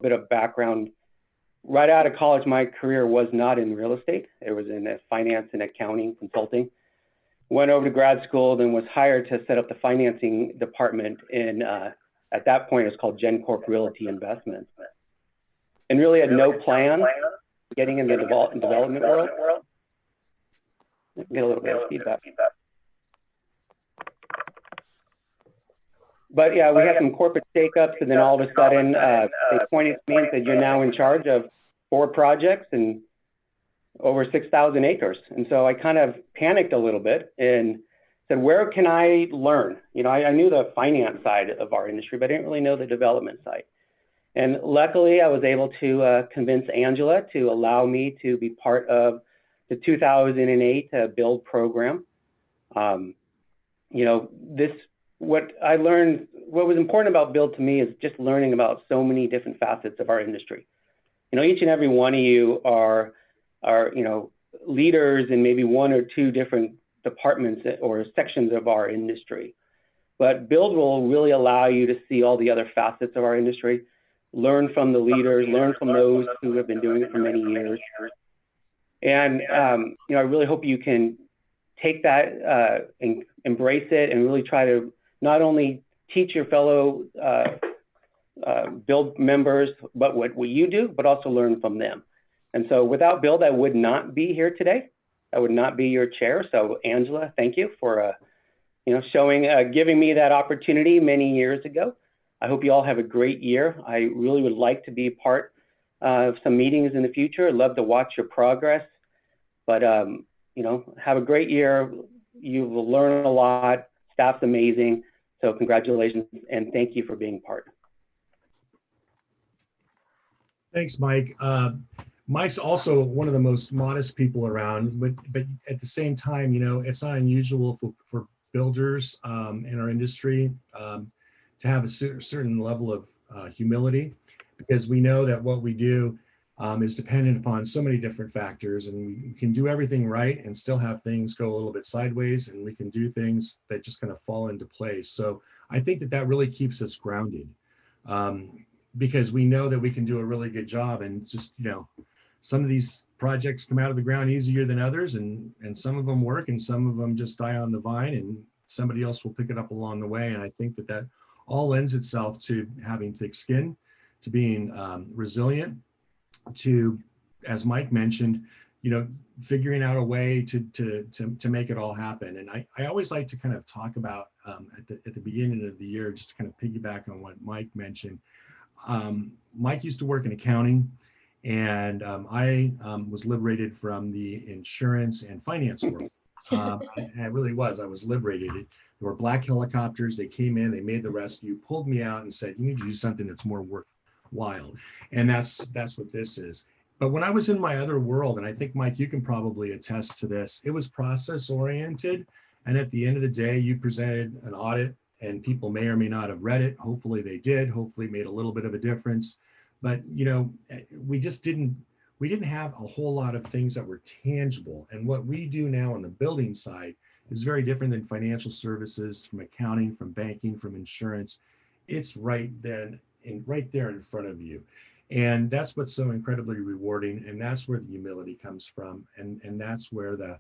bit of background. Right out of college, my career was not in real estate. It was in finance and accounting consulting. Went over to grad school, then was hired to set up the financing department in, at that point, it's called GenCorp Realty Investments. And really had no plan getting in the development world. Get a little bit of feedback. But yeah, we had some corporate shakeups, and then all of a sudden, they pointed to me and said, "You're now in charge of 4 projects and over 6,000 acres." And so I kind of panicked a little bit and said, "Where can I learn?" You know, I knew the finance side of our industry, but I didn't really know the development side. And luckily, I was able to convince Angela to allow me to be part of the 2008 BUILD program. You know, what I learned, what was important about BUILD to me is just learning about so many different facets of our industry. You know, each and every one of you are you know, leaders in maybe 1 or 2 different departments or sections of our industry. But BUILD will really allow you to see all the other facets of our industry, learn from the leaders, learn from those who have been doing it for many years. And, you know, I really hope you can take that and embrace it and really try to not only teach your fellow BUILD members but what you do, but also learn from them. And so without BUILD, I would not be here today. I would not be your chair. So Angela, thank you for, you know, giving me that opportunity many years ago. I hope you all have a great year. I really would like to be part of some meetings in the future. I'd love to watch your progress. But, you know, have a great year. You will learn a lot. Staff's amazing. So congratulations and thank you for being part. Thanks, Mike. Mike's also one of the most modest people around, but at the same time, you know, it's not unusual for builders in our industry to have a certain level of humility, because we know that what we do is dependent upon so many different factors, and we can do everything right and still have things go a little bit sideways, and we can do things that just kind of fall into place. So I think that really keeps us grounded, because we know that we can do a really good job, and just, you know, some of these projects come out of the ground easier than others, and some of them work and some of them just die on the vine, and somebody else will pick it up along the way. And I think that all lends itself to having thick skin, to being resilient, to, as Mike mentioned, you know, figuring out a way to make it all happen. And I always like to kind of talk about at the beginning of the year, just to kind of piggyback on what Mike mentioned. Mike used to work in accounting, and I was liberated from the insurance and finance world. I really was. I was liberated. There were black helicopters. They came in, they made the rescue, pulled me out and said, "You need to do something that's more worthwhile." And that's what this is. But when I was in my other world, and I think, Mike, you can probably attest to this, it was process oriented. And at the end of the day, you presented an audit, and people may or may not have read it. Hopefully they did. Hopefully it made a little bit of a difference. But, you know, we didn't have a whole lot of things that were tangible. And what we do now on the building side is very different than financial services, from accounting, from banking, from insurance. It's right there in front of you. And that's what's so incredibly rewarding. And that's where the humility comes from. And that's where the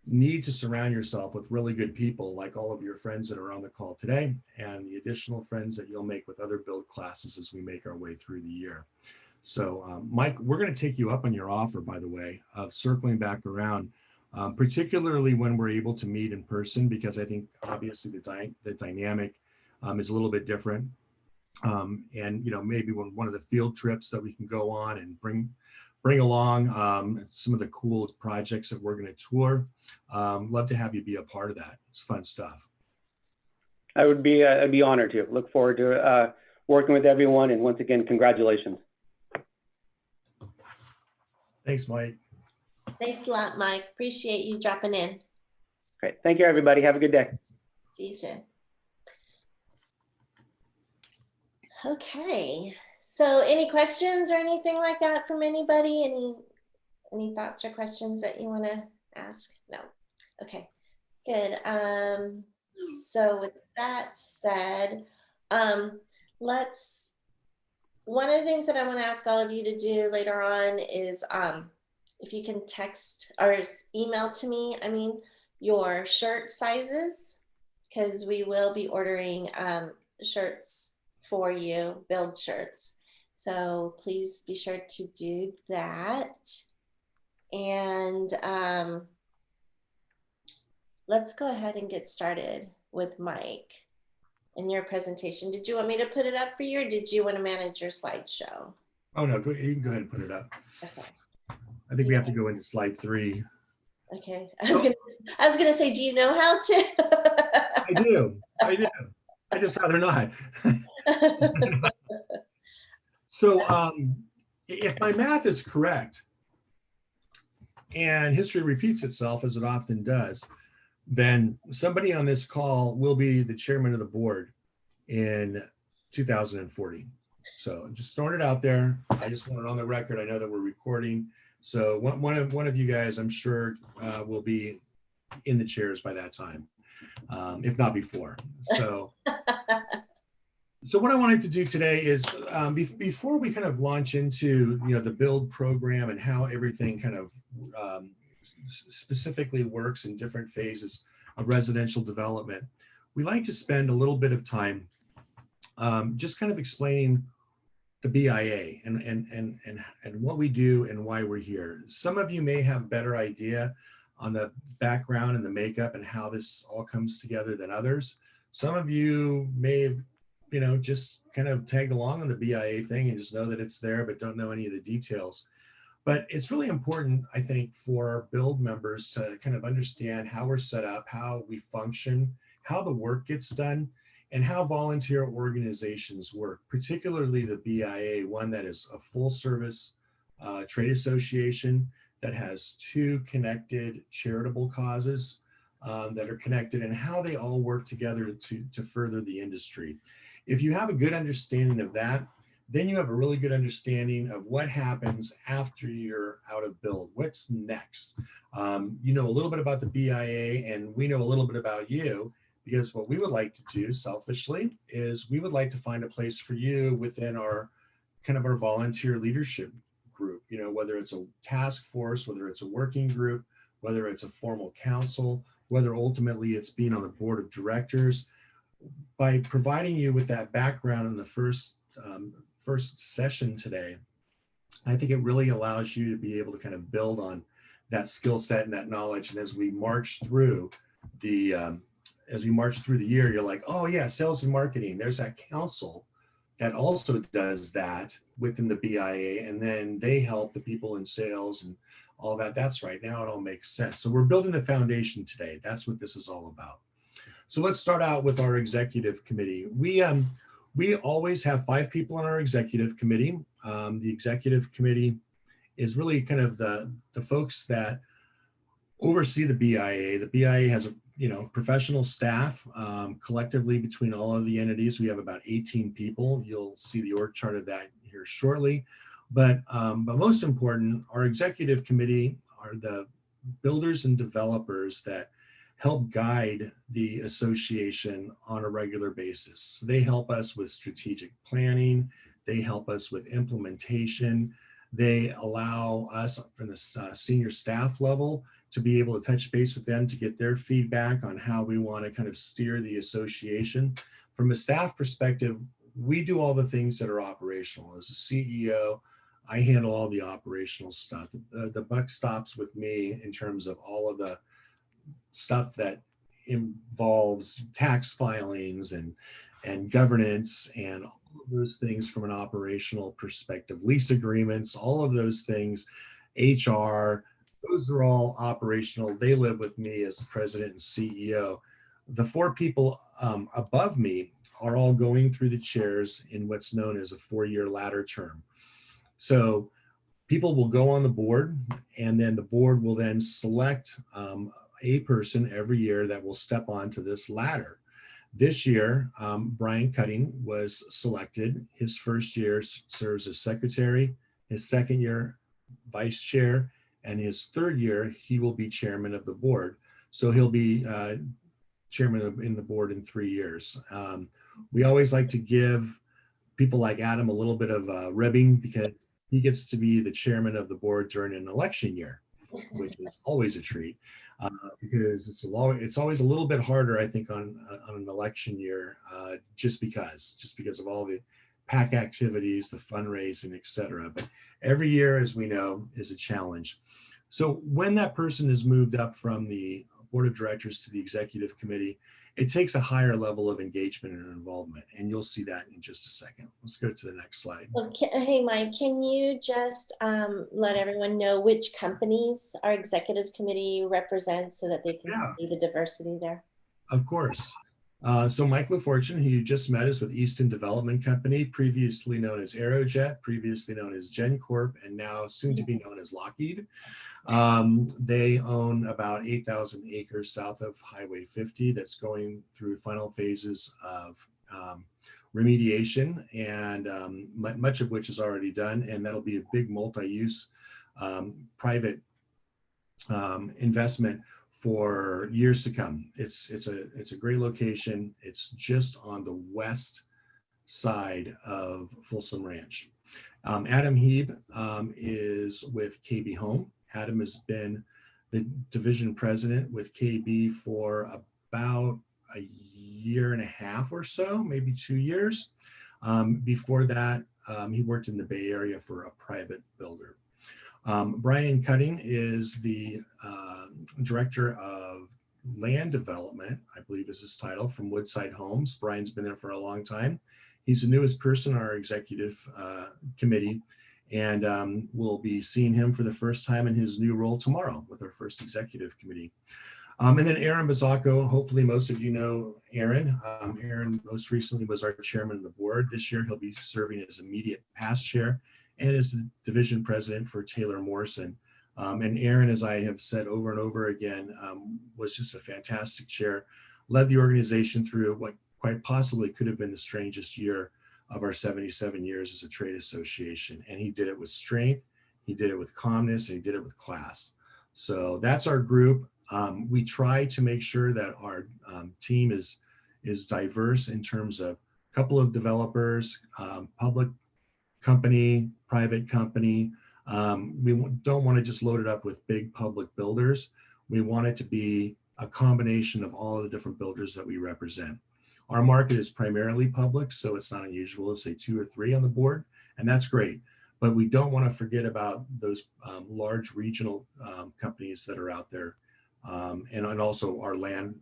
need to surround yourself with really good people, like all of your friends that are on the call today, and the additional friends that you'll make with other build classes as we make our way through the year. So Mike, we're going to take you up on your offer, by the way, of circling back around, particularly when we're able to meet in person, because I think obviously the dynamic is a little bit different. And, you know, maybe one of the field trips that we can go on and bring along some of the cool projects that we're going to tour. Love to have you be a part of that. It's fun stuff. I'd be honored to. Look forward to working with everyone. And once again, congratulations. Thanks, Mike. Thanks a lot, Mike. Appreciate you dropping in. Great. Thank you, everybody. Have a good day. See you soon. Okay. So any questions or anything like that from anybody? Any thoughts or questions that you want to ask? No. Okay, good. So with that said, let's one of the things that I want to ask all of you to do later on is if you can text or email to me, your shirt sizes, because we will be ordering shirts for you, build shirts. So please be sure to do that. And let's go ahead and get started with Mike and your presentation. Did you want me to put it up for you, or did you want to manage your slideshow? Oh, no, you can go ahead and put it up. Okay. I think we have to go into slide 3. Okay. I was gonna say, do you know how to? I do. I just rather not. So if my math is correct, and history repeats itself as it often does, then somebody on this call will be the chairman of the board in 2040. So just throwing it out there. I just want it on the record. I know that we're recording. So one of you guys, I'm sure, will be in the chairs by that time, if not before. So what I wanted to do today is before we kind of launch into the build program and how everything kind of specifically works in different phases of residential development, we like to spend a little bit of time just kind of explaining the BIA and what we do and why we're here. Some of you may have better idea on the background and the makeup and how this all comes together than others. Some of you may have just kind of tagged along on the BIA thing and just know that it's there, but don't know any of the details. But it's really important, I think, for our build members to kind of understand how we're set up, how we function, how the work gets done, and how volunteer organizations work, particularly the BIA, one that is a full service trade association that has 2 connected charitable causes that are connected, and how they all work together to further the industry. If you have a good understanding of that, then you have a really good understanding of what happens after you're out of build. What's next? You know a little bit about the BIA, and we know a little bit about you, because what we would like to do selfishly is we would like to find a place for you within our kind of our volunteer leadership group, whether it's a task force, whether it's a working group, whether it's a formal council, whether ultimately it's being on the board of directors. By providing you with that background in the first session today, I think it really allows you to be able to kind of build on that skill set and that knowledge. And as we march through the year, you're like, oh yeah, sales and marketing, there's that council that also does that within the BIA, and then they help the people in sales and all that. That's right. Now it all makes sense. So we're building the foundation today. That's what this is all about. So let's start out with our executive committee. We always have 5 people on our executive committee. The executive committee is really kind of the folks that oversee the BIA. The BIA has a professional staff collectively between all of the entities. We have about 18 people. You'll see the org chart of that here shortly. But most important, our executive committee are the builders and developers that help guide the association on a regular basis. They help us with strategic planning. They help us with implementation. They allow us from the senior staff level to be able to touch base with them to get their feedback on how we want to kind of steer the association. From a staff perspective, we do all the things that are operational. As a CEO, I handle all the operational stuff. The buck stops with me in terms of all of the stuff that involves tax filings and governance and all of those things from an operational perspective, lease agreements, all of those things, HR, those are all operational. They live with me as the president and CEO. The 4 people above me are all going through the chairs in what's known as a 4-year ladder term. So people will go on the board, and then the board will then select a person every year that will step onto this ladder. This year, Brian Cutting was selected. His first year serves as secretary, his second year vice chair, and his third year he will be chairman of the board. So he'll be chairman in the board in 3 years. We always like to give people like Adam a little bit of ribbing because he gets to be the chairman of the board during an election year, which is always a treat because it's always a little bit harder, I think, on an election year, just because of all the PAC activities, the fundraising, et cetera. But every year, as we know, is a challenge. So when that person is moved up from the board of directors to the executive committee, it takes a higher level of engagement and involvement. And you'll see that in just a second. Let's go to the next slide. Okay. Hey, Mike, can you just let everyone know which companies our executive committee represents so that they can see the diversity there? Of course. So Mike LaFortune, who you just met, is with Easton Development Company, previously known as Aerojet, previously known as GenCorp, and now soon to be known as Lockheed. They own about 8,000 acres south of Highway 50 that's going through final phases of remediation, and much of which is already done, and that'll be a big multi-use private investment for years to come. It's a great location. It's just on the west side of Folsom Ranch. Adam Heeb is with KB Home. Adam has been the division president with KB for about a year and a half or so, maybe 2 years. Before that, he worked in the Bay Area for a private builder. Brian Cutting is the director of land development, I believe is his title, from Woodside Homes. Brian's been there for a long time. He's the newest person on our executive committee, and we'll be seeing him for the first time in his new role tomorrow with our first executive committee. And then Aaron Bazzacco, hopefully most of you know Aaron. Aaron most recently was our chairman of the board. This year he'll be serving as immediate past chair and is the division president for Taylor Morrison. And Aaron, as I have said over and over again, was just a fantastic chair, led the organization through what quite possibly could have been the strangest year of our 77 years as a trade association. And he did it with strength, he did it with calmness, and he did it with class. So that's our group. We try to make sure that our team is diverse in terms of a couple of developers, public company, private company. We don't want to just load it up with big public builders. We want it to be a combination of all of the different builders that we represent. Our market is primarily public, so it's not unusual to say 2 or 3 on the board, and that's great. But we don't want to forget about those large regional companies that are out there, and also our land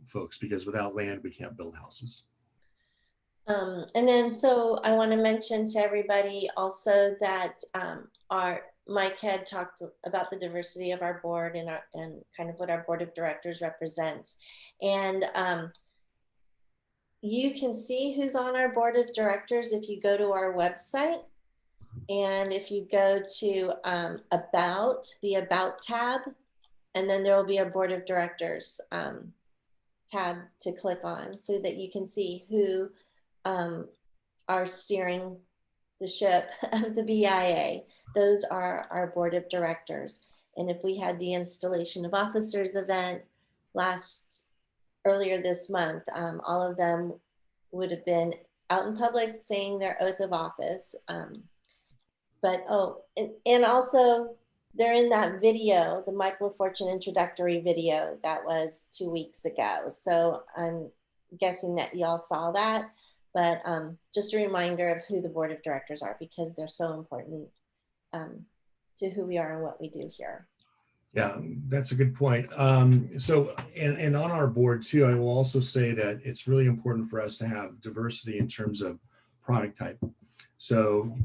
folks, because without land, we can't build houses. And then, so I want to mention to everybody also that Mike had talked about the diversity of our board and kind of what our board of directors represents. And you can see who's on our board of directors if you go to our website. And if you go to the About tab, and then there will be a board of directors tab to click on so that you can see who are steering the ship of the BIA. Those are our board of directors. And if we had the installation of officers event earlier this month, all of them would have been out in public saying their oath of office. And also they're in that video, the Mike LaFortune introductory video that was 2 weeks ago. So I'm guessing that y'all saw that, but just a reminder of who the board of directors are, because they're so important to who we are and what we do here. Yeah, that's a good point. So, and on our board too, I will also say that it's really important for us to have diversity in terms of product type. So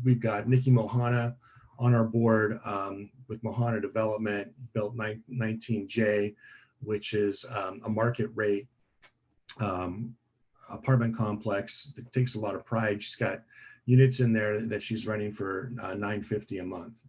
we've got Nikki Mohana on our board with Mohana Development, built 19J, which is a market rate apartment complex that takes a lot of pride. She's got units in there that she's running for $950 a month,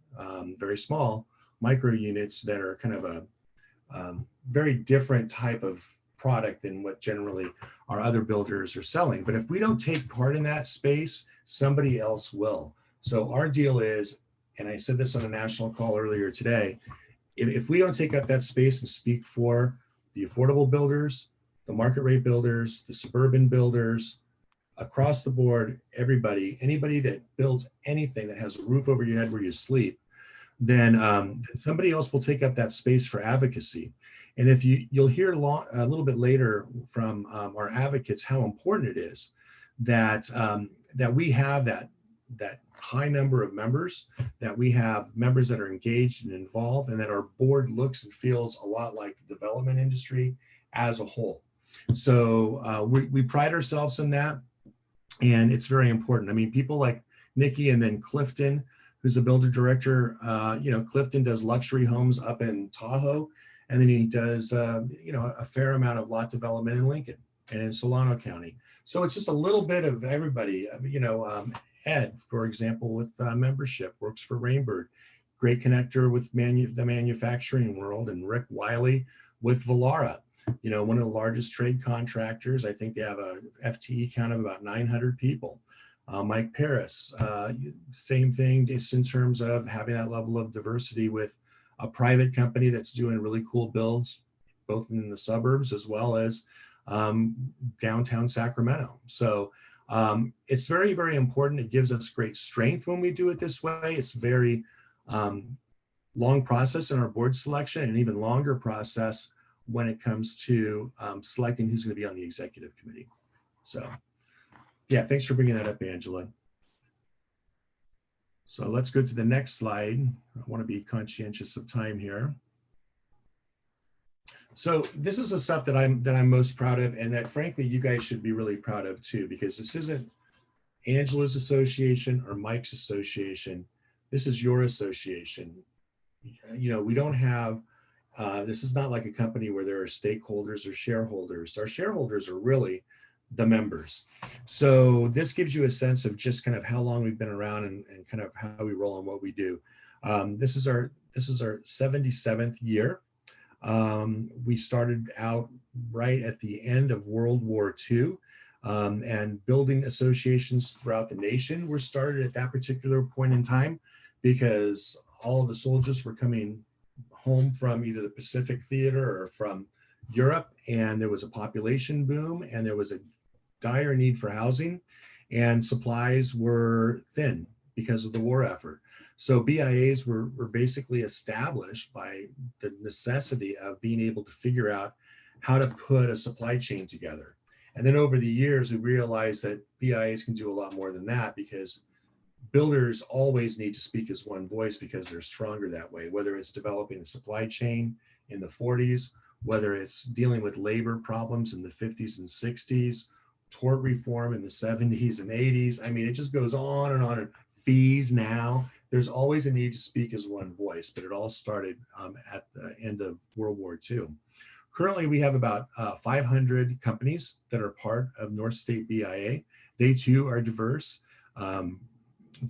very small micro units that are kind of a very different type of product than what generally our other builders are selling. But if we don't take part in that space, somebody else will. So our deal is, and I said this on a national call earlier today, if we don't take up that space and speak for the affordable builders, the market rate builders, the suburban builders, across the board, everybody, anybody that builds anything that has a roof over your head where you sleep, then somebody else will take up that space for advocacy. And if you'll hear a little bit later from our advocates how important it is that that we have that high number of members, that we have members that are engaged and involved, and that our board looks and feels a lot like the development industry as a whole. So we pride ourselves in that, and it's very important. I mean, people like Nikki and then Clifton, who's a builder director. Clifton does luxury homes up in Tahoe, and then he does a fair amount of lot development in Lincoln and in Solano County. So it's just a little bit of everybody. Ed, for example, with membership, works for Rainbird, great connector with the manufacturing world, and Rick Wiley with Velara, one of the largest trade contractors. I think they have a FTE count of about 900 people. Mike Paris, same thing, just in terms of having that level of diversity with a private company that's doing really cool builds, both in the suburbs as well as downtown Sacramento. So it's very, very important. It gives us great strength when we do it this way. It's very long process in our board selection, and even longer process when it comes to selecting who's going to be on the executive committee. So yeah, thanks for bringing that up, Angela. So let's go to the next slide. I want to be conscientious of time here. So this is the stuff that I'm most proud of, and that frankly you guys should be really proud of too, because this isn't Angela's association or Mike's association. This is your association. We don't have this is not like a company where there are stakeholders or shareholders. Our shareholders are really the members. So this gives you a sense of just kind of how long we've been around and kind of how we roll and what we do. This is our 77th year. We started out right at the end of World War II, and building associations throughout the nation were started at that particular point in time, because all of the soldiers were coming home from either the Pacific Theater or from Europe, and there was a population boom, and there was a dire need for housing, and supplies were thin because of the war effort. So BIAs were basically established by the necessity of being able to figure out how to put a supply chain together. And then over the years, we realized that BIAs can do a lot more than that, because builders always need to speak as one voice because they're stronger that way, whether it's developing the supply chain in the 40s, whether it's dealing with labor problems in the 50s and 60s, tort reform in the 70s and 80s. I mean, it just goes on and on. And fees now, there's always a need to speak as one voice, but it all started at the end of World War II. Currently, we have about 500 companies that are part of North State BIA. They too are diverse,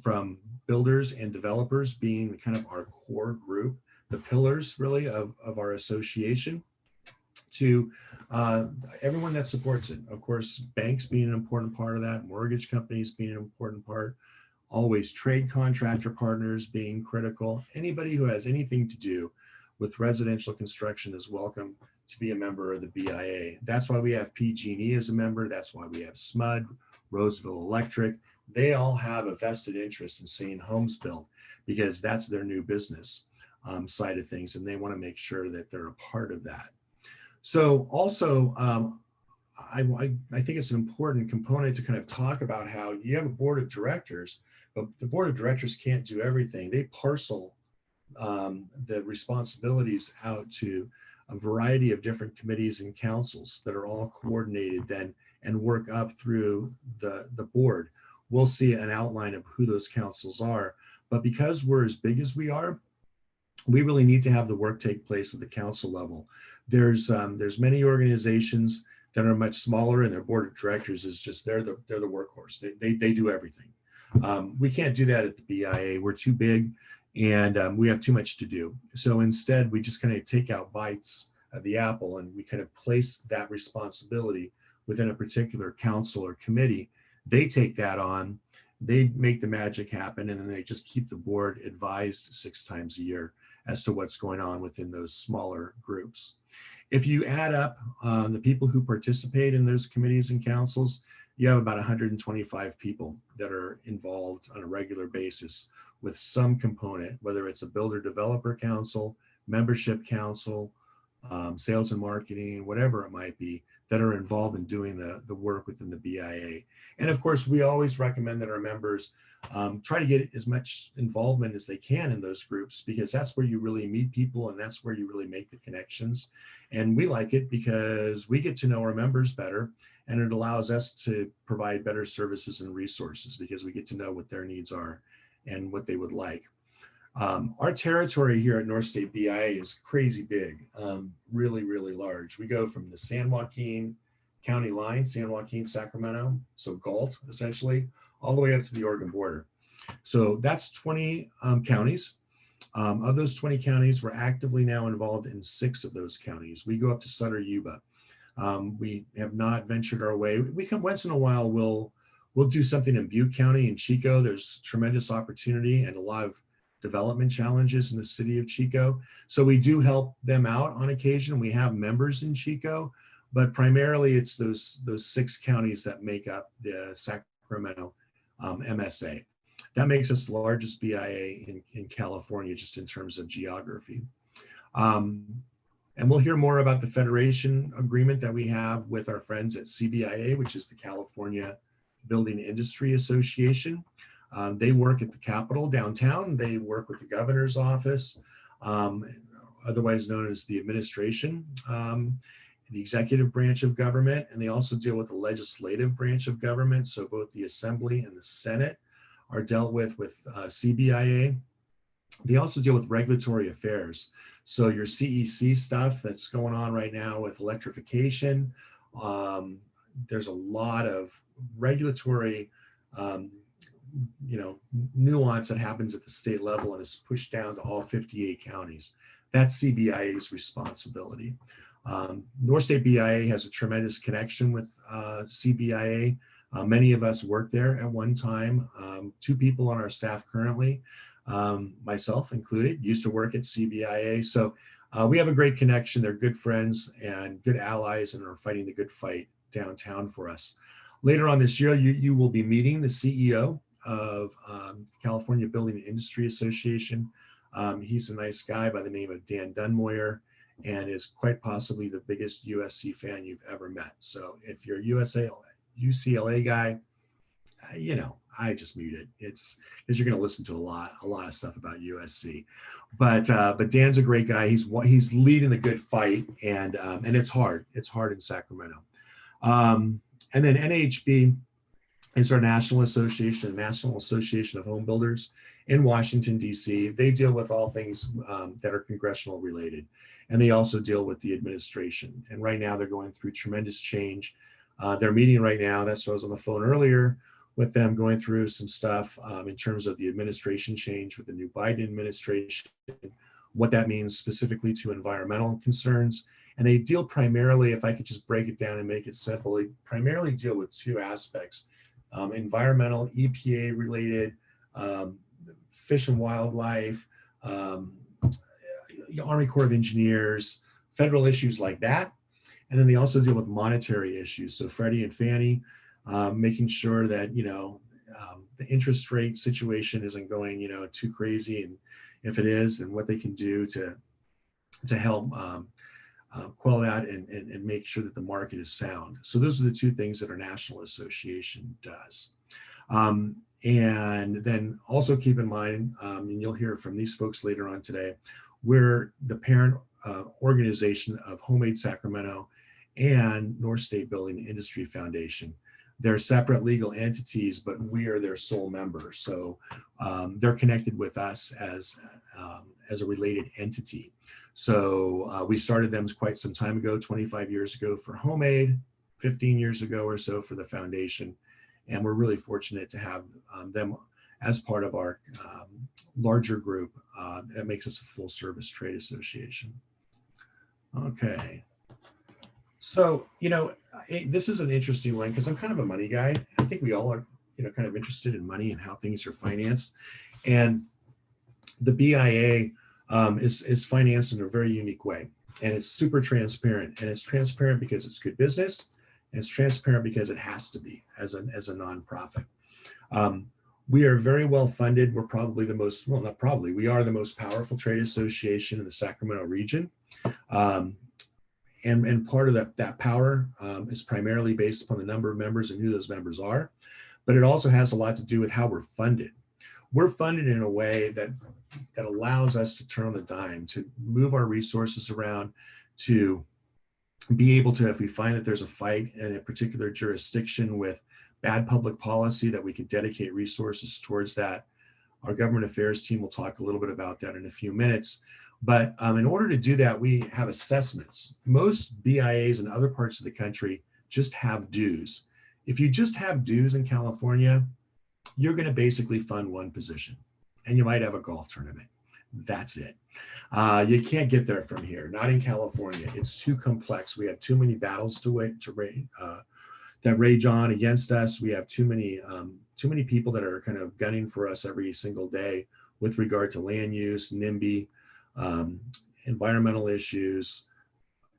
from builders and developers being kind of our core group, the pillars really of our association, to everyone that supports it. Of course, banks being an important part of that, mortgage companies being an important part, always trade contractor partners being critical. Anybody who has anything to do with residential construction is welcome to be a member of the BIA. That's why we have PG&E as a member. That's why we have SMUD, Roseville Electric. They all have a vested interest in seeing homes built, because that's their new business side of things, and they want to make sure that they're a part of that. So also, I think it's an important component to kind of talk about how you have a board of directors, but the board of directors can't do everything. They parcel the responsibilities out to a variety of different committees and councils that are all coordinated then and work up through the board. We'll see an outline of who those councils are, but because we're as big as we are, we really need to have the work take place at the council level. There's many organizations that are much smaller, and their board of directors is just they're the workhorse. They do everything. We can't do that at the BIA. We're too big, and we have too much to do. So instead, we just kind of take out bites of the apple, and we kind of place that responsibility within a particular council or committee. They take that on, they make the magic happen, and then they just keep the board advised 6 times a year as to what's going on within those smaller groups. If you add up the people who participate in those committees and councils, you have about 125 people that are involved on a regular basis with some component, whether it's a builder developer council, membership council, sales and marketing, whatever it might be, that are involved in doing the work within the BIA. And of course, we always recommend that our members try to get as much involvement as they can in those groups, because that's where you really meet people and that's where you really make the connections. And we like it because we get to know our members better, and it allows us to provide better services and resources because we get to know what their needs are and what they would like. Our territory here at North State BIA is crazy big, really, really large. We go from the San Joaquin County line, San Joaquin, Sacramento, so Galt essentially, all the way up to the Oregon border. So that's 20 counties. Of those 20 counties, we're actively now involved in 6 of those counties. We go up to Sutter, Yuba. We have not ventured our way. We come once in a while, we'll do something in Butte County in Chico. There's tremendous opportunity and a lot of development challenges in the city of Chico. So we do help them out on occasion. We have members in Chico, but primarily it's those 6 counties that make up the Sacramento MSA. That makes us the largest BIA in California, just in terms of geography. And we'll hear more about the federation agreement that we have with our friends at CBIA, which is the California Building Industry Association. They work at the Capitol downtown. They work with the governor's office, otherwise known as the administration, the executive branch of government, and they also deal with the legislative branch of government. So both the Assembly and the Senate are dealt with CBIA. They also deal with regulatory affairs. So your CEC stuff that's going on right now with electrification, there's a lot of regulatory nuance that happens at the state level and is pushed down to all 58 counties. That's CBIA's responsibility. North State BIA has a tremendous connection with CBIA. Many of us worked there at one time. 2 people on our staff currently, myself included, used to work at CBIA. So we have a great connection. They're good friends and good allies and are fighting the good fight downtown for us. Later on this year, you will be meeting the CEO of California Building and Industry Association. He's a nice guy by the name of Dan Dunmoyer, and is quite possibly the biggest USC fan you've ever met. So if you're a UCLA guy, I just mute it. It's because you're going to listen to a lot of stuff about USC. But Dan's a great guy. He's leading the good fight, and it's hard. It's hard in Sacramento. And then NAHB is our National Association of Home Builders in Washington, D.C. They deal with all things that are congressional related, and they also deal with the administration. And right now they're going through tremendous change. They're meeting right now. That's why I was on the phone earlier with them, going through some stuff in terms of the administration change with the new Biden administration, what that means specifically to environmental concerns. And they deal primarily, if I could just break it down and make it simple, they primarily deal with 2 aspects: environmental, EPA related, fish and wildlife, Army Corps of Engineers, federal issues like that. And then they also deal with monetary issues. So Freddie and Fannie, making sure that, the interest rate situation isn't going, too crazy. And if it is, then what they can do to help quell that and make sure that the market is sound. So those are the 2 things that our National Association does. And then also keep in mind, and you'll hear from these folks later on today, we're the parent organization of Homemade Sacramento and North State Building Industry Foundation. They're separate legal entities, but we are their sole member. So they're connected with us as a related entity. So we started them quite some time ago, 25 years ago for Homemade, 15 years ago or so for the foundation. And we're really fortunate to have them as part of our larger group that makes us a full service trade association. Okay. So, this is an interesting one because I'm kind of a money guy. I think we all are, kind of interested in money and how things are financed. And the BIA is financed in a very unique way. And it's super transparent. And it's transparent because it's good business. And it's transparent because it has to be as a nonprofit. We are very well funded. We're probably the most, well, not probably, we are the most powerful trade association in the Sacramento region. And part of that power is primarily based upon the number of members and who those members are. But it also has a lot to do with how we're funded. We're funded in a way that allows us to turn on the dime, to move our resources around, to be able to, if we find that there's a fight in a particular jurisdiction with bad public policy, that we can dedicate resources towards that. Our government affairs team will talk a little bit about that in a few minutes. But in order to do that, we have assessments. Most BIAs in other parts of the country just have dues. If you just have dues in California, you're going to basically fund one position, and you might have a golf tournament. That's it. You can't get there from here. Not in California. It's too complex. We have too many battles that rage on against us. We have too many people that are kind of gunning for us every single day with regard to land use, NIMBY, environmental issues,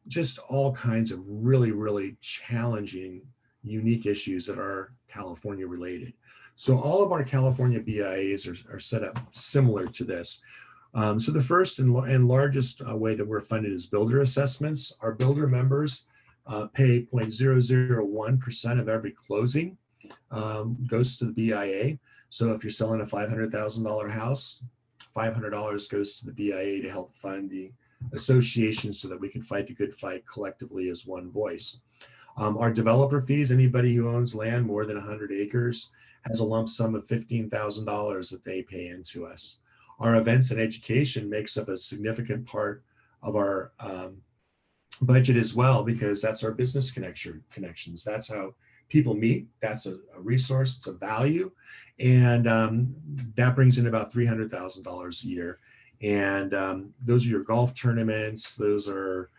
just all kinds of really, really challenging, unique issues that are California related. So all of our California BIAs are set up similar to this. So the first and largest way that we're funded is builder assessments. Our builder members pay 0.001% of every closing goes to the BIA. So if you're selling a $500,000 house, $500 goes to the BIA to help fund the association so that we can fight the good fight collectively as one voice. Our developer fees, anybody who owns land more than 100 acres has a lump sum of $15,000 that they pay into us. Our events and education makes up a significant part of our budget as well, because that's our business connections. That's how people meet. That's a resource. It's a value. And that brings in about $300,000 a year. And those are your golf tournaments. Those are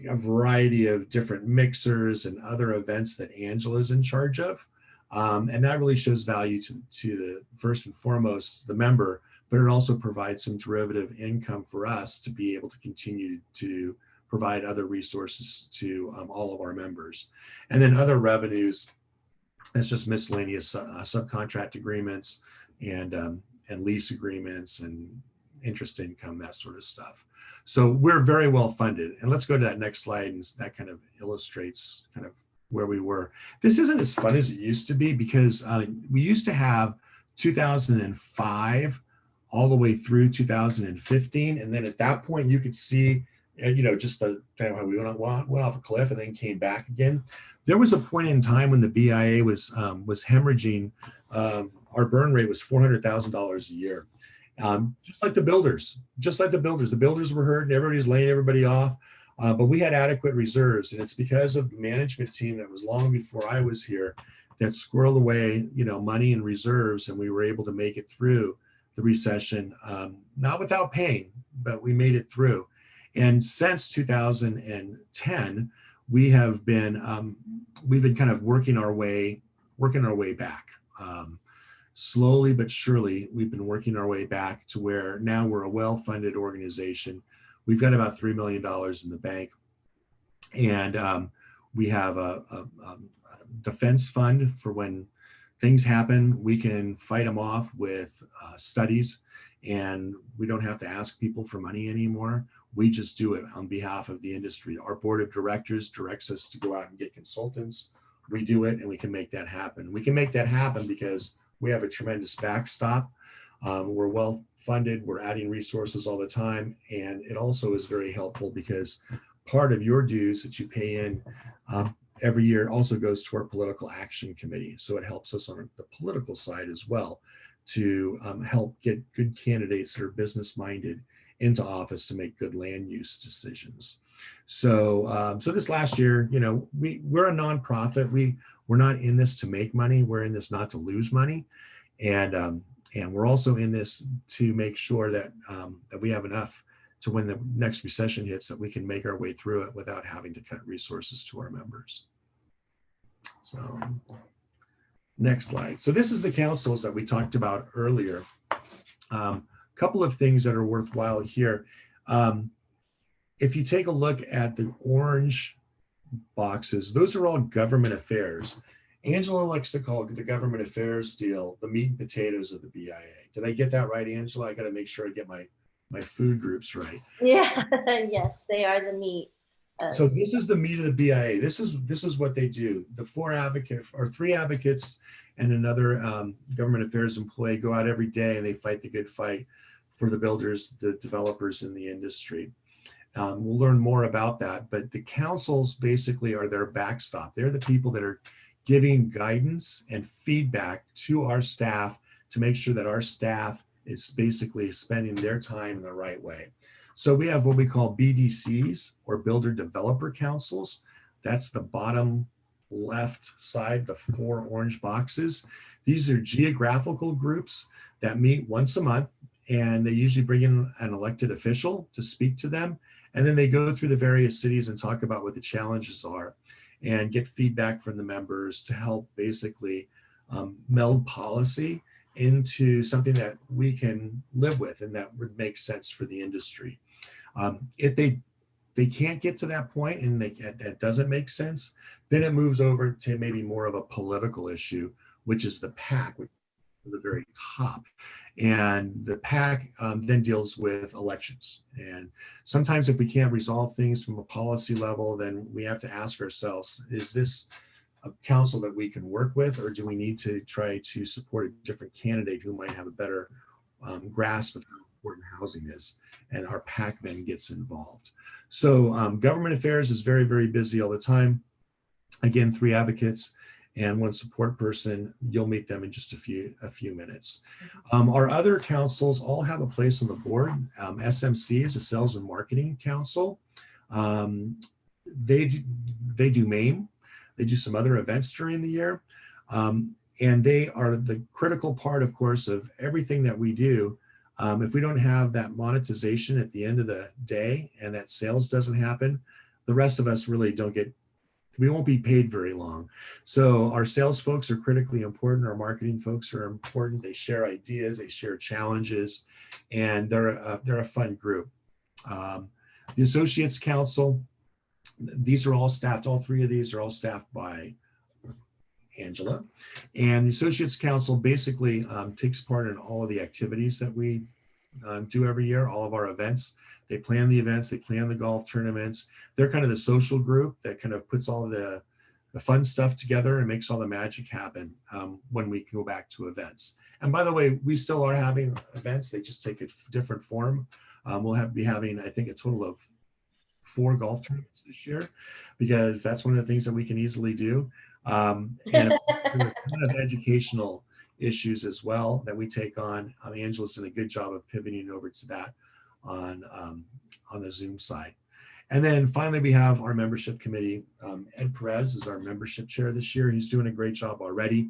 a variety of different mixers and other events that Angela's in charge of. And that really shows value to the first and foremost, the member, but it also provides some derivative income for us to be able to continue to provide other resources to all of our members. And then other revenues, it's just miscellaneous subcontract agreements and lease agreements and interest income, that sort of stuff. So we're very well funded. And let's go to that next slide, and that kind of illustrates kind of where we were. This isn't as fun as it used to be, because we used to have 2005 all the way through 2015. And then at that point you could see, just the kind of how we went off a cliff and then came back again. There was a point in time when the BIA was hemorrhaging. Our burn rate was $400,000 a year. Just like the builders, the builders were hurt and everybody's laying everybody off. But we had adequate reserves, and it's because of the management team that was long before I was here that squirreled away, money and reserves, and we were able to make it through the recession, not without pain, but we made it through. And since 2010, we have been we've been kind of working our way back. Slowly but surely, we've been working our way back to where now we're a well-funded organization. We've got about $3 million in the bank, and we have a defense fund for when things happen. We can fight them off with studies, and we don't have to ask people for money anymore. We just do it on behalf of the industry. Our board of directors directs us to go out and get consultants. We do it, and we can make that happen. We can make that happen because we have a tremendous backstop. We're well funded. We're adding resources all the time. And it also is very helpful because part of your dues that you pay in every year also goes to our political action committee. So it helps us on the political side as well to help get good candidates that are business minded into office to make good land use decisions. So so this last year, we're a nonprofit. We're not in this to make money. We're in this not to lose money. And we're also in this to make sure that that we have enough to when the next recession hits, that we can make our way through it without having to cut resources to our members. So next slide. So this is the councils that we talked about earlier. Couple of things that are worthwhile here. If you take a look at the orange boxes, those are all government affairs. Angela likes to call the government affairs deal the meat and potatoes of the BIA. Did I get that right, Angela? I got to make sure I get my food groups right. Yeah, yes, they are the meat. So this is the meat of the BIA. This is what they do. The three advocates and another government affairs employee go out every day and they fight the good fight for the builders, the developers in the industry. We'll learn more about that, but the councils basically are their backstop. They're the people that are giving guidance and feedback to our staff to make sure that our staff is basically spending their time in the right way. So we have what we call BDCs, or Builder Developer Councils. That's the bottom left side, the 4 orange boxes. These are geographical groups that meet once a month, and they usually bring in an elected official to speak to them. And then they go through the various cities and talk about what the challenges are and get feedback from the members to help basically meld policy into something that we can live with and that would make sense for the industry. If they can't get to that point and that doesn't make sense, then it moves over to maybe more of a political issue, which is the PAC, which is the very top. And the PAC then deals with elections. And sometimes if we can't resolve things from a policy level, then we have to ask ourselves, is this a council that we can work with, or do we need to try to support a different candidate who might have a better grasp of how important housing is? And our PAC then gets involved. So government affairs is very, very busy all the time. Again, 3 advocates and 1 support person. You'll meet them in just a few minutes. Our other councils all have a place on the board. SMC is a sales and marketing council. They do MAME. They do some other events during the year. And they are the critical part, of course, of everything that we do. If we don't have that monetization at the end of the day and that sales doesn't happen, the rest of us really we won't be paid very long. So our sales folks are critically important. Our marketing folks are important. They share ideas, they share challenges, and they're a fun group. The Associates Council, these are all staffed, all 3 of these are all staffed by Angela. And the Associates Council basically takes part in all of the activities that we do every year, all of our events. They plan the events, they plan the golf tournaments. They're kind of the social group that kind of puts all the fun stuff together and makes all the magic happen when we go back to events. And by the way, we still are having events, they just take a different form. We'll be having, I think, a total of 4 golf tournaments this year, because that's one of the things that we can easily do. And a ton of educational issues as well that we take on. Angela's done a good job of pivoting over to that on the Zoom side. And then finally, we have our membership committee. Ed Perez is our membership chair this year. He's doing a great job already.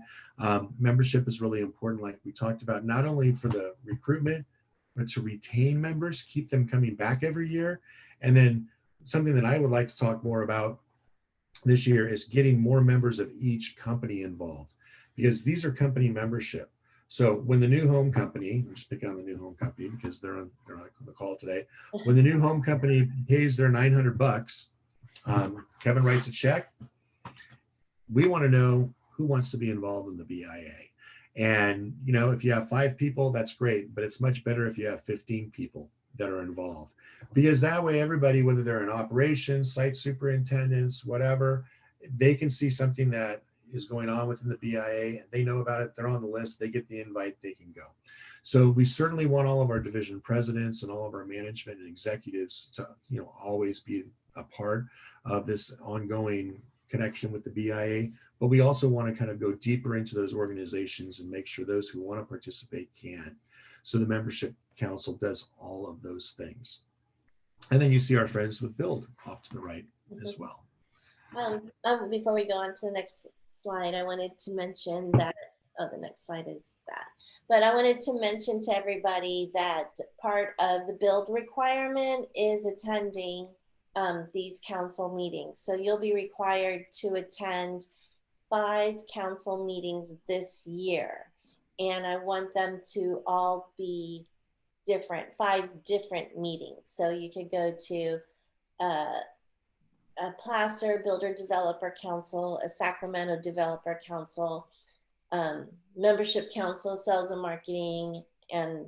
Membership is really important, like we talked about, not only for the recruitment, but to retain members, keep them coming back every year. And then something that I would like to talk more about this year is getting more members of each company involved, because these are company membership. So when the new home company, I'm just picking on the new home company because they're on the call today. When the new home company pays their $900, Kevin writes a check. We want to know who wants to be involved in the BIA. And, if you have 5 people, that's great, but it's much better if you have 15 people that are involved, because that way everybody, whether they're in operations, site superintendents, whatever, they can see something that is going on within the BIA. They know about it. They're on the list. They get the invite. They can go. So we certainly want all of our division presidents and all of our management and executives to, always be a part of this ongoing connection with the BIA. But we also want to kind of go deeper into those organizations and make sure those who want to participate can. So the membership council does all of those things. And then you see our friends with Build off to the right as well. Before we go on to the next slide, I wanted to mention that, the next slide is that. But I wanted to mention to everybody that part of the Build requirement is attending these council meetings. So you'll be required to attend 5 council meetings this year. And I want them to all be 5 different meetings. So you could go to a Placer Builder Developer Council, a Sacramento Developer Council, Membership Council, Sales and Marketing, and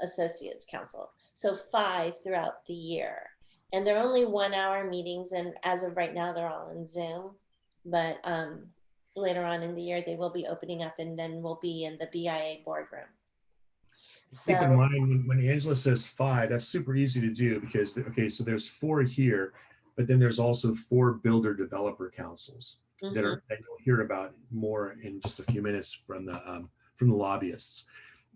Associates Council. So 5 throughout the year. And they're only 1 hour meetings. And as of right now, they're all in Zoom. But later on in the year, they will be opening up, and then we'll be in the BIA boardroom. Keep in So, mind, when Angela says 5, that's super easy to do because, okay, so there's 4 here, but then there's also 4 builder developer councils that you'll hear about more in just a few minutes from the lobbyists.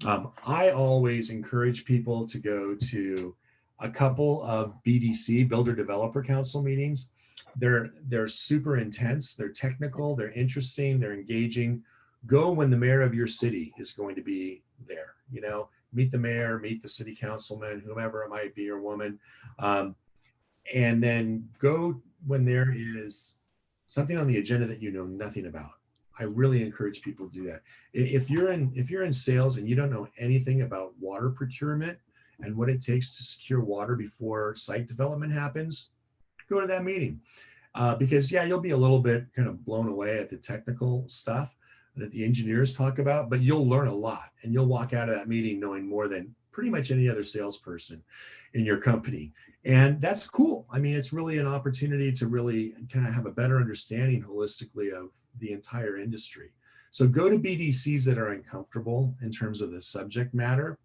I always encourage people to go to a couple of BDC, Builder Developer Council meetings. They're super intense, they're technical, they're interesting, they're engaging. Go when the mayor of your city is going to be there, you know, meet the mayor, meet the city councilman, whomever it might be, or woman. And then go when there is something on the agenda that you know nothing about. I really encourage people to do that. If you're in sales and you don't know anything about water procurement and what it takes to secure water before site development happens, go to that meeting. Because yeah, you'll be a little bit kind of blown away at the technical stuff that the engineers talk about, but you'll learn a lot and you'll walk out of that meeting knowing more than pretty much any other salesperson in your company. And that's cool. I mean, it's really an opportunity to really kind of have a better understanding holistically of the entire industry. So go to BDCs that are uncomfortable in terms of the subject matter.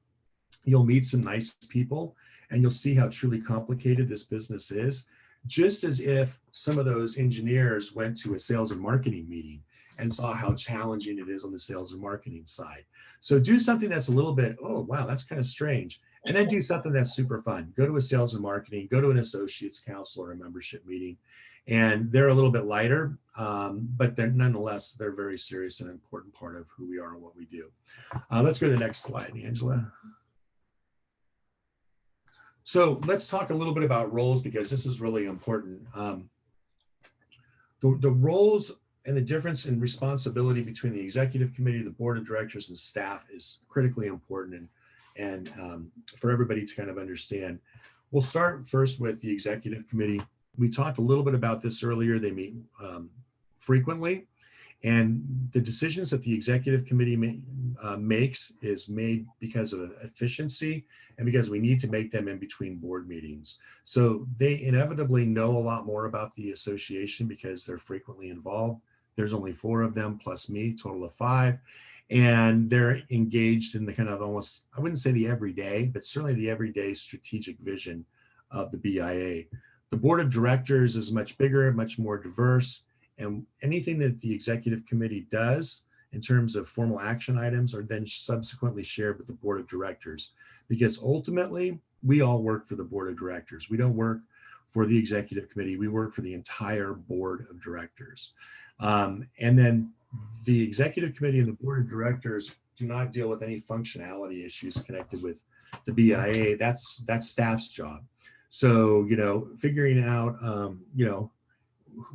You'll meet some nice people and you'll see how truly complicated this business is. Just as if some of those engineers went to a sales and marketing meeting and saw how challenging it is on the sales and marketing side. So do something that's a little bit, oh, wow, that's kind of strange. And then do something that's super fun. Go to a sales and marketing, go to an associates council or a membership meeting. And they're a little bit lighter, but they're nonetheless, they're very serious and important part of who we are and what we do. Let's go to the next slide, Angela. So let's talk a little bit about roles because this is really important. The roles and the difference in responsibility between the executive committee, the board of directors, and staff is critically important and for everybody to kind of understand. We'll start first with the executive committee. We talked a little bit about this earlier. They meet frequently, and the decisions that the executive committee makes is made because of efficiency and because we need to make them in between board meetings. So they inevitably know a lot more about the association because they're frequently involved. There's only 4 of them plus me, total of 5. And they're engaged in the kind of almost, I wouldn't say the everyday, but certainly the everyday strategic vision of the BIA. The board of directors is much bigger, much more diverse, and anything that the executive committee does in terms of formal action items are then subsequently shared with the board of directors. Because ultimately, we all work for the board of directors. We don't work for the executive committee. We work for the entire board of directors. And then the executive committee and the board of directors do not deal with any functionality issues connected with the BIA. That's staff's job. So, you know, figuring out, you know,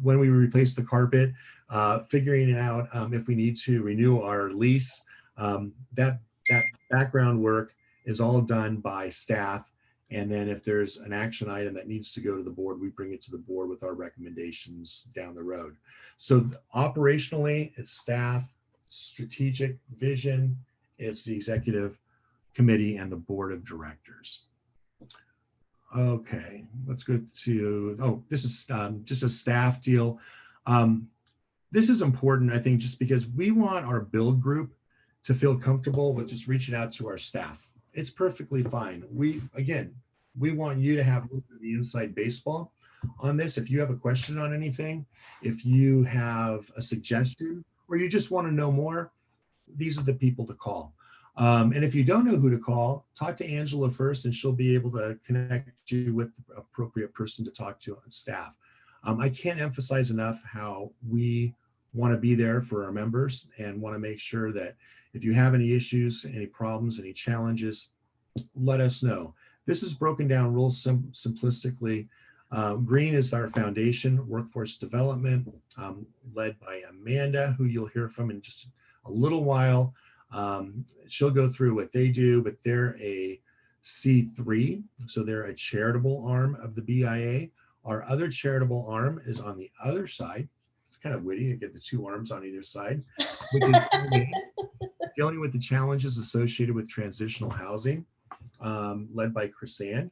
when we replace the carpet, figuring it out if we need to renew our lease, that background work is all done by staff. And then if there's an action item that needs to go to the board, we bring it to the board with our recommendations down the road. So operationally, it's staff, strategic vision, it's the executive committee and the board of directors. Okay, let's go to, oh, this is just a staff deal. This is important, I think, just because we want our build group to feel comfortable with just reaching out to our staff. It's perfectly fine. We want you to have a little bit of the inside baseball on this. If you have a question on anything, if you have a suggestion, or you just want to know more, these are the people to call. And if you don't know who to call, talk to Angela first, and she'll be able to connect you with the appropriate person to talk to on staff. I can't emphasize enough how we want to be there for our members and want to make sure that if you have any issues, any problems, any challenges, let us know. This is broken down real simplistically. Green is our foundation, workforce development, led by Amanda, who you'll hear from in just a little while. She'll go through what they do, but they're a C3, so they're a charitable arm of the BIA. Our other charitable arm is on the other side. It's kind of witty to get the two arms on either side, which is dealing with the challenges associated with transitional housing, led by Chrisanne.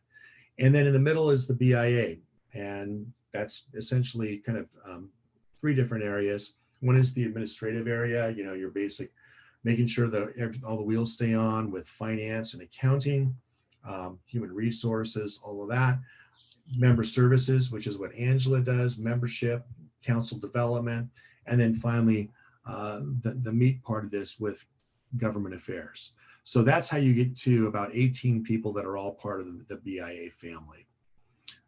And then in the middle is the BIA. And that's essentially kind of three different areas. One is the administrative area, your basic, making sure that all the wheels stay on with finance and accounting, human resources, all of that. Member services, which is what Angela does, membership, council development, and then finally the meat part of this with government affairs. So that's how you get to about 18 people that are all part of the BIA family.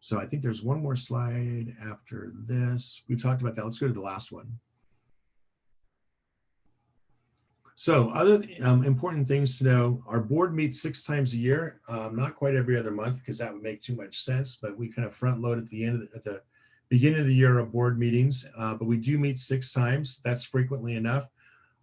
So I think there's one more slide after this. We've talked about that. Let's go to the last one. So other important things to know, our board meets 6 times a year, not quite every other month because that would make too much sense, but we kind of front load at the beginning of the year of board meetings, but we do meet 6 times. That's frequently enough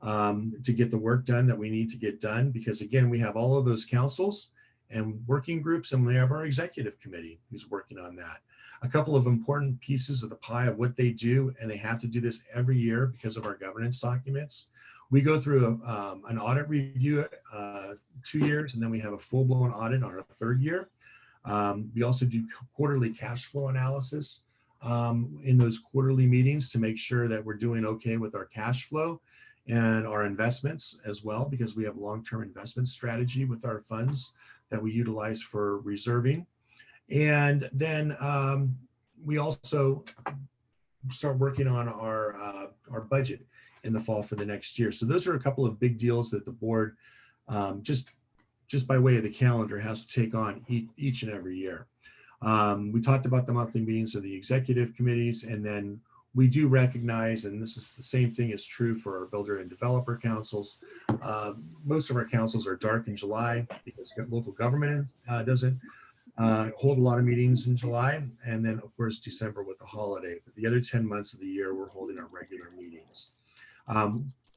to get the work done that we need to get done, because again, we have all of those councils and working groups, and we have our executive committee who's working on that. A couple of important pieces of the pie of what they do, and they have to do this every year because of our governance documents. We go through an audit review 2 years, and then we have a full-blown audit on our 3rd year. We also do quarterly cash flow analysis in those quarterly meetings to make sure that we're doing okay with our cash flow and our investments as well, because we have long-term investment strategy with our funds that we utilize for reserving. And then we also start working on our budget in the fall for the next year. So those are a couple of big deals that the board, just by way of the calendar, has to take on each and every year. We talked about the monthly meetings of the executive committees, and then we do recognize, and this is the same thing is true for our builder and developer councils. Most of our councils are dark in July because local government doesn't hold a lot of meetings in July, and then of course December with the holiday. But the other 10 months of the year, we're holding our regular meetings.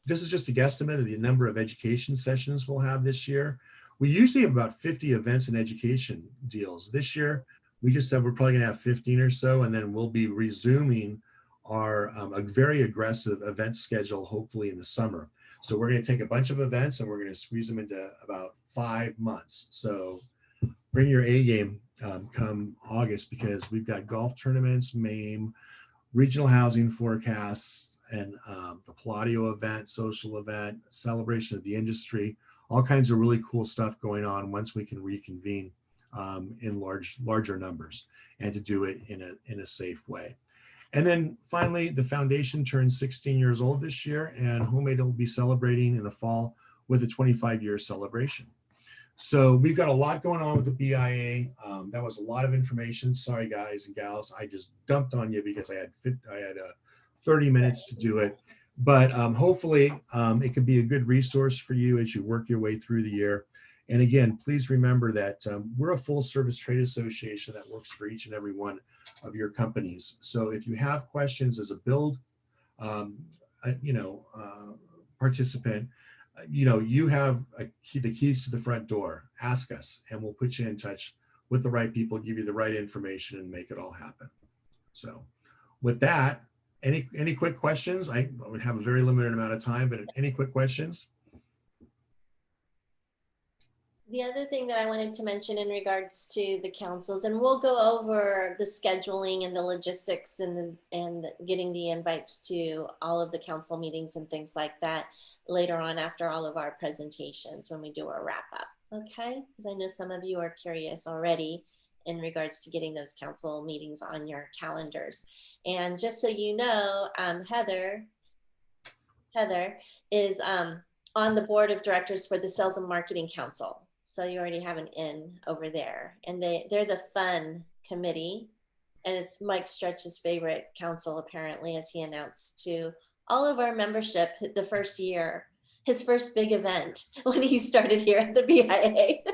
This is just a guesstimate of the number of education sessions we'll have this year. We usually have about 50 events and education deals. This year, we just said we're probably gonna have 15 or so, and then we'll be resuming our a very aggressive event schedule, hopefully in the summer. So we're gonna take a bunch of events and we're gonna squeeze them into about 5 months. So bring your A game come August, because we've got golf tournaments, MAME, regional housing forecasts, and the Palladio event, social event, celebration of the industry, all kinds of really cool stuff going on once we can reconvene in larger numbers, and to do it in a safe way. And then finally, the foundation turns 16 years old this year, and Homemade will be celebrating in the fall with a 25-year celebration. So we've got a lot going on with the BIA. That was a lot of information. Sorry, guys and gals, I just dumped on you because I had 30 minutes to do it. But hopefully it could be a good resource for you as you work your way through the year. And again, please remember that we're a full service trade association that works for each and every one of your companies. So if you have questions as a build, participant, you have the keys to the front door. Ask us, and we'll put you in touch with the right people, give you the right information, and make it all happen. So with that, any quick questions? I would have a very limited amount of time, but any quick questions? The other thing that I wanted to mention in regards to the councils, and we'll go over the scheduling and the logistics and getting the invites to all of the council meetings and things like that later on after all of our presentations when we do our wrap up, okay? Because I know some of you are curious already in regards to getting those council meetings on your calendars. And just so you know, Heather is on the board of directors for the Sales and Marketing Council. So you already have an in over there. And they're the fun committee. And it's Mike Stretch's favorite council, apparently, as he announced to all of our membership the first year, his first big event when he started here at the BIA.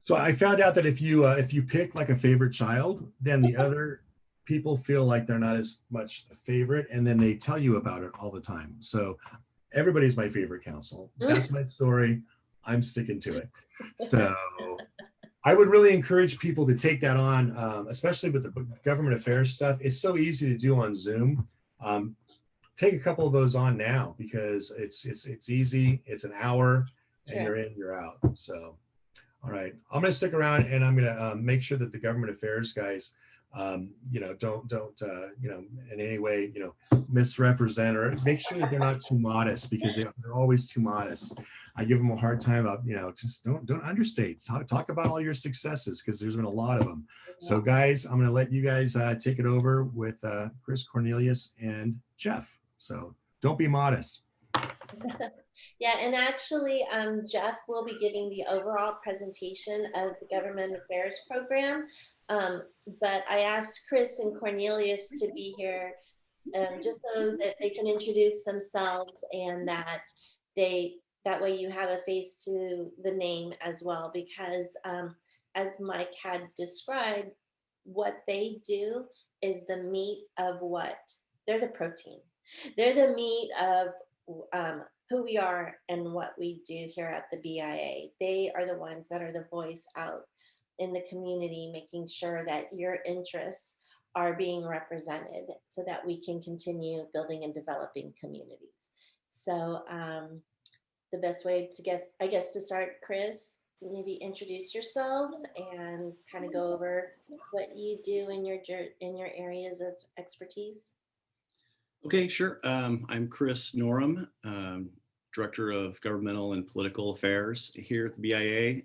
So I found out that if you pick like a favorite child, then the other people feel like they're not as much a favorite, and then they tell you about it all the time. So everybody's my favorite council. That's my story. I'm sticking to it. So I would really encourage people to take that on, especially with the government affairs stuff. It's so easy to do on Zoom. Take a couple of those on now because it's easy. It's an hour, and you're in, you're out. So, all right, I'm going to stick around, and I'm going to make sure that the government affairs guys, don't in any way misrepresent, or make sure that they're not too modest, because they're always too modest. I give them a hard time about, just don't understate. Talk about all your successes, because there's been a lot of them. So guys, I'm going to let you guys take it over with Chris, Cornelius, and Jeff. So don't be modest. Yeah, and actually, Jeff will be giving the overall presentation of the Government Affairs Program. But I asked Chris and Cornelius to be here just so that they can introduce themselves, and that way you have a face to the name as well, because as Mike had described, what they do is the meat of they're the protein. They're the meat of who we are and what we do here at the BIA. They are the ones that are the voice out in the community, making sure that your interests are being represented so that we can continue building and developing communities. So the best way to start, Chris, maybe introduce yourself and kind of go over what you do in your areas of expertise. Okay, sure. I'm Chris Norum, Director of Governmental and Political Affairs here at the BIA.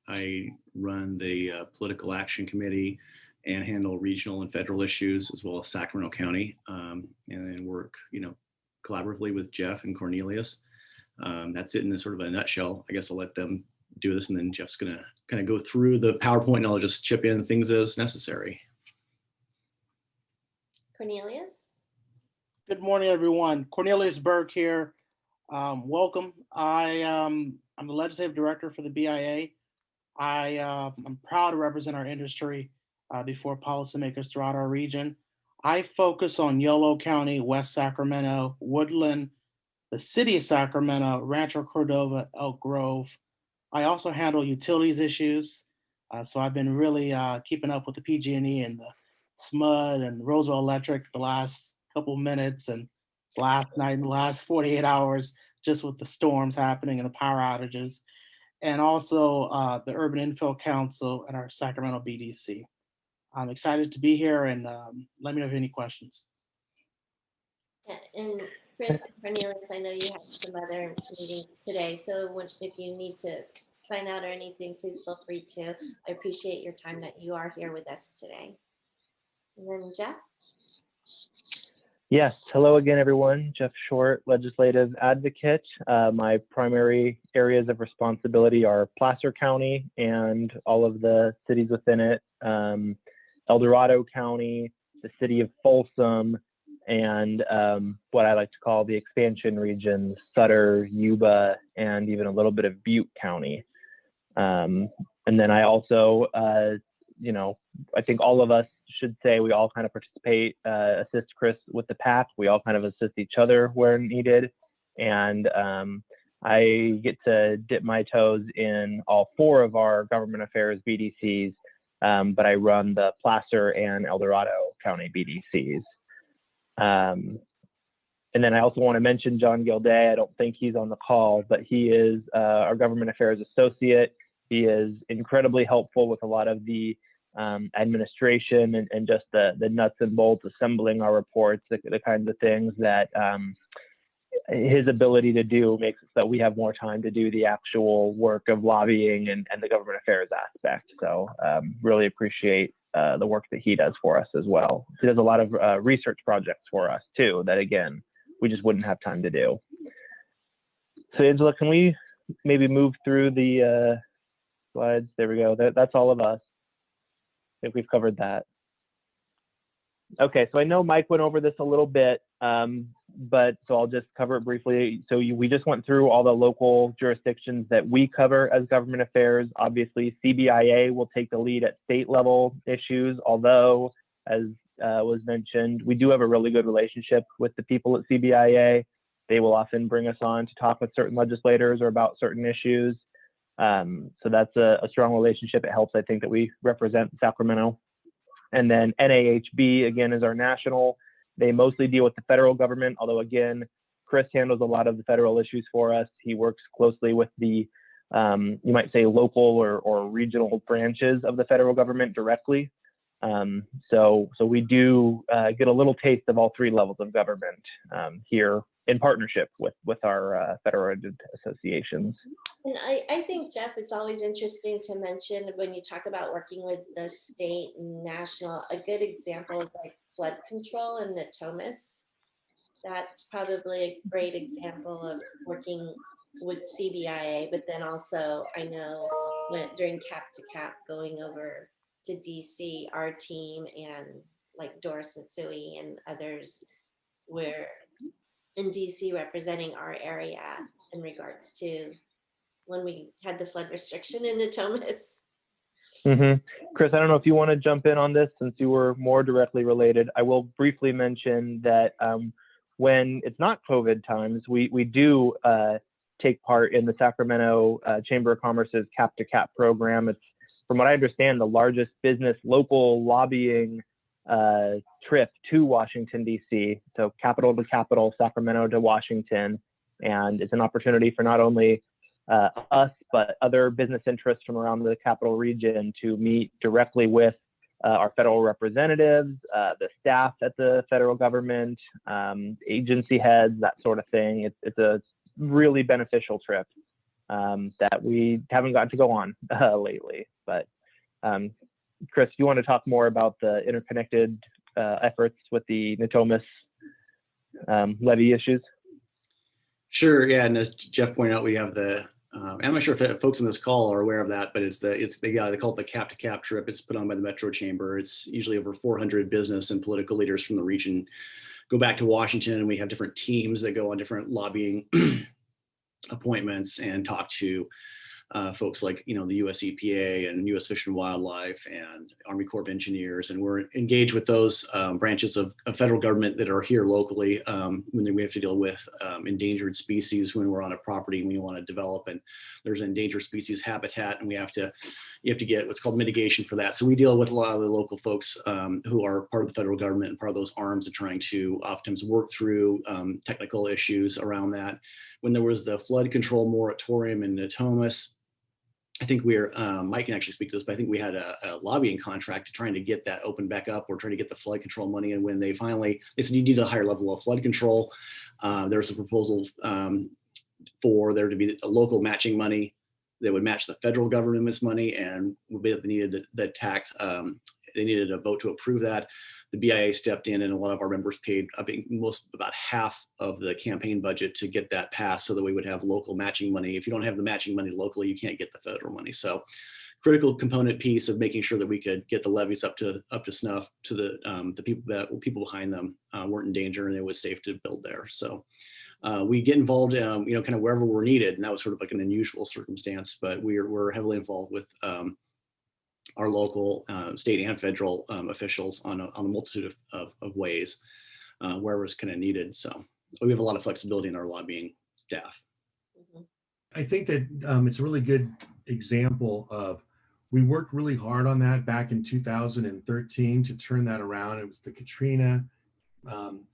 I run the Political Action Committee and handle regional and federal issues, as well as Sacramento County, and then work, collaboratively with Jeff and Cornelius. That's it in sort of a nutshell. I guess I'll let them do this, and then Jeff's gonna kind of go through the PowerPoint, and I'll just chip in things as necessary. Cornelius? Good morning, everyone. Cornelius Berg here. Welcome. I'm the legislative director for the BIA. I'm proud to represent our industry before policymakers throughout our region. I focus on Yolo County, West Sacramento, Woodland, the city of Sacramento, Rancho Cordova, Elk Grove. I also handle utilities issues. So I've been really keeping up with the PG&E and the SMUD and Roseville Electric the last couple minutes, and last night and the last 48 hours, just with the storms happening and the power outages, and also the Urban Infill Council and our Sacramento BDC. I'm excited to be here, and let me know if you have any questions. Yeah, and Chris, Cornelius, I know you have some other meetings today, so if you need to sign out or anything, please feel free to. I appreciate your time that you are here with us today. And then Jeff? Yes, hello again, everyone. Jeff Short, legislative advocate. My primary areas of responsibility are Placer County and all of the cities within it, El Dorado County, the city of Folsom, and what I like to call the expansion regions, Sutter, Yuba, and even a little bit of Butte County. And then I also, I think all of us should say we all kind of participate, assist Chris with the PAC. We all kind of assist each other where needed. And I get to dip my toes in all 4 of our government affairs BDCs, but I run the Placer and El Dorado County BDCs. And then I also want to mention John Gilday. I don't think he's on the call, but he is our government affairs associate. He is incredibly helpful with a lot of the administration and just the nuts and bolts, assembling our reports, the kinds of things that his ability to do makes it so that we have more time to do the actual work of lobbying and the government affairs aspect. So really appreciate the work that he does for us as well. He does a lot of research projects for us too, that again, we just wouldn't have time to do. So Angela, can we maybe move through the slides? There we go. That's all of us. I think we've covered that. Okay, so I know Mike went over this a little bit, but so I'll just cover it briefly. So we just went through all the local jurisdictions that we cover as government affairs. Obviously, CBIA will take the lead at state level issues, although, as was mentioned, we do have a really good relationship with the people at CBIA. They will often bring us on to talk with certain legislators or about certain issues. So that's a strong relationship. It helps, I think, that we represent Sacramento. And then NAHB, again, is our national. They mostly deal with the federal government, although, again, Chris handles a lot of the federal issues for us. He works closely with the, you might say, local or regional branches of the federal government directly. So we do get a little taste of all three levels of government here in partnership with our federal associations. And I think, Jeff, it's always interesting to mention when you talk about working with the state and national, a good example is like flood control in Natomas. That's probably a great example of working with CBIA, but then also I know during Cap to Cap going over to DC, our team and like Doris Mitsui and others were in DC representing our area in regards to when we had the flood restriction in Natomas. Mm-hmm. Chris, I don't know if you want to jump in on this since you were more directly related. I will briefly mention that when it's not COVID times, we do take part in the Sacramento Chamber of Commerce's Cap to Cap program. It's, from what I understand, the largest business local lobbying trip to Washington, D.C. So capital to capital, Sacramento to Washington. And it's an opportunity for not only us, but other business interests from around the capital region to meet directly with our federal representatives, the staff at the federal government, agency heads, that sort of thing. It's a really beneficial trip that we haven't gotten to go on lately. But Chris, do you want to talk more about the interconnected efforts with the Natomas levee issues? Sure. Yeah, and as Jeff pointed out, we have the. I'm not sure if folks on this call are aware of that, but they call it the Cap to Cap trip. It's put on by the Metro Chamber. It's usually over 400 business and political leaders from the region go back to Washington, and we have different teams that go on different lobbying appointments and talk to folks like, the US EPA and US Fish and Wildlife and Army Corps of Engineers. And we're engaged with those branches of federal government that are here locally when we have to deal with endangered species when we're on a property and we want to develop, and there's an endangered species habitat, and you have to get what's called mitigation for that. So we deal with a lot of the local folks who are part of the federal government and part of those arms and trying to oftentimes work through technical issues around that. When there was the flood control moratorium in Natomas, I think Mike can actually speak to this, but I think we had a lobbying contract to trying to get that open back up. We're trying to get the flood control money. And when they said you need a higher level of flood control, there was a proposal for there to be a local matching money that would match the federal government's money, and they needed the tax. They needed a vote to approve that. The BIA stepped in, and a lot of our members paid about half of the campaign budget to get that passed, so that we would have local matching money. If you don't have the matching money locally, you can't get the federal money. So, critical component piece of making sure that we could get the levees up to snuff to the people behind them weren't in danger, and it was safe to build there. So. We get involved, kind of wherever we're needed, and that was sort of like an unusual circumstance. But we're heavily involved with our local, state, and federal officials on a multitude of ways, wherever it's kind of needed. So we have a lot of flexibility in our lobbying staff. I think that it's a really good example of, we worked really hard on that back in 2013 to turn that around. It was the Katrina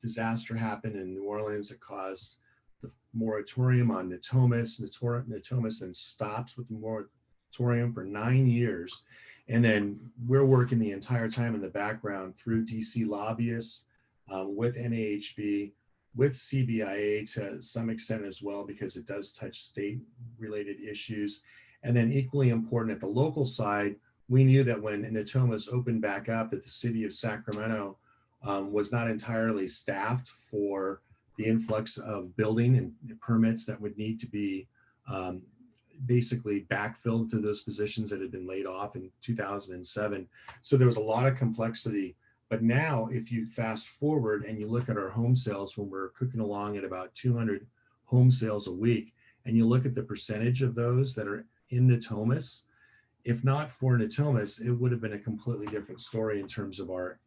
disaster happened in New Orleans that caused the moratorium on Natomas. Natomas then stops with the moratorium for 9 years. And then we're working the entire time in the background through DC lobbyists, with NAHB, with CBIA to some extent as well, because it does touch state-related issues. And then equally important at the local side, we knew that when Natomas opened back up, that the city of Sacramento was not entirely staffed for the influx of building and permits that would need to be basically backfilled to those positions that had been laid off in 2007. So there was a lot of complexity. But now, if you fast forward and you look at our home sales, when we're cooking along at about 200 home sales a week, and you look at the percentage of those that are in Natomas, if not for Natomas, it would have been a completely different story in terms of our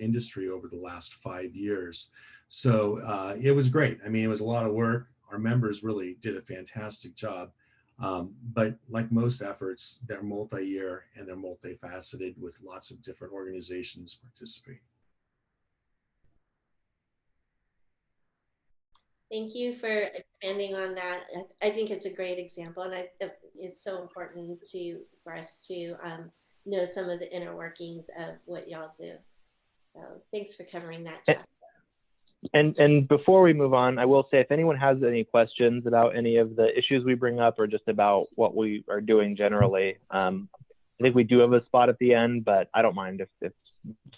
industry over the last 5 years. So it was great. I mean, it was a lot of work. Our members really did a fantastic job. But like most efforts, they're multi-year and they're multifaceted with lots of different organizations participating. Thank you for expanding on that. I think it's a great example, and it's so important for us to know some of the inner workings of what y'all do. So thanks for covering that, Jeff. And before we move on, I will say if anyone has any questions about any of the issues we bring up or just about what we are doing generally, I think we do have a spot at the end, but I don't mind if you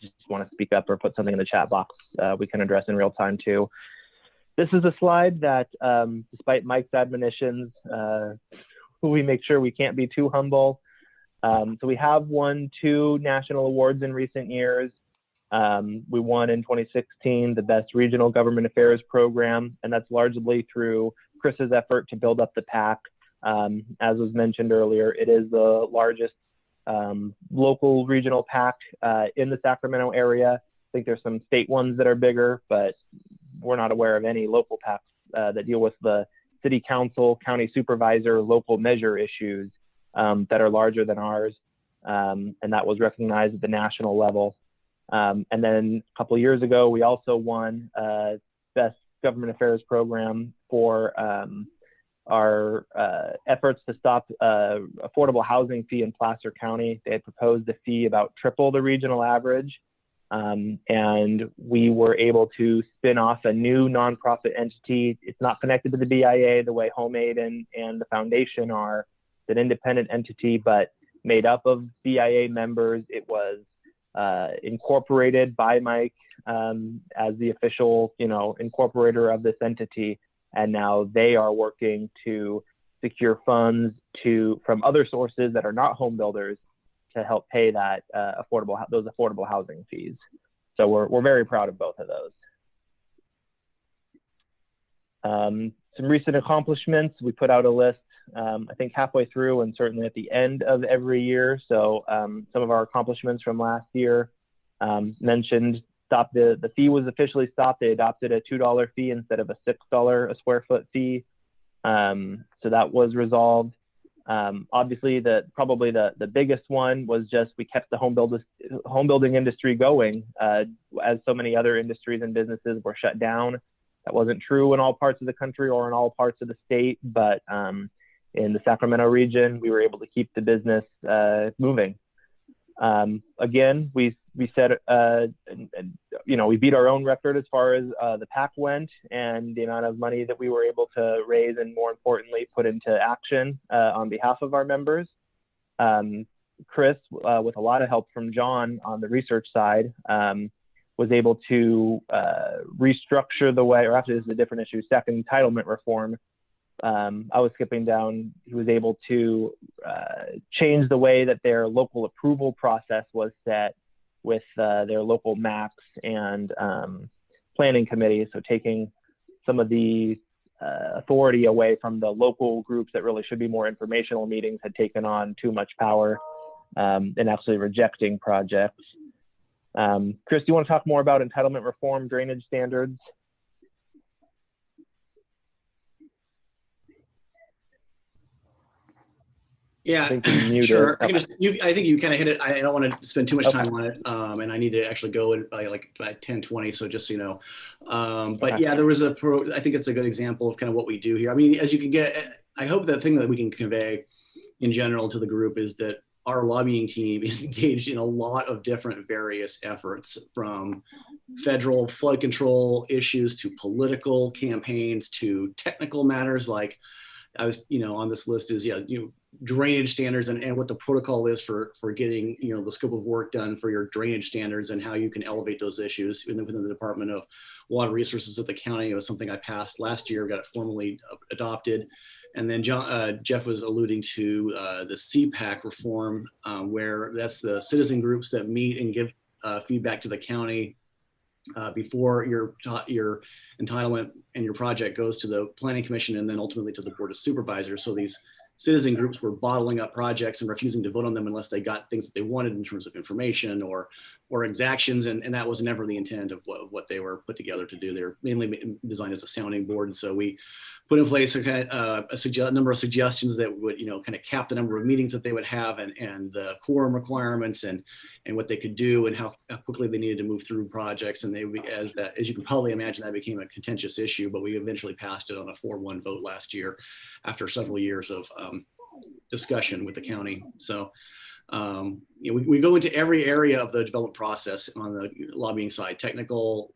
just want to speak up or put something in the chat box, we can address in real time too. This is a slide that, despite Mike's admonitions, we make sure we can't be too humble. So we have won 2 national awards in recent years. We won in 2016 the Best Regional Government Affairs Program, and that's largely through Chris's effort to build up the PAC. As was mentioned earlier, it is the largest local regional PAC in the Sacramento area. I think there's some state ones that are bigger, but we're not aware of any local PACs that deal with the city council, county supervisor, local measure issues that are larger than ours. And that was recognized at the national level. And then a couple of years ago, we also won Best Government Affairs Program for our efforts to stop affordable housing fee in Placer County. They had proposed a fee about triple the regional average. And we were able to spin off a new nonprofit entity. It's not connected to the BIA the way Homemade and the foundation are. It's an independent entity, but made up of BIA members. It was incorporated by Mike as the official, incorporator of this entity. And now they are working to secure funds from other sources that are not home builders to help pay that those affordable housing fees. So we're very proud of both of those. Some recent accomplishments, we put out a list, I think halfway through and certainly at the end of every year. So some of our accomplishments from last year mentioned the fee was officially stopped. They adopted a $2 fee instead of a $6 a square foot fee. So that was resolved. Obviously, probably the biggest one was just we kept the home building industry going as so many other industries and businesses were shut down. That wasn't true in all parts of the country or in all parts of the state, but in the Sacramento region, we were able to keep the business moving. Again, we said, we beat our own record as far as the PAC went and the amount of money that we were able to raise and more importantly, put into action on behalf of our members. Chris, with a lot of help from John on the research side, was able to restructure the way, or actually this is a different issue, second entitlement reform. I was skipping down. He was able to change the way that their local approval process was set with their local maps and planning committees. So taking some of the authority away from the local groups that really should be more informational meetings had taken on too much power and actually rejecting projects. Chris, do you want to talk more about entitlement reform, drainage standards? Yeah, sure. I think you kind of hit it. I don't want to spend too much time on it. And I need to actually go by 10:20. So just, but yeah, there was I think it's a good example of kind of what we do here. I mean, as you can get, I hope the thing that we can convey in general to the group is that our lobbying team is engaged in a lot of different various efforts, from federal flood control issues to political campaigns to technical matters like I was, on this list is, drainage standards and what the protocol is for getting, the scope of work done for your drainage standards and how you can elevate those issues within the Department of Water Resources at the county. It was something I passed last year, got it formally adopted. And then Jeff was alluding to the CPAC reform, where that's the citizen groups that meet and give feedback to the county before your entitlement and your project goes to the Planning Commission and then ultimately to the Board of Supervisors. So these citizen groups were bottling up projects and refusing to vote on them unless they got things that they wanted in terms of information or or exactions, and that was never the intent of what they were put together to do. They're mainly designed as a sounding board, and so we put in place a number of suggestions that would, kind of cap the number of meetings that they would have, and the quorum requirements, and what they could do, and how quickly they needed to move through projects. And as you can probably imagine, that became a contentious issue, but we eventually passed it on a 4-1 vote last year after several years of discussion with the county. So we go into every area of the development process on the lobbying side: technical,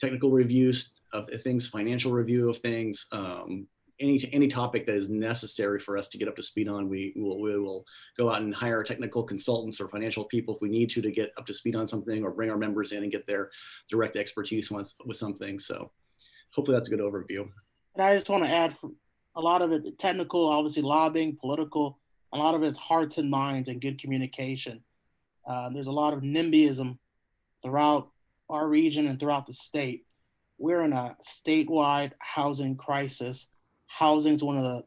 technical reviews of things, financial review of things, any topic that is necessary for us to get up to speed on. We will go out and hire technical consultants or financial people if we need to get up to speed on something, or bring our members in and get their direct expertise with something. So hopefully that's a good overview. And I just want to add, a lot of it technical, obviously lobbying, political. A lot of it is hearts and minds and good communication. There's a lot of NIMBYism throughout our region and throughout the state. We're in a statewide housing crisis. Housing is the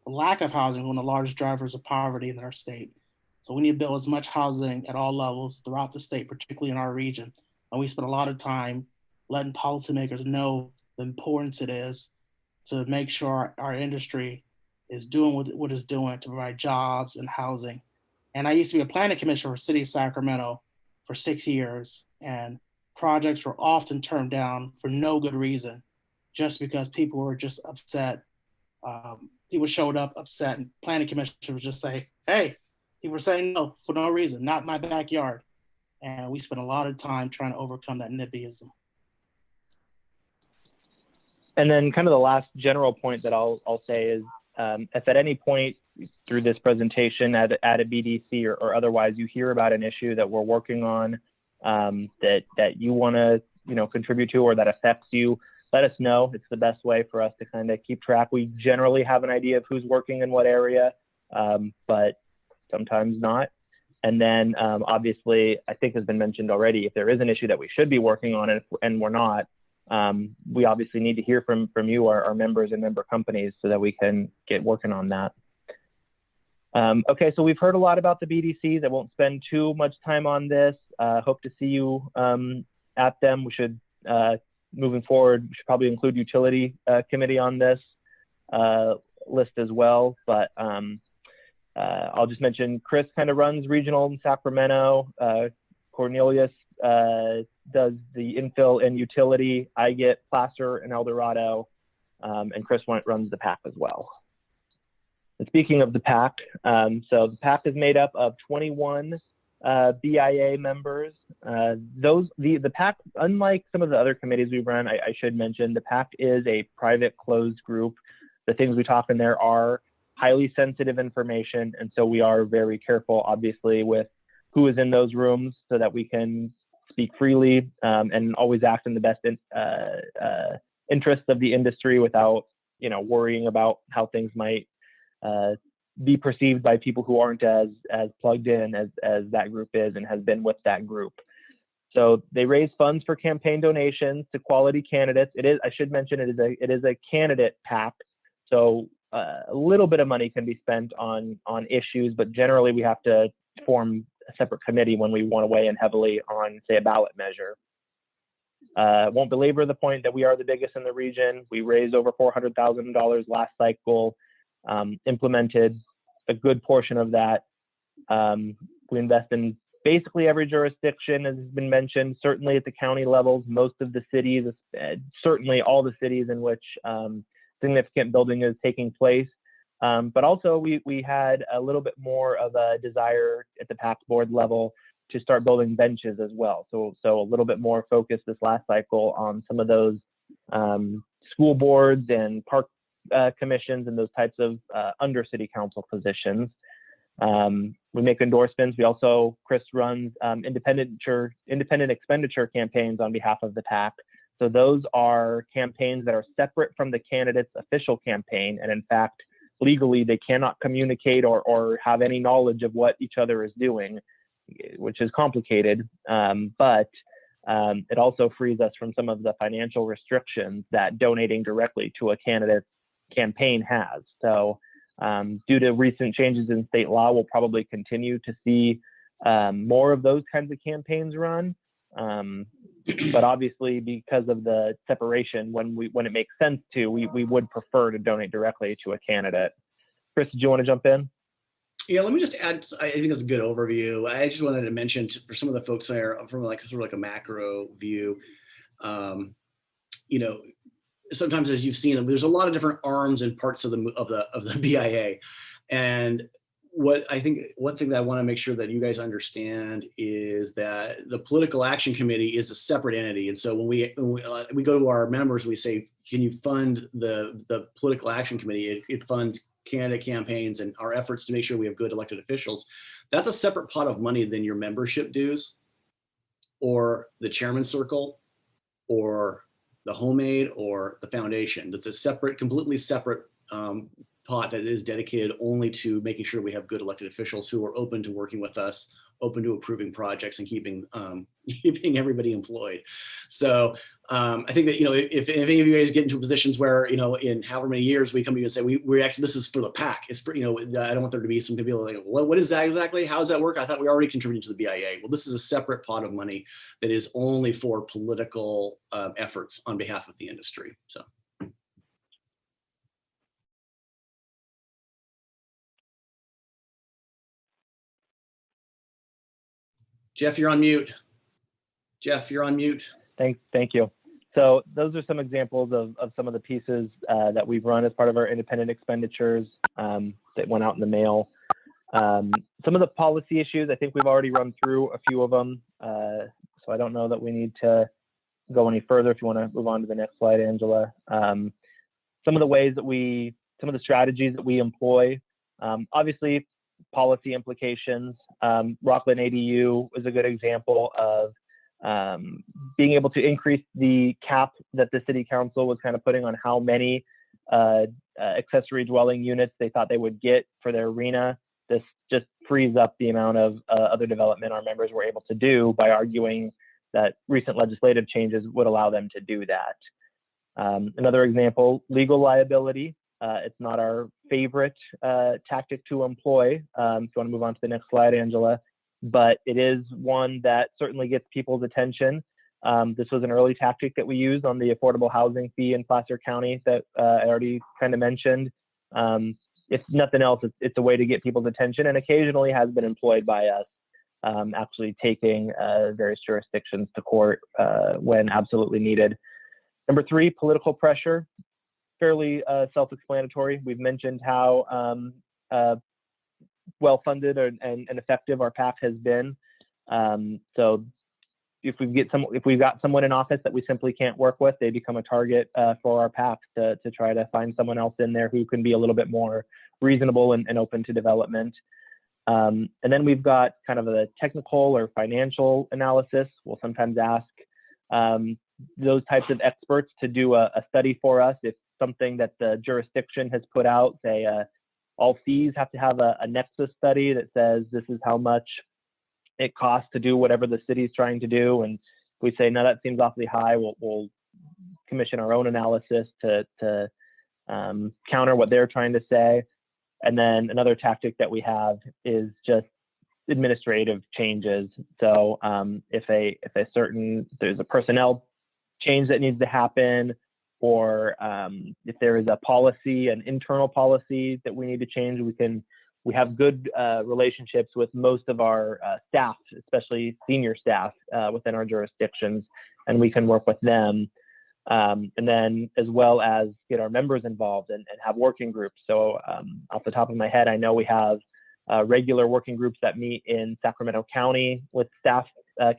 lack of housing is one of the largest drivers of poverty in our state. So we need to build as much housing at all levels throughout the state, particularly in our region. And we spend a lot of time letting policymakers know the importance it is to make sure our industry is doing what it's doing to provide jobs and housing. And I used to be a planning commissioner for City of Sacramento for 6 years, and projects were often turned down for no good reason, just because people were just upset. People showed up upset, and planning commissioners would just say, hey, people were saying no for no reason, not my backyard. And we spent a lot of time trying to overcome that NIMBYism. And then kind of the last general point that I'll say is, if at any point through this presentation at a BDC or otherwise you hear about an issue that we're working on, that you want to contribute to, or that affects you, let us know. It's the best way for us to kind of keep track. We generally have an idea of who's working in what area, but sometimes not. And then obviously, I think has been mentioned already, if there is an issue that we should be working on and we're not, we obviously need to hear from you, our members and member companies, so that we can get working on that. Okay, so we've heard a lot about the BDCs. I won't spend too much time on this. Hope to see you at them. We should, moving forward, we should probably include utility committee on this list as well. But I'll just mention Chris kind of runs regional in Sacramento. Cornelius does the infill and utility. I get Placer and El Dorado, and Chris runs the PAC as well. And speaking of the PAC, so the PAC is made up of 21 BIA members. The PAC, unlike some of the other committees we run, I should mention, the PAC is a private closed group. The things we talk in there are highly sensitive information, and so we are very careful, obviously, with who is in those rooms, so that we can speak freely and always act in the best interest of the industry without, worrying about how things might be perceived by people who aren't as plugged in as that group is and has been with that group. So they raise funds for campaign donations to quality candidates. I should mention, it is a candidate PAC. So a little bit of money can be spent on issues, but generally we have to form a separate committee when we want to weigh in heavily on, say, a ballot measure. Won't belabor the point that we are the biggest in the region. We raised over $400,000 last cycle, implemented a good portion of that. We invest in basically every jurisdiction, as has been mentioned, certainly at the county levels, most of the cities, certainly all the cities in which significant building is taking place. But also we had a little bit more of a desire at the PAC board level to start building benches as well. So a little bit more focus this last cycle on some of those school boards and park commissions and those types of under city council positions. We make endorsements. We also, Chris runs independent expenditure campaigns on behalf of the PAC. So those are campaigns that are separate from the candidate's official campaign. And in fact, legally, they cannot communicate or have any knowledge of what each other is doing, which is complicated. But it also frees us from some of the financial restrictions that donating directly to a candidate's campaign has. So due to recent changes in state law, we'll probably continue to see more of those kinds of campaigns run. But obviously, because of the separation, when it makes sense to, we would prefer to donate directly to a candidate. Chris, did you want to jump in? Yeah, let me just add, I think that's a good overview. I just wanted to mention for some of the folks there from like sort of like a macro view, you know, sometimes as you've seen, there's a lot of different arms and parts of the BIA. And what I think, one thing that I want to make sure that you guys understand is that the Political Action Committee is a separate entity. And so when we go to our members, we say, can you fund the Political Action Committee? It funds candidate campaigns and our efforts to make sure we have good elected officials. That's a separate pot of money than your membership dues or the chairman's circle or the homemade or the foundation. That's a separate, completely separate pot that is dedicated only to making sure we have good elected officials who are open to working with us, open to approving projects and keeping everybody employed. So I think that, you know, if any of you guys get into positions where, you know, in however many years we come to you and say, we actually, this is for the PAC. It's for, you know, I don't want there to be some people like, what is that exactly? How does that work? I thought we already contributed to the BIA. Well, this is a separate pot of money that is only for political efforts on behalf of the industry. So. Jeff, you're on mute. Jeff, you're on mute. Thank you. So those are some examples of some of the pieces that we've run as part of our independent expenditures that went out in the mail. Some of the policy issues, I think we've already run through a few of them. So I don't know that we need to go any further. If you want to move on to the next slide, Angela. Some of the ways that some of the strategies that we employ, obviously, policy implications. Rockland ADU is a good example of being able to increase the cap that the city council was kind of putting on how many accessory dwelling units they thought they would get for their arena. This just frees up the amount of other development our members were able to do by arguing that recent legislative changes would allow them to do that. Another example, legal liability. It's not our favorite tactic to employ. If you want to move on to the next slide, Angela, but it is one that certainly gets people's attention. This was an early tactic that we used on the affordable housing fee in Placer County that I already kind of mentioned. If nothing else, it's a way to get people's attention and occasionally has been employed by us, actually taking various jurisdictions to court when absolutely needed. Number 3, political pressure. Fairly self-explanatory. We've mentioned how well-funded and effective our PAC has been. So if we've got someone in office that we simply can't work with, they become a target for our PAC to try to find someone else in there who can be a little bit more reasonable and open to development. And then we've got kind of a technical or financial analysis. We'll sometimes ask those types of experts to do a study for us. If something that the jurisdiction has put out, say all fees have to have a nexus study that says this is how much it costs to do whatever the city is trying to do. And if we say, no, that seems awfully high, we'll commission our own analysis to counter what they're trying to say. And then another tactic that we have is just administrative changes. So if there's a personnel change that needs to happen, or if there is a policy, an internal policy that we need to change, we have good relationships with most of our staff, especially senior staff within our jurisdictions, and we can work with them. And then as well as get our members involved and have working groups. So off the top of my head, I know we have regular working groups that meet in Sacramento County with staff,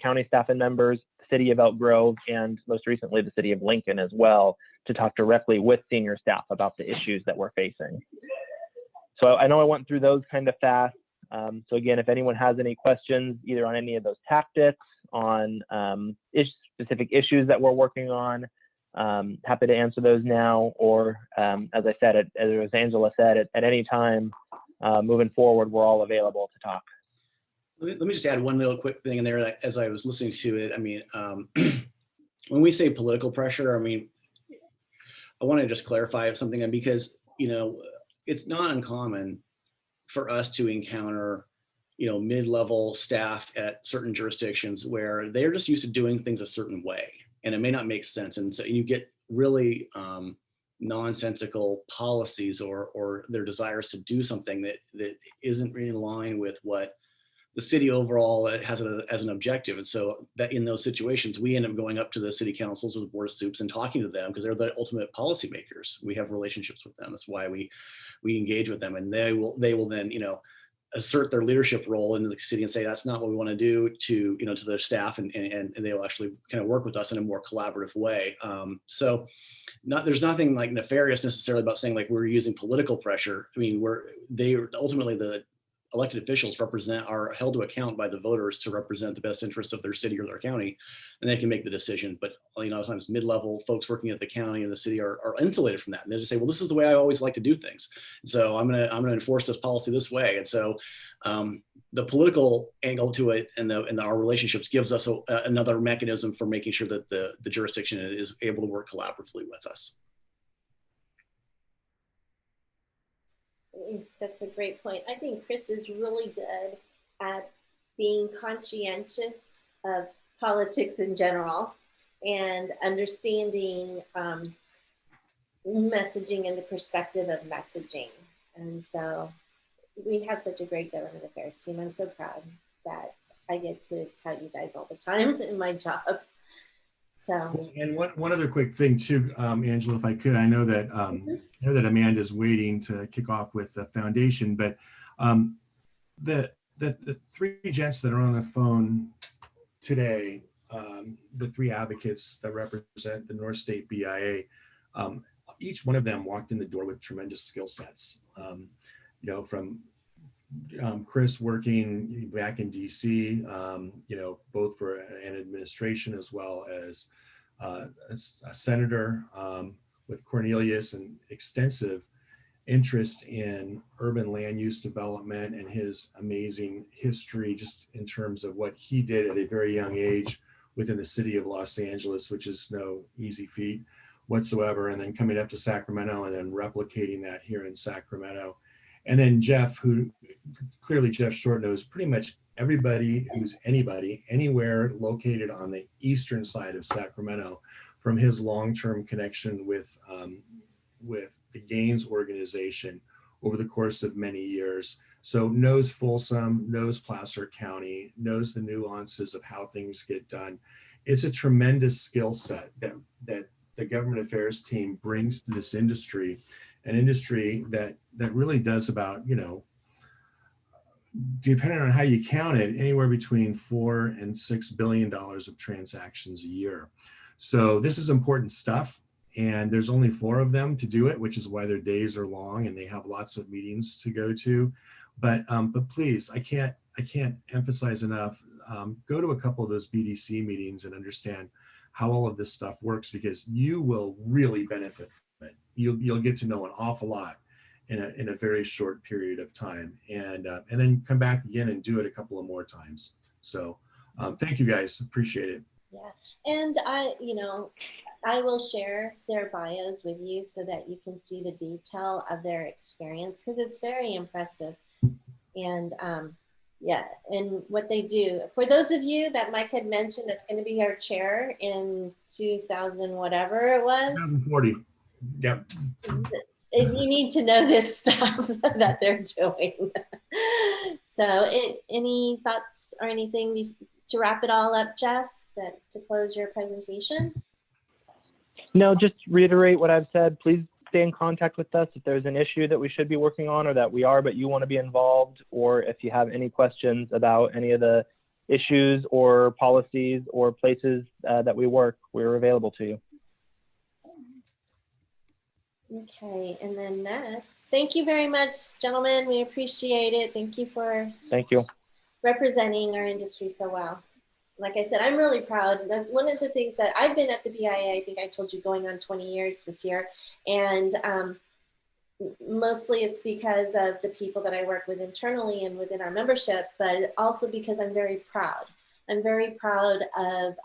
county staff and members, city of Elk Grove, and most recently the city of Lincoln as well, to talk directly with senior staff about the issues that we're facing. So I know I went through those kind of fast. So again, if anyone has any questions, either on any of those tactics, on specific issues that we're working on, happy to answer those now, or as I said, as Angela said, at any time moving forward, we're all available to talk. Let me just add one little quick thing in there as I was listening to it. I mean, when we say political pressure, I mean, I want to just clarify something, because, you know, it's not uncommon for us to encounter mid-level staff at certain jurisdictions where they're just used to doing things a certain way, and it may not make sense. And so you get really nonsensical policies or their desires to do something that isn't really in line with what the city overall has as an objective. And so that in those situations, we end up going up to the city councils or the board of soups and talking to them because they're the ultimate policymakers. We have relationships with them. That's why we engage with them, and they will then, assert their leadership role in the city and say, that's not what we want to do to their staff. And they will actually kind of work with us in a more collaborative way. So there's nothing like nefarious necessarily about saying like we're using political pressure. I mean, ultimately the elected officials are held to account by the voters to represent the best interests of their city or their county, and they can make the decision. But sometimes mid-level folks working at the county and the city are insulated from that, and they just say, well, this is the way I always like to do things, so I'm gonna enforce this policy this way. And so the political angle to it and our relationships gives us another mechanism for making sure that the jurisdiction is able to work collaboratively with us. That's a great point. I think Chris is really good at being conscientious of politics in general and understanding messaging and the perspective of messaging. And so we have such a great government affairs team. I'm so proud that I get to tell you guys all the time in my job. So, and one other quick thing too, Angela, if I could, I know that Amanda's waiting to kick off with the foundation, but the three gents that are on the phone today, the three advocates that represent the North State BIA, each one of them walked in the door with tremendous skill sets. From Chris working back in DC, both for an administration as well as a senator, with Cornelius, and extensive interest in urban land use development and his amazing history just in terms of what he did at a very young age within the city of Los Angeles, which is no easy feat whatsoever. And then coming up to Sacramento and then replicating that here in Sacramento. And then Jeff, who clearly Jeff Short knows pretty much everybody who's anywhere located on the eastern side of Sacramento, from his long-term connection with the Gaines organization over the course of many years. So knows Folsom, knows Placer County, knows the nuances of how things get done. It's a tremendous skill set that the government affairs team brings to this industry, an industry that really does about, depending on how you count it, anywhere between $4 and $6 billion of transactions a year. So this is important stuff, and there's only 4 of them to do it, which is why their days are long and they have lots of meetings to go to. But please, I can't emphasize enough, go to a couple of those BDC meetings and understand how all of this stuff works, because you will really benefit from it. You'll get to know an awful lot in a very short period of time, and then come back again and do it a couple of more times. So thank you guys, appreciate it. yeah, and I will share their bios with you so that you can see the detail of their experience, because it's very impressive. And and what they do. For those of you that Mike had mentioned that's going to be our chair in 2000 whatever it was. 2040. Yep. You need to know this stuff that they're doing. So any thoughts or anything to wrap it all up, Jeff, to close your presentation? No, just reiterate what I've said. Please stay in contact with us if there's an issue that we should be working on, or that we are, but you want to be involved, or if you have any questions about any of the issues or policies or places that we work, we're available to you. Okay, and then next, thank you very much, gentlemen. We appreciate it. Thank you for representing our industry so well. Like I said, I'm really proud. That's one of the things that I've been at the BIA, I think I told you, going on 20 years this year. And mostly it's because of the people that I work with internally and within our membership, but also because I'm very proud. I'm very proud of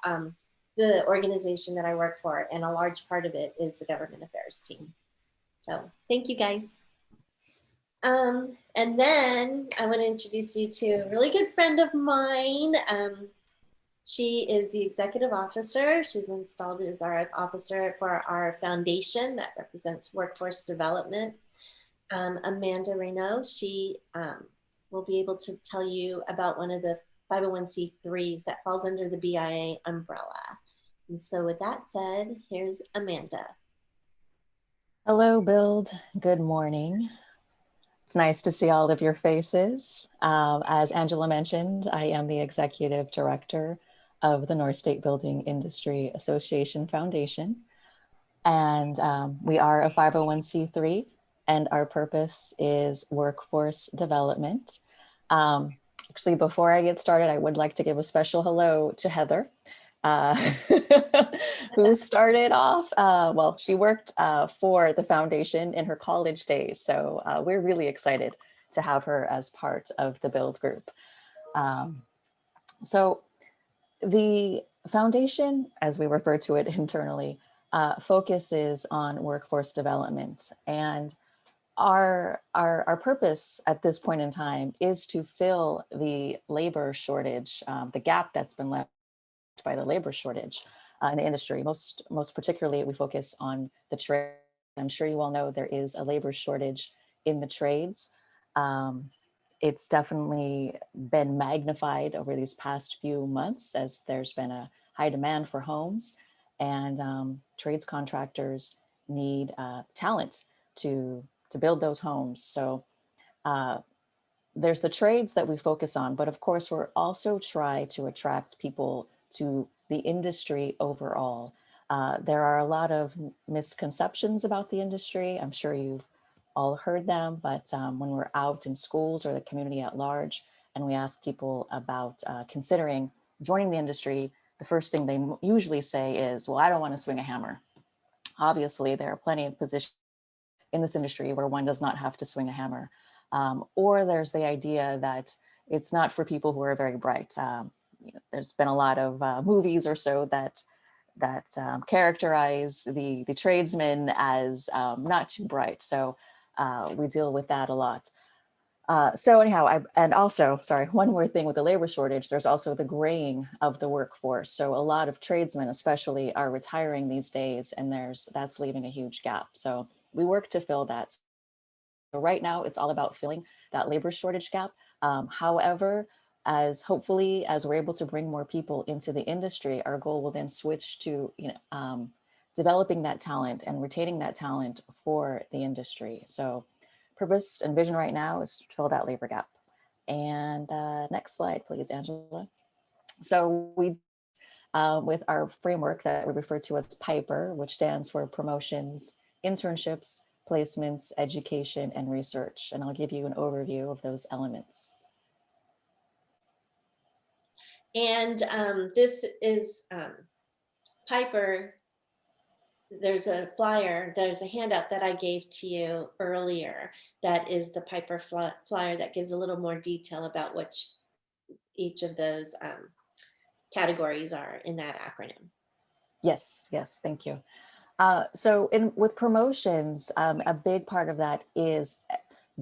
the organization that I work for, and a large part of it is the government affairs team. So thank you, guys. And then I want to introduce you to a really good friend of mine. She is the executive officer. She's installed as our officer for our foundation that represents workforce development. Amanda Reynaud, she will be able to tell you about one of the 501c3s that falls under the BIA umbrella. And so with that said, here's Amanda. Hello, Build. Good morning. It's nice to see all of your faces. As Angela mentioned, I am the executive director of the North State Building Industry Association Foundation. And we are a 501c3, and our purpose is workforce development. Actually, before I get started, I would like to give a special hello to Heather, who started off, well, she worked for the foundation in her college days. So we're really excited to have her as part of the Build group. So the foundation, as we refer to it internally, focuses on workforce development. And our purpose at this point in time is to fill the labor shortage, the gap that's been left by the labor shortage in the industry. Most particularly, we focus on the trade. I'm sure you all know there is a labor shortage in the trades. It's definitely been magnified over these past few months as there's been a high demand for homes, and trades contractors need talent to build those homes. So there's the trades that we focus on, but of course we're also try to attract people to the industry overall. There are a lot of misconceptions about the industry. I'm sure you've all heard them, but when we're out in schools or the community at large, and we ask people about considering joining the industry, the first thing they usually say is, well, I don't want to swing a hammer. Obviously, there are plenty of positions in this industry where one does not have to swing a hammer. Or there's the idea that it's not for people who are very bright. There's been a lot of movies or so that characterize the tradesmen as not too bright. So we deal with that a lot. So anyhow, and also, sorry, one more thing with the labor shortage, there's also the graying of the workforce. So a lot of tradesmen especially are retiring these days, and that's leaving a huge gap. So we work to fill that. So right now it's all about filling that labor shortage gap. However, as we're able to bring more people into the industry, our goal will then switch to developing that talent and retaining that talent for the industry. So purpose and vision right now is to fill that labor gap. And next slide, please, Angela. So we, with our framework that we refer to as PIPER, which stands for promotions, internships, placements, education, and research. And I'll give you an overview of those elements. And this is PIPER. There's a flyer, there's a handout that I gave to you earlier. That is the PIPER flyer that gives a little more detail about which each of those categories are in that acronym. Yes, thank you. So with promotions, a big part of that is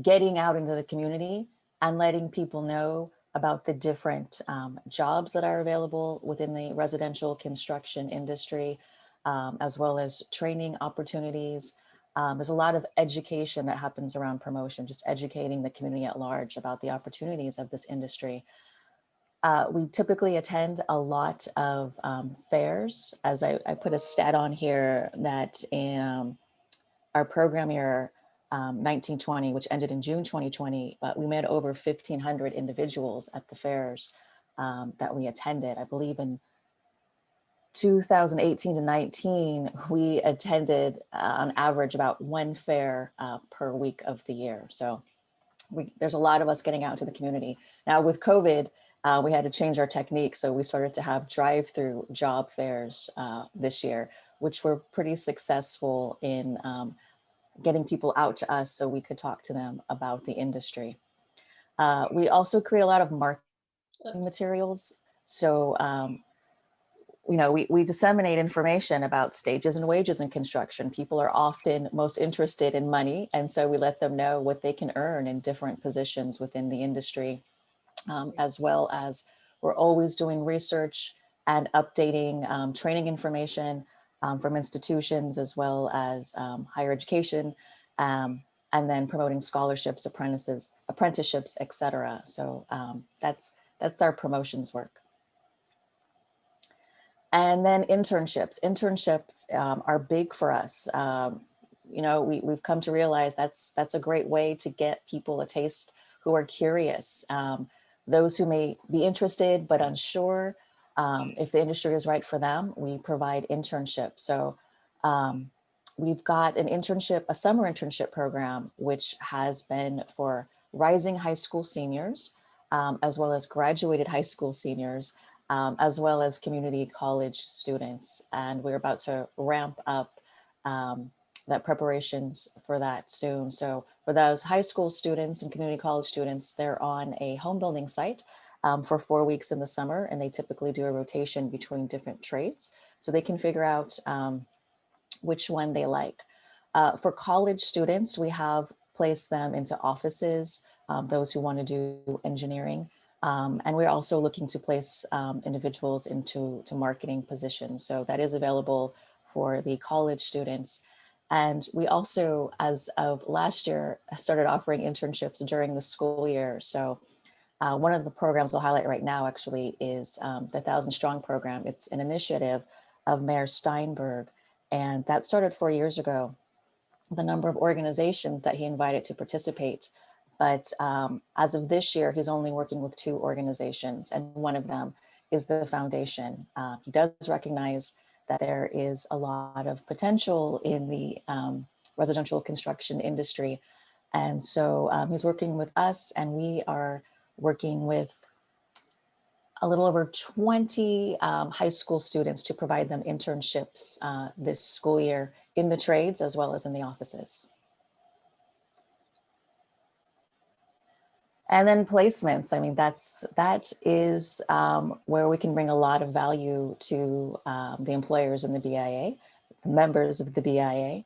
getting out into the community and letting people know about the different jobs that are available within the residential construction industry, as well as training opportunities. There's a lot of education that happens around promotion, just educating the community at large about the opportunities of this industry. We typically attend a lot of fairs. As I put a stat on here that in our program year 1920, which ended in June 2020, we met over 1,500 individuals at the fairs that we attended. I believe in 2018 to 19, we attended on average about one fair per week of the year. So there's a lot of us getting out to the community. Now with COVID, we had to change our technique. So we started to have drive-through job fairs this year, which were pretty successful in getting people out to us so we could talk to them about the industry. We also create a lot of marketing materials. So we disseminate information about stages and wages in construction. People are often most interested in money, and so we let them know what they can earn in different positions within the industry, as well as we're always doing research and updating training information from institutions, as well as higher education, and then promoting scholarships, apprenticeships, etc. So that's our promotions work. And then internships. Internships are big for us. We've come to realize that's a great way to get people a taste who are curious. Those who may be interested but unsure if the industry is right for them, we provide internships. So we've got a summer internship program, which has been for rising high school seniors, as well as graduated high school seniors, as well as community college students. And we're about to ramp up that preparations for that soon. So for those high school students and community college students, they're on a home building site for 4 weeks in the summer, and they typically do a rotation between different trades. So they can figure out which one they like. For college students, we have placed them into offices, those who want to do engineering. And we're also looking to place individuals into marketing positions. So that is available for the college students. And we also, as of last year, started offering internships during the school year. So one of the programs I'll highlight right now actually is the 1,000 Strong program. It's an initiative of Mayor Steinberg, and that started 4 years ago. The number of organizations that he invited to participate. But as of this year, he's only working with 2 organizations, and one of them is the foundation. He does recognize that there is a lot of potential in the residential construction industry. And so he's working with us, and we are working with a little over 20 high school students to provide them internships this school year in the trades as well as in the offices. And then placements. I mean, that is where we can bring a lot of value to the employers in the BIA, the members of the BIA.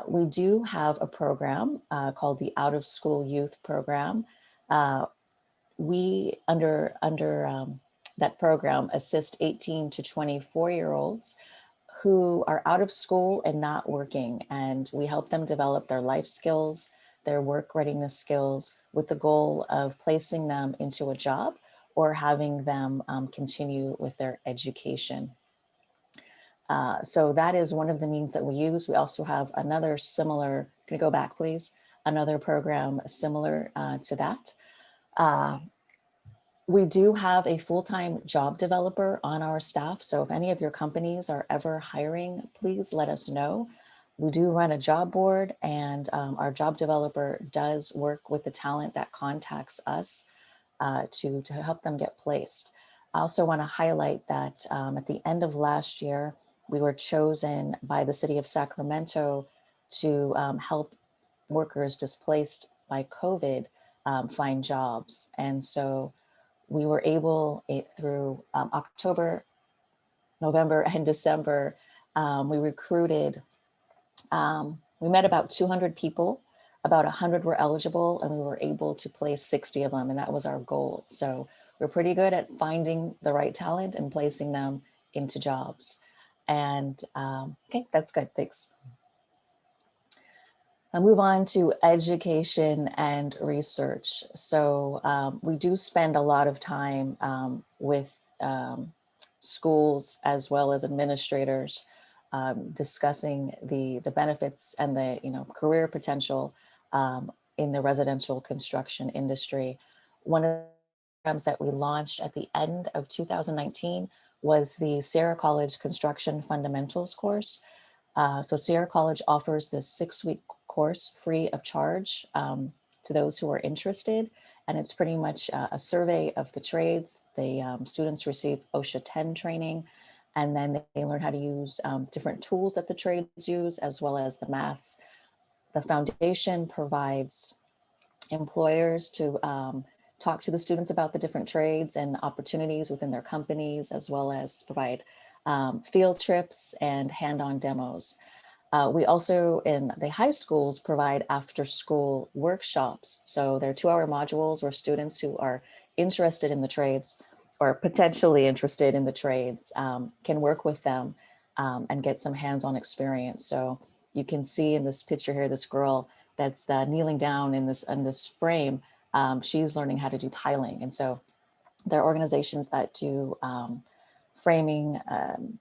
We do have a program called the Out of School Youth Program. We, under that program, assist 18 to 24-year-olds who are out of school and not working. And we help them develop their life skills, their work readiness skills, with the goal of placing them into a job or having them continue with their education. So that is one of the means that we use. We also have another similar, can you go back please? Another program similar to that. We do have a full-time job developer on our staff. So if any of your companies are ever hiring, please let us know. We do run a job board, and our job developer does work with the talent that contacts us to help them get placed. I also want to highlight that at the end of last year, we were chosen by the city of Sacramento to help workers displaced by COVID find jobs. And so we were able, through October, November, and December, we recruited, we met about 200 people, about 100 were eligible, and we were able to place 60 of them, and that was our goal. So we're pretty good at finding the right talent and placing them into jobs. And okay, that's good, thanks. I'll move on to education and research. So we do spend a lot of time with schools as well as administrators discussing the benefits and the career potential in the residential construction industry. One of the programs that we launched at the end of 2019 was the Sierra College Construction Fundamentals course. So Sierra College offers this 6-week course free of charge to those who are interested. And it's pretty much a survey of the trades. The students receive OSHA 10 training, and then they learn how to use different tools that the trades use, as well as the maths. The foundation provides employers to talk to the students about the different trades and opportunities within their companies, as well as provide field trips, and hand-on demos. We also, in the high schools, provide after-school workshops. So they're 2-hour modules where students who are interested in the trades or potentially interested in the trades can work with them and get some hands-on experience. So you can see in this picture here, this girl that's kneeling down in this frame. She's learning how to do tiling. And so there are organizations that do framing,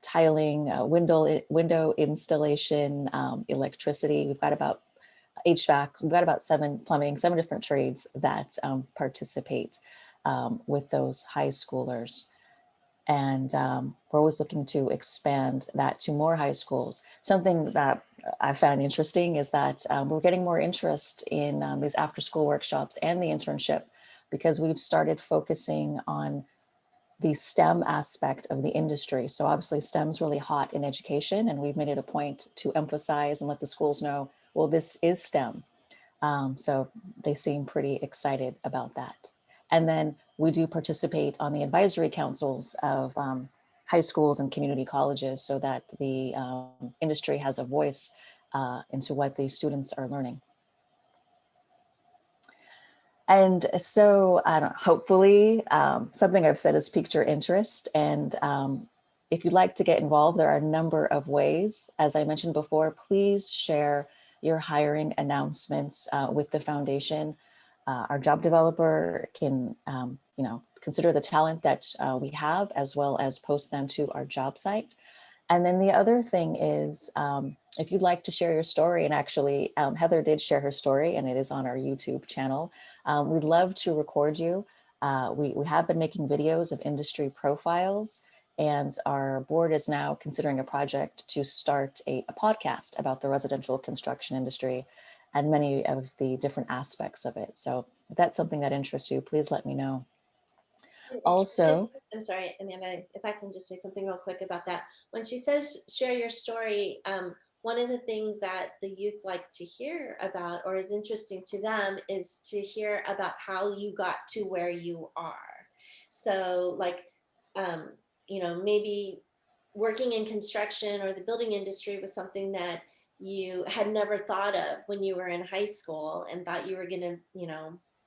tiling, window installation, electricity. We've got about HVAC, we've got about 7 plumbing, 7 different trades that participate with those high schoolers. And we're always looking to expand that to more high schools. Something that I found interesting is that we're getting more interest in these after school workshops and the internship, because we've started focusing on the STEM aspect of the industry. So obviously STEM's really hot in education, and we've made it a point to emphasize and let the schools know, well, this is STEM. So they seem pretty excited about that. And then we do participate on the advisory councils of high schools and community colleges so that the industry has a voice into what the students are learning. And so hopefully something I've said has piqued your interest. And if you'd like to get involved, there are a number of ways. As I mentioned before, please share your hiring announcements with the foundation. Our job developer can consider the talent that we have, as well as post them to our job site. And then the other thing is, if you'd like to share your story, and actually Heather did share her story and it is on our YouTube channel, we'd love to record you. We have been making videos of industry profiles, and our board is now considering a project to start a podcast about the residential construction industry and many of the different aspects of it. So if that's something that interests you, please let me know. Also, I'm sorry, Amanda, if I can just say something real quick about that. When she says share your story, one of the things that the youth like to hear about, or is interesting to them, is to hear about how you got to where you are. So like, maybe working in construction or the building industry was something that you had never thought of when you were in high school and thought you were going to,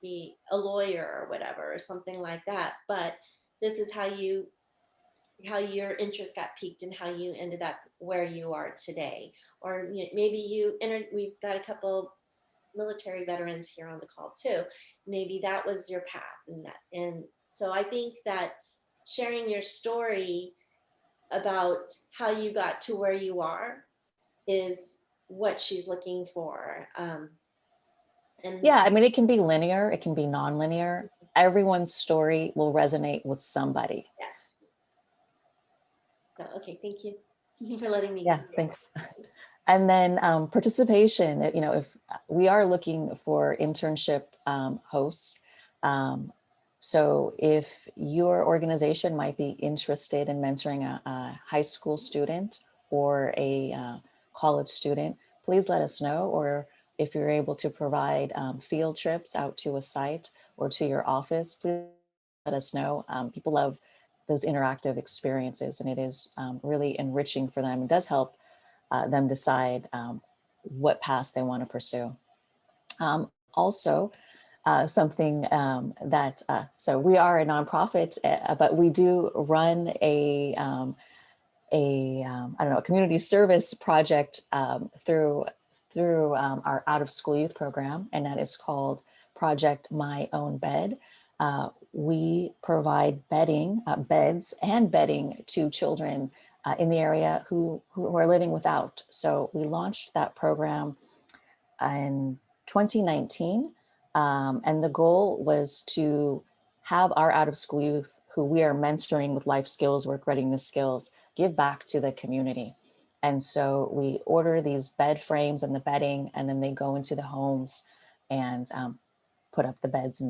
be a lawyer or whatever, or something like that. But this is how your interest got piqued and how you ended up where you are today. Or maybe we've got a couple military veterans here on the call too. Maybe that was your path. And so I think that sharing your story about how you got to where you are is what she's looking for. Yeah, I mean, it can be linear, it can be non-linear. Everyone's story will resonate with somebody. Yes. So, okay, thank you for letting me. Yeah, thanks. And then participation, if we are looking for internship hosts. So if your organization might be interested in mentoring a high school student or a college student, please let us know. Or if you're able to provide field trips out to a site or to your office, please let us know. People love those interactive experiences, and it is really enriching for them. It does help them decide what paths they want to pursue. Also, something so we are a nonprofit, but we do run a community service project through our out of school youth program, and that is called Project My Own Bed. We provide beds and bedding to children in the area who are living without. So we launched that program in 2019. And the goal was to have our out of school youth who we are mentoring with life skills, work readiness skills, give back to the community. And so we order these bed frames and the bedding, and then they go into the homes and put up the beds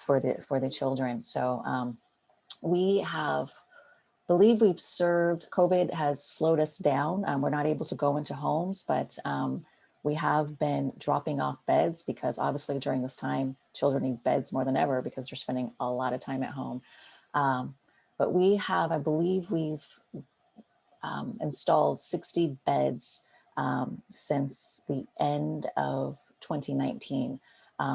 for the children. So we believe we've served, COVID has slowed us down. We're not able to go into homes, but we have been dropping off beds because obviously during this time, children need beds more than ever because they're spending a lot of time at home. But we have, I believe we've installed 60 beds since the end of 2019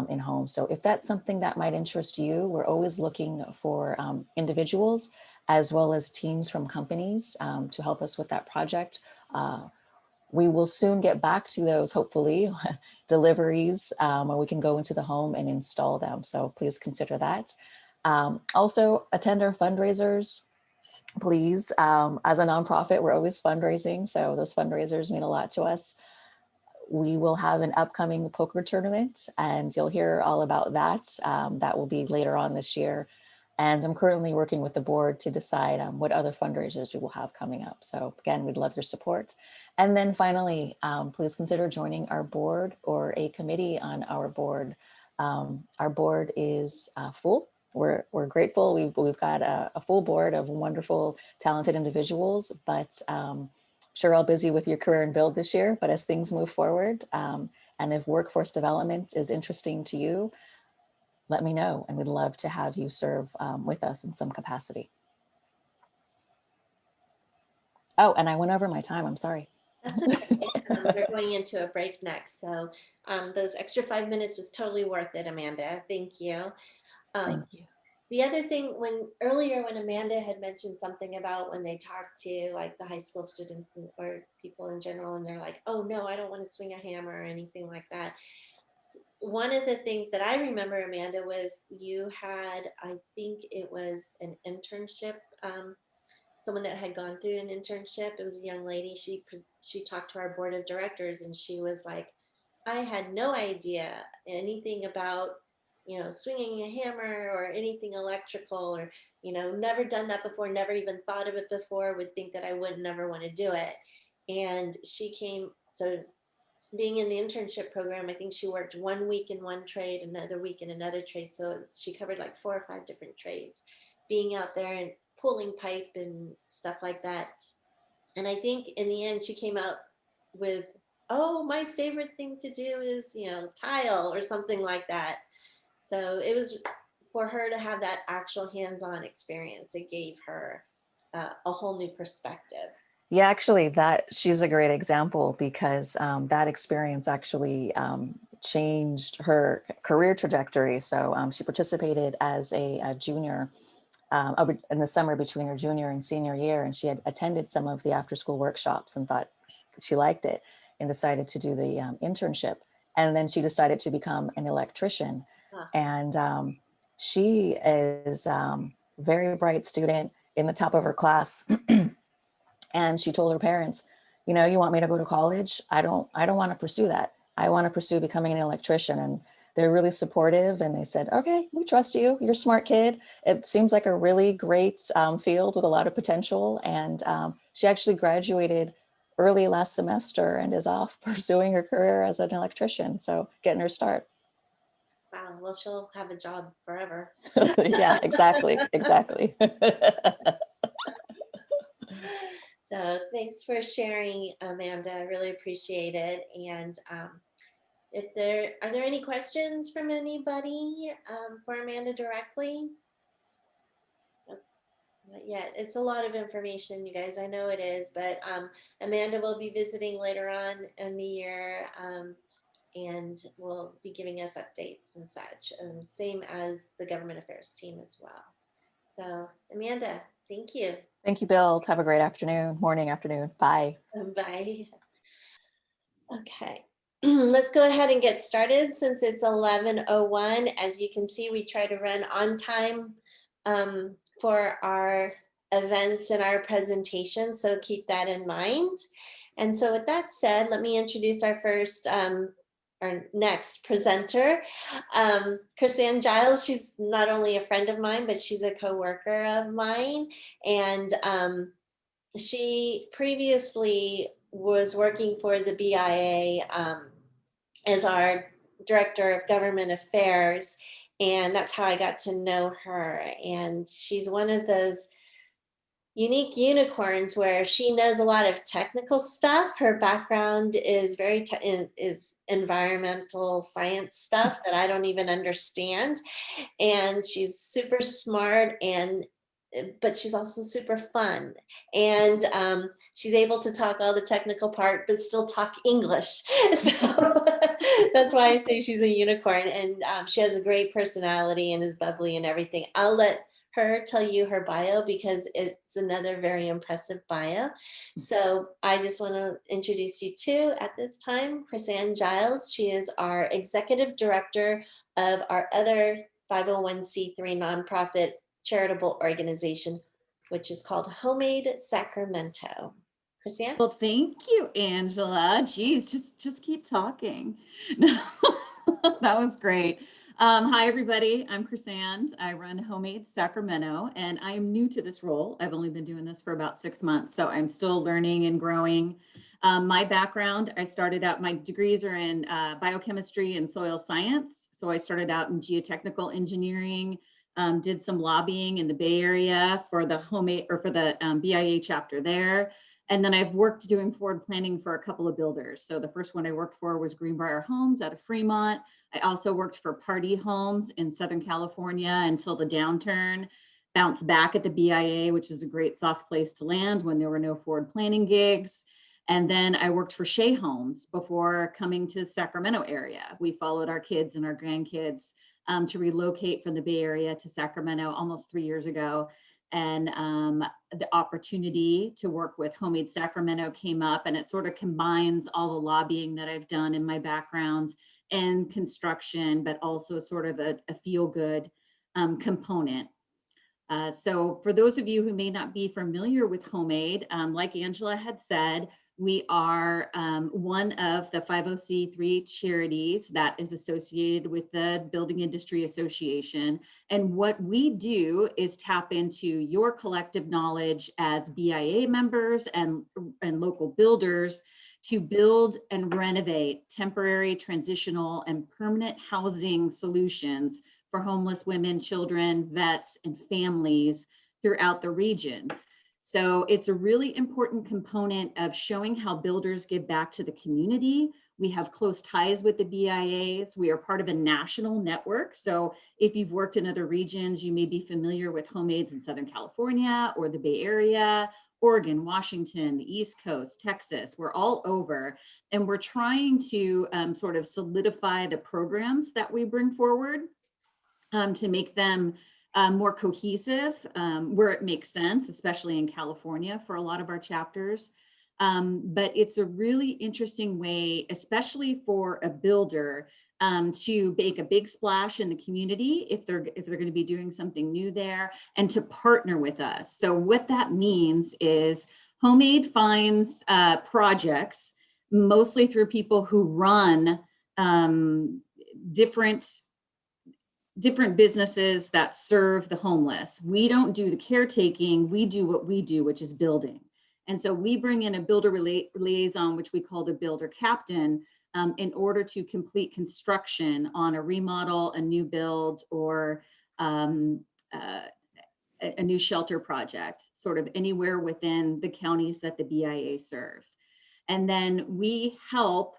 in homes. So if that's something that might interest you, we're always looking for individuals as well as teams from companies to help us with that project. We will soon get back to those, hopefully, deliveries where we can go into the home and install them. So please consider that. Also, attend our fundraisers, please. As a nonprofit, we're always fundraising. So those fundraisers mean a lot to us. We will have an upcoming poker tournament, and you'll hear all about that. That will be later on this year. And I'm currently working with the board to decide what other fundraisers we will have coming up. So again, we'd love your support. And then finally, please consider joining our board or a committee on our board. Our board is full. We're grateful. We've got a full board of wonderful, talented individuals, but sure, all busy with your career and build this year. But as things move forward, and if workforce development is interesting to you, let me know, and we'd love to have you serve with us in some capacity. Oh, and I went over my time, I'm sorry. That's okay. We're going into a break next. So those extra 5 minutes was totally worth it, Amanda. Thank you. Thank you. The other thing, earlier when Amanda had mentioned something about when they talk to like the high school students or people in general, and they're like, oh no, I don't want to swing a hammer or anything like that. One of the things that I remember, Amanda, was you had, I think it was an internship, someone that had gone through an internship. It was a young lady. She talked to our board of directors, and she was like, I had no idea anything about, swinging a hammer or anything electrical, or, never done that before, never even thought of it before, would think that I would never want to do it. And she came, so being in the internship program, I think she worked 1 week in one trade, another week in another trade. So she covered like 4 or 5 different trades, being out there and pulling pipe and stuff like that. And I think in the end, she came out with, oh, my favorite thing to do is, tile or something like that. So it was for her to have that actual hands-on experience. It gave her a whole new perspective. Yeah, actually, she's a great example, because that experience actually changed her career trajectory. So she participated as a junior in the summer between her junior and senior year, and she had attended some of the after-school workshops and thought she liked it and decided to do the internship. And then she decided to become an electrician. Huh. And she is a very bright student, in the top of her class. And she told her parents, you want me to go to college? I don't want to pursue that. I want to pursue becoming an electrician. And they're really supportive. And they said, okay, we trust you. You're a smart kid. It seems like a really great field with a lot of potential. And she actually graduated early last semester and is off pursuing her career as an electrician. So getting her start. Wow. Well, she'll have a job forever. Yeah, exactly. So thanks for sharing, Amanda. I really appreciate it. And are there any questions from anybody for Amanda directly? Not yet. It's a lot of information, you guys. I know it is, but Amanda will be visiting later on in the year, and will be giving us updates and such, and same as the government affairs team as well. So Amanda, thank you. Thank you, Bill. Have a great morning, afternoon. Bye. Bye. Okay. Let's go ahead and get started since it's 11:01. As you can see, we try to run on time for our events and our presentations, so keep that in mind. And so with that said, let me introduce our next presenter, Chrisanne Giles. She's not only a friend of mine, but she's a co-worker of mine. And she previously was working for the BIA as our Director of Government Affairs. And that's how I got to know her. And she's one of those unique unicorns where she knows a lot of technical stuff. Her background is is environmental science stuff that I don't even understand. And she's super smart and but she's also super fun. And she's able to talk all the technical part, but still talk English. So that's why I say she's a unicorn. And she has a great personality and is bubbly and everything. I'll let her tell you her bio because it's another very impressive bio. So I just want to introduce you to, at this time, Chris-Ann Giles. She is our executive director of our other 501c3 nonprofit charitable organization, which is called Homemade Sacramento. Chris-Ann? Well, thank you, Angela. Geez, just keep talking. That was great. Hi, everybody. I'm Chris-Ann. I run Homemade Sacramento, and I am new to this role. I've only been doing this for about 6 months, so I'm still learning and growing. My background, I started out, my degrees are in biochemistry and soil science. So I started out in geotechnical engineering, did some lobbying in the Bay Area for the Homemade, or for the BIA chapter there. And then I've worked doing forward planning for a couple of builders. So the first one I worked for was Greenbrier Homes out of Fremont. I also worked for Party Homes in Southern California until the downturn, bounced back at the BIA, which is a great soft place to land when there were no forward planning gigs. And then I worked for Shea Homes before coming to the Sacramento area. We followed our kids and our grandkids to relocate from the Bay Area to Sacramento almost 3 years ago. And the opportunity to work with Homemade Sacramento came up, and it sort of combines all the lobbying that I've done in my background and construction, but also sort of a feel-good component. So for those of you who may not be familiar with Homemade, like Angela had said, we are one of the 50c3 charities that is associated with the Building Industry Association. And what we do is tap into your collective knowledge as BIA members and local builders to build and renovate temporary, transitional, and permanent housing solutions for homeless women, children, vets, and families throughout the region. So it's a really important component of showing how builders give back to the community. We have close ties with the BIAs. We are part of a national network. So if you've worked in other regions, you may be familiar with Homemades in Southern California or the Bay Area, Oregon, Washington, the East Coast, Texas. We're all over. And we're trying to sort of solidify the programs that we bring forward to make them more cohesive where it makes sense, especially in California for a lot of our chapters. But it's a really interesting way, especially for a builder, to make a big splash in the community if they're going to be doing something new there, and to partner with us. So what that means is Homemade finds projects mostly through people who run different businesses that serve the homeless. We don't do the caretaking, we do what we do, which is building. And so we bring in a builder liaison, which we call the builder captain, in order to complete construction on a remodel, a new build, or a new shelter project, sort of anywhere within the counties that the BIA serves. And then we help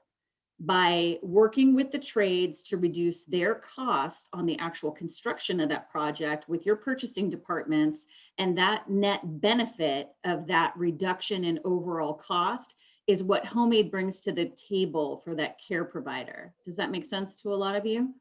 by working with the trades to reduce their costs on the actual construction of that project with your purchasing departments. And that net benefit of that reduction in overall cost is what Homemade brings to the table for that care provider. Does that make sense to a lot of you?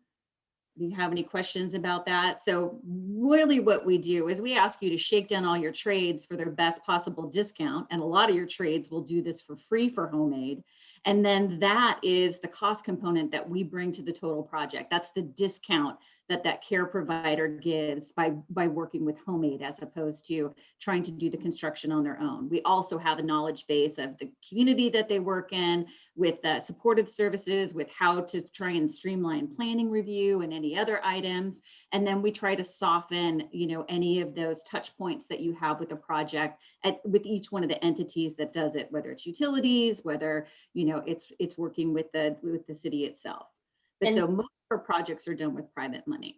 Do you have any questions about that? So really what we do is we ask you to shake down all your trades for their best possible discount. And a lot of your trades will do this for free for Homemade. And then that is the cost component that we bring to the total project. That's the discount that care provider gives by working with Homemade, as opposed to trying to do the construction on their own. We also have a knowledge base of the community that they work in, with supportive services, with how to try and streamline planning review and any other items. And then we try to soften, any of those touch points that you have with a project with each one of the entities that does it, whether it's utilities, whether, it's working with the city itself. But so most of our projects are done with private money.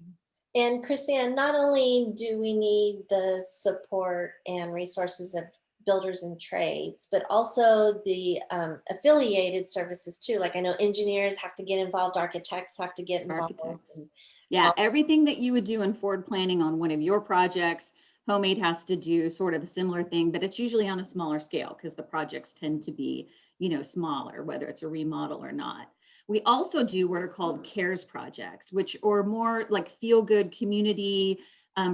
And Chris-Ann, not only do we need the support and resources of builders and trades, but also the affiliated services too. Like I know engineers have to get involved, architects have to get involved. Yeah, everything that you would do in forward planning on one of your projects, Homemade has to do sort of a similar thing, but it's usually on a smaller scale because the projects tend to be, smaller, whether it's a remodel or not. We also do what are called CARES projects, which are more like feel-good community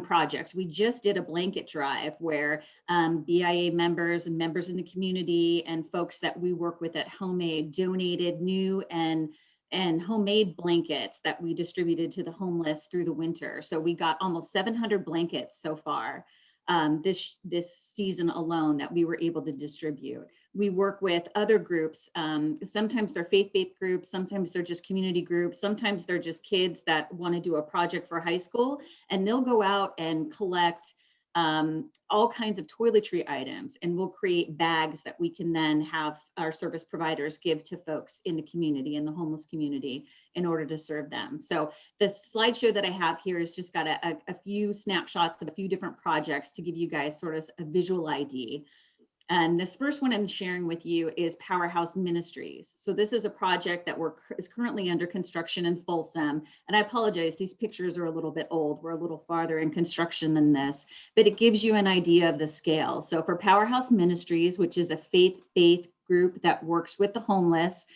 projects. We just did a blanket drive where BIA members and members in the community and folks that we work with at Homemade donated new and homemade blankets that we distributed to the homeless through the winter. So we got almost 700 blankets so far this season alone that we were able to distribute. We work with other groups. Sometimes they're faith-based groups, sometimes they're just community groups, sometimes they're just kids that want to do a project for high school, and they'll go out and collect all kinds of toiletry items, and we'll create bags that we can then have our service providers give to folks in the community, in the homeless community, in order to serve them. So the slideshow that I have here has just got a few snapshots of a few different projects to give you guys sort of a visual ID. And this first one I'm sharing with you is Powerhouse Ministries. So this is a project that is currently under construction in Folsom. And I apologize, these pictures are a little bit old. We're a little farther in construction than this, but it gives you an idea of the scale. So for Powerhouse Ministries, which is a faith-based group that works with the homeless,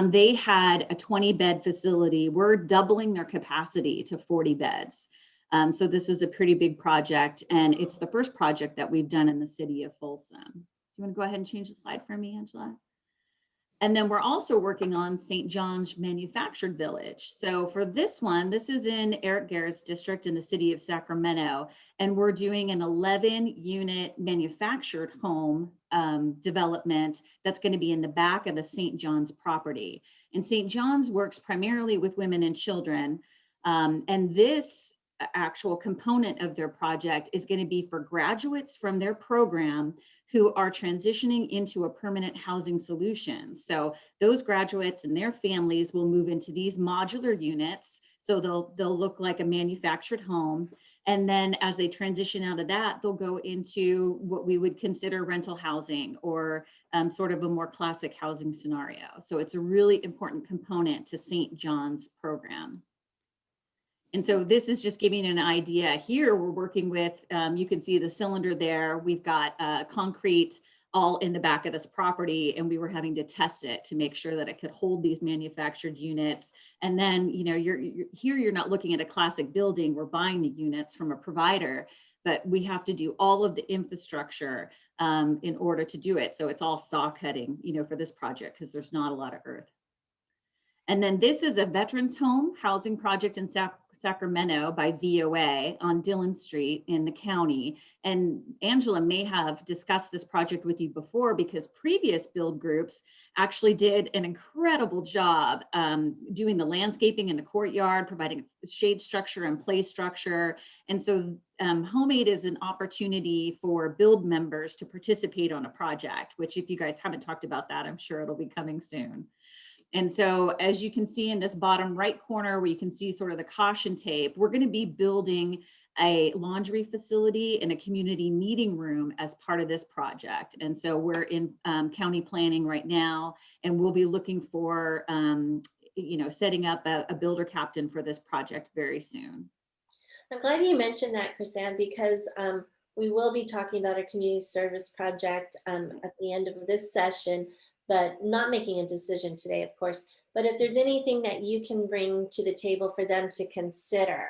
they had a 20-bed facility. We're doubling their capacity to 40 beds. So this is a pretty big project, and it's the first project that we've done in the city of Folsom. Do you want to go ahead and change the slide for me, Angela? And then we're also working on St. John's Manufactured Village. So for this one, this is in Eric Garrett's district in the city of Sacramento, and we're doing an 11-unit manufactured home development that's going to be in the back of the St. John's property. And St. John's works primarily with women and children, and this actual component of their project is going to be for graduates from their program who are transitioning into a permanent housing solution. So those graduates and their families will move into these modular units. So they'll look like a manufactured home. And then as they transition out of that, they'll go into what we would consider rental housing, or sort of a more classic housing scenario. So it's a really important component to St. John's program. And so this is just giving an idea. Here we're working with, you can see the cylinder there. We've got concrete all in the back of this property, and we were having to test it to make sure that it could hold these manufactured units. And then, you're not looking at a classic building. We're buying the units from a provider, but we have to do all of the infrastructure in order to do it. So it's all saw cutting, for this project, because there's not a lot of earth. And then this is a veterans home housing project in Sacramento by VOA on Dillon Street in the county. And Angela may have discussed this project with you before, because previous build groups actually did an incredible job doing the landscaping in the courtyard, providing shade structure and play structure. And so Homemade is an opportunity for build members to participate on a project, which, if you guys haven't talked about that, I'm sure it'll be coming soon. And so as you can see in this bottom right corner, where you can see sort of the caution tape, we're going to be building a laundry facility and a community meeting room as part of this project. And so we're in county planning right now, and we'll be looking for, setting up a builder captain for this project very soon. I'm glad you mentioned that, Chrisanne, because we will be talking about a community service project at the end of this session, but not making a decision today, of course. But if there's anything that you can bring to the table for them to consider,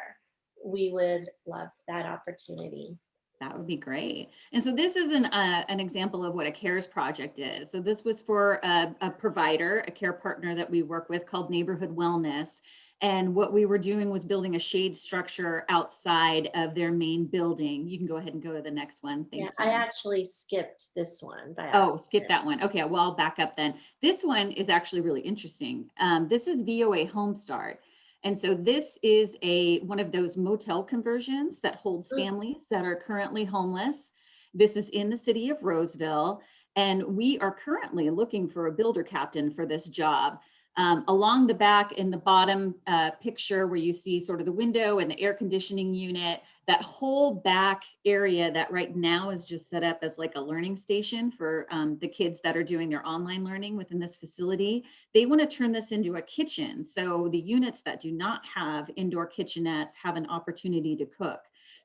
we would love that opportunity. That would be great. And so this is an example of what a CARES project is. So this was for a provider, a care partner that we work with called Neighborhood Wellness. And what we were doing was building a shade structure outside of their main building. You can go ahead and go to the next one. Thank you. I actually skipped this one. Skip that one. Okay, well, I'll back up then. This one is actually really interesting. This is VOA Home Start. And so this is one of those motel conversions that holds families that are currently homeless. This is in the city of Roseville, and we are currently looking for a builder captain for this job. Along the back in the bottom picture, where you see sort of the window and the air conditioning unit, that whole back area that right now is just set up as like a learning station for the kids that are doing their online learning within this facility. They want to turn this into a kitchen. So the units that do not have indoor kitchenettes have an opportunity to cook.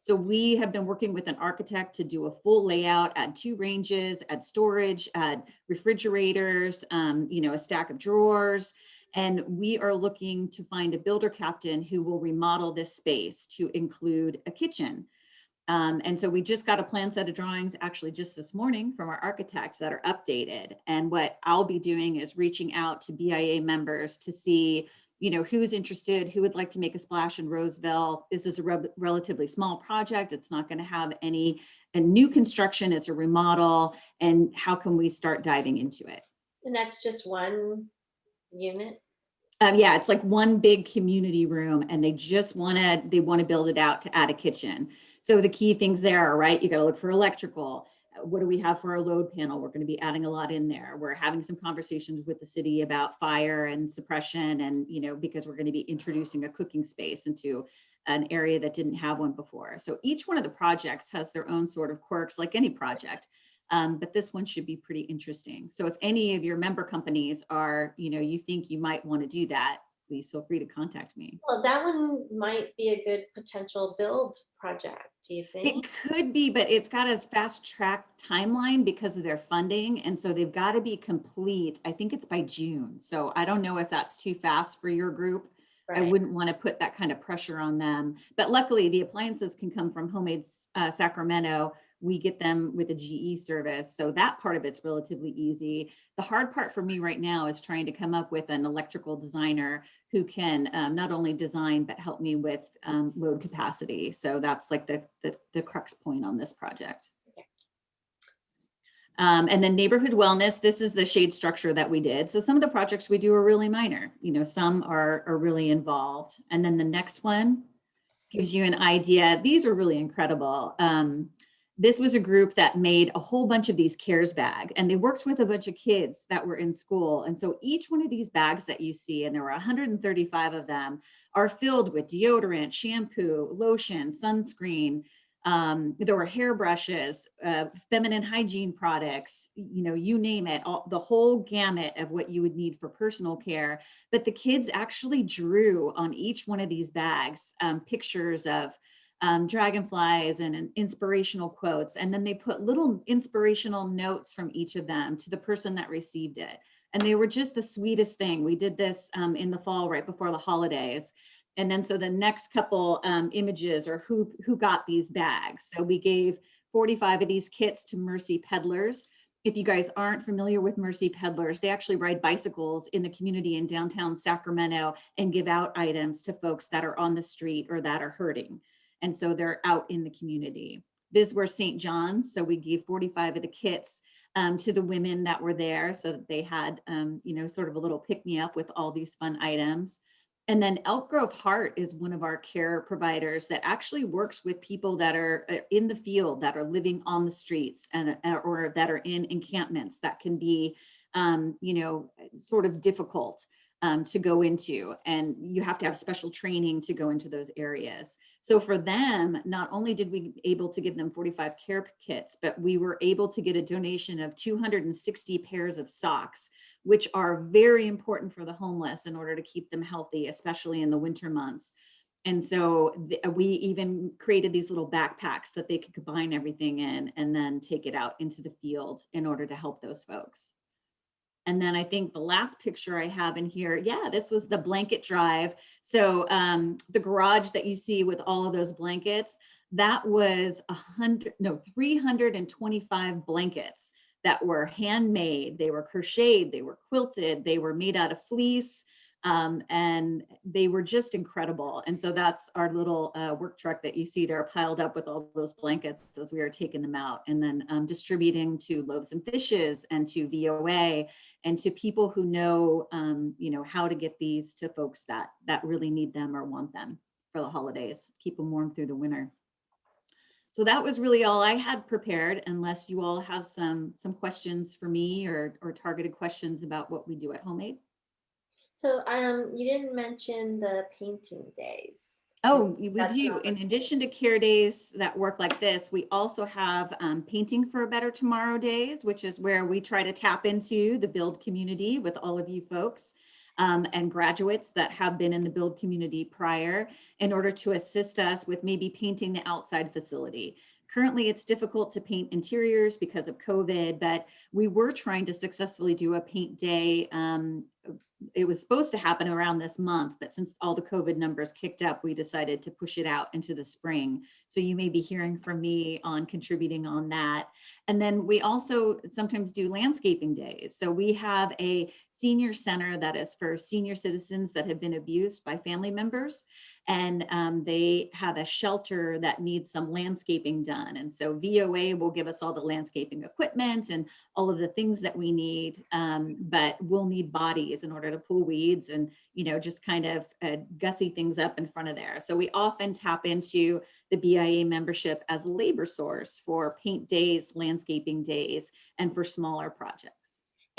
So we have been working with an architect to do a full layout, add 2 ranges, add storage, add refrigerators, you know, a stack of drawers. And we are looking to find a builder captain who will remodel this space to include a kitchen. And so we just got a plan set of drawings actually just this morning from our architect that are updated. And what I'll be doing is reaching out to BIA members to see, you know, who's interested, who would like to make a splash in Roseville. This is a relatively small project. It's not going to have a new construction. It's a remodel. And how can we start diving into it? And that's just one unit? Yeah, it's like one big community room, and they just want to build it out to add a kitchen. So the key things there are, right, you got to look for electrical. What do we have for our load panel? We're going to be adding a lot in there. We're having some conversations with the city about fire and suppression, and, you know, because we're going to be introducing a cooking space into an area that didn't have one before. So each one of the projects has their own sort of quirks, like any project. But this one should be pretty interesting. So if any of your member companies are, you know, you think you might want to do that, please feel free to contact me. Well, that one might be a good potential build project, do you think? It could be, but it's got a fast track timeline because of their funding. And so they've got to be complete. I think it's by June. So I don't know if that's too fast for your group. Right. I wouldn't want to put that kind of pressure on them. But luckily the appliances can come from Homemade Sacramento. We get them with a GE service. So that part of it's relatively easy. The hard part for me right now is trying to come up with an electrical designer who can not only design, but help me with load capacity. So that's like the crux point on this project. Okay. And then neighborhood wellness, this is the shade structure that we did. So some of the projects we do are really minor, you know, some are really involved. And then the next one gives you an idea. These are really incredible. This was a group that made a whole bunch of these CARES bags, and they worked with a bunch of kids that were in school. And so each one of these bags that you see, and there were 135 of them, are filled with deodorant, shampoo, lotion, sunscreen. There were hairbrushes, feminine hygiene products, you know, you name it, the whole gamut of what you would need for personal care. But the kids actually drew on each one of these bags pictures of dragonflies and inspirational quotes. And then they put little inspirational notes from each of them to the person that received it. And they were just the sweetest thing. We did this in the fall, right before the holidays. And then so the next couple images are who got these bags. So we gave 45 of these kits to Mercy Peddlers. If you guys aren't familiar with Mercy Peddlers, they actually ride bicycles in the community in downtown Sacramento and give out items to folks that are on the street or that are hurting. And so they're out in the community. These were St. John's. So we gave 45 of the kits to the women that were there so that they had, you know, sort of a little pick me up with all these fun items. And then Elk Grove Heart is one of our care providers that actually works with people that are in the field, that are living on the streets and or that are in encampments that can be, you know, sort of difficult to go into, and you have to have special training to go into those areas. So for them, not only did we able to give them 45 care kits, but we were able to get a donation of 260 pairs of socks, which are very important for the homeless in order to keep them healthy, especially in the winter months. And so we even created these little backpacks that they could combine everything in and then take it out into the field in order to help those folks. And then I think the last picture I have in here, yeah, this was the blanket drive. So the garage that you see with all of those blankets, that was 325 blankets that were handmade. They were crocheted, they were quilted, they were made out of fleece, and they were just incredible. And so that's our little work truck that you see there piled up with all those blankets as we are taking them out and then distributing to Loaves and Fishes and to VOA and to people who know, you know, how to get these to folks that really need them or want them for the holidays, keep them warm through the winter. So that was really all I had prepared, unless you all have some questions for me or targeted questions about what we do at Homemade. So you didn't mention the painting days. Oh, we That's do. not- In addition to care days that work like this, we also have Painting for a Better Tomorrow days, which is where we try to tap into the build community with all of you folks. and graduates that have been in the build community prior in order to assist us with maybe painting the outside facility. Currently, it's difficult to paint interiors because of COVID, but we were trying to successfully do a paint day. It was supposed to happen around this month, but since all the COVID numbers kicked up, we decided to push it out into the spring. So you may be hearing from me on contributing on that. And then we also sometimes do landscaping days. So we have a senior center that is for senior citizens that have been abused by family members. And they have a shelter that needs some landscaping done. And so VOA will give us all the landscaping equipment and all of the things that we need, but we'll need bodies in order to pull weeds and, just kind of gussy things up in front of there. So we often tap into the BIA membership as a labor source for paint days, landscaping days, and for smaller projects.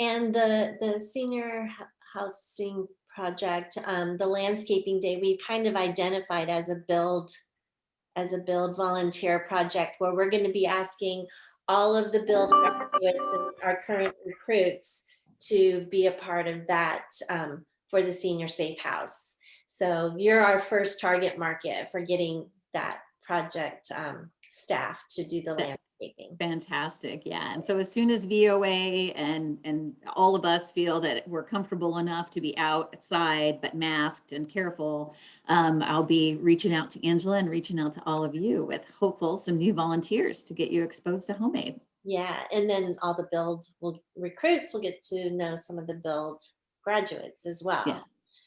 And the senior housing project, the landscaping day, we've kind of identified as a build volunteer project where we're going to be asking all of the build graduates and our current recruits to be a part of that for the senior safe house. So you're our first target market for getting that project staff to do the landscaping. Fantastic. Yeah. And so as soon as VOA and all of us feel that we're comfortable enough to be outside, but masked and careful, I'll be reaching out to Angela and reaching out to all of you with hopeful some new volunteers to get you exposed to Homemade. Yeah. And then all the recruits will get to know some of the build graduates as well. Yeah.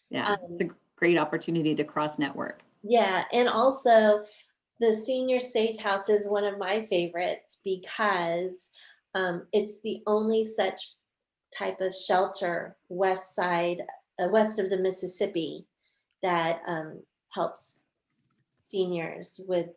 Yeah. It's a great opportunity to cross network. Yeah. And also, the senior safe house is one of my favorites because it's the only such type of shelter west of the Mississippi that helps seniors with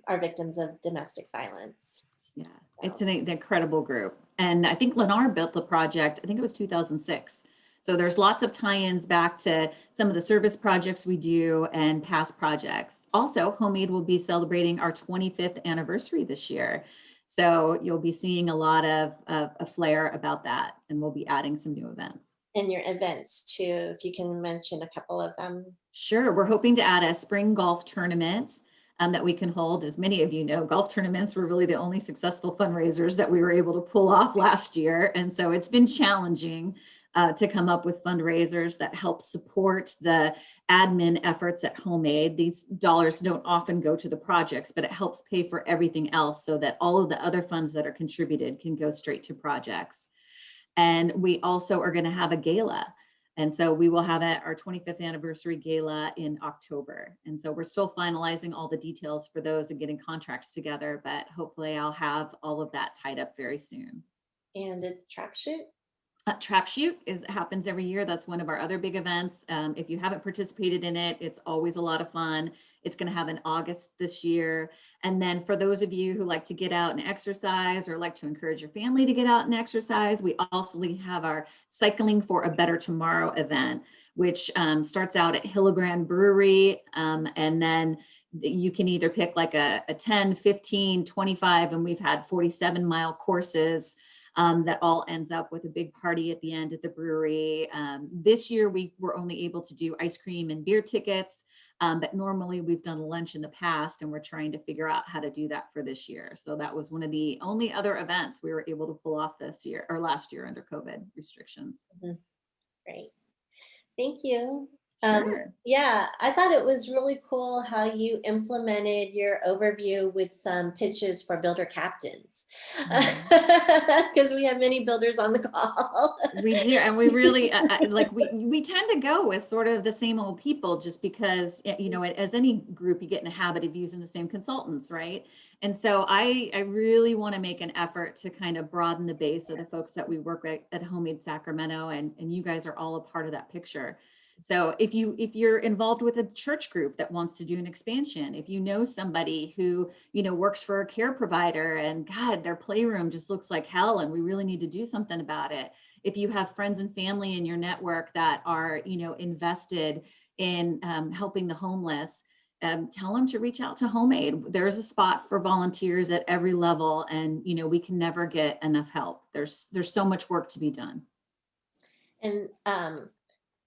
are victims of domestic violence. Yeah, it's an incredible group. And I think Lennar built the project, I think it was 2006. So there's lots of tie-ins back to some of the service projects we do and past projects. Also, Homemade will be celebrating our 25th anniversary this year. So you'll be seeing a lot of a flair about that, and we'll be adding some new events. And your events too, if you can mention a couple of them. Sure, we're hoping to add a spring golf tournament that we can hold. As many of you know, golf tournaments were really the only successful fundraisers that we were able to pull off last year. And so it's been challenging to come up with fundraisers that help support the admin efforts at Homemade. These dollars don't often go to the projects, but it helps pay for everything else so that all of the other funds that are contributed can go straight to projects. And we also are going to have a gala. And so we will have our 25th anniversary gala in October. And so we're still finalizing all the details for those and getting contracts together, but hopefully I'll have all of that tied up very soon. And a trap shoot? Trap Shoot happens every year. That's one of our other big events. If you haven't participated in it, it's always a lot of fun. It's going to have in August this year. And then for those of you who like to get out and exercise or like to encourage your family to get out and exercise, we also have our Cycling for a Better Tomorrow event, which starts out at Hillebrand Brewery. And then you can either pick like a 10, 15, 25, and we've had 47-mile courses. That all ends up with a big party at the end at the brewery. This year, we were only able to do ice cream and beer tickets, but normally we've done lunch in the past, and we're trying to figure out how to do that for this year. So that was one of the only other events we were able to pull off this year or last year under COVID restrictions. Mm-hmm. Great. Thank you. Sure. Yeah, I thought it was really cool how you implemented your overview with some pitches for builder captains, because we have many builders on the call. We do, and we really we tend to go with sort of the same old people, just because as any group you get in a habit of using the same consultants, right? And so I really want to make an effort to kind of broaden the base of the folks that we work with at Homemade Sacramento, and you guys are all a part of that picture. So if you're involved with a church group that wants to do an expansion, if you know somebody who, works for a care provider and God, their playroom just looks like hell and we really need to do something about it. If you have friends and family in your network that are, invested in helping the homeless, tell them to reach out to Homemade. There's a spot for volunteers at every level, and, we can never get enough help. There's so much work to be done. And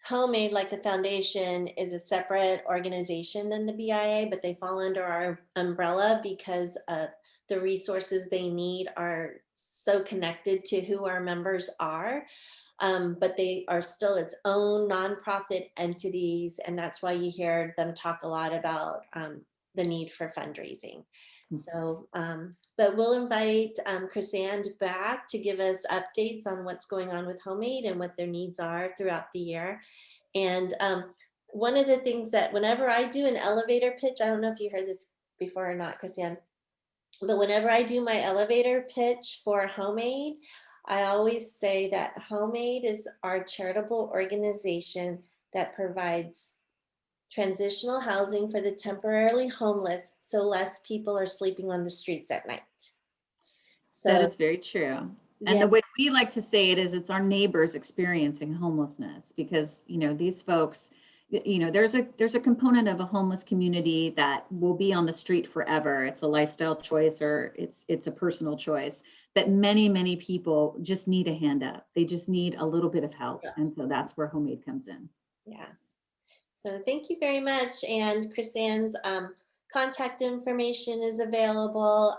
Homemade, like the foundation, is a separate organization than the BIA, but they fall under our umbrella because of the resources they need are so connected to who our members are. But they are still its own nonprofit entities, and that's why you hear them talk a lot about the need for fundraising. So, but we'll invite Chrisand back to give us updates on what's going on with Homemade and what their needs are throughout the year. And one of the things that whenever I do an elevator pitch, I don't know if you heard this before or not, Chrisand, but whenever I do my elevator pitch for Homemade, I always say that Homemade is our charitable organization that provides transitional housing for the temporarily homeless, so less people are sleeping on the streets at night. That So is very true. And yeah, the way we like to say it is it's our neighbors experiencing homelessness because, these folks, there's a component of a homeless community that will be on the street forever. It's a lifestyle choice or it's a personal choice. But many, many people just need a hand up. They just need a little bit of help. Yeah. And so that's where Homemade comes in. yeah. So thank you very much. And Chrisand's contact information is available.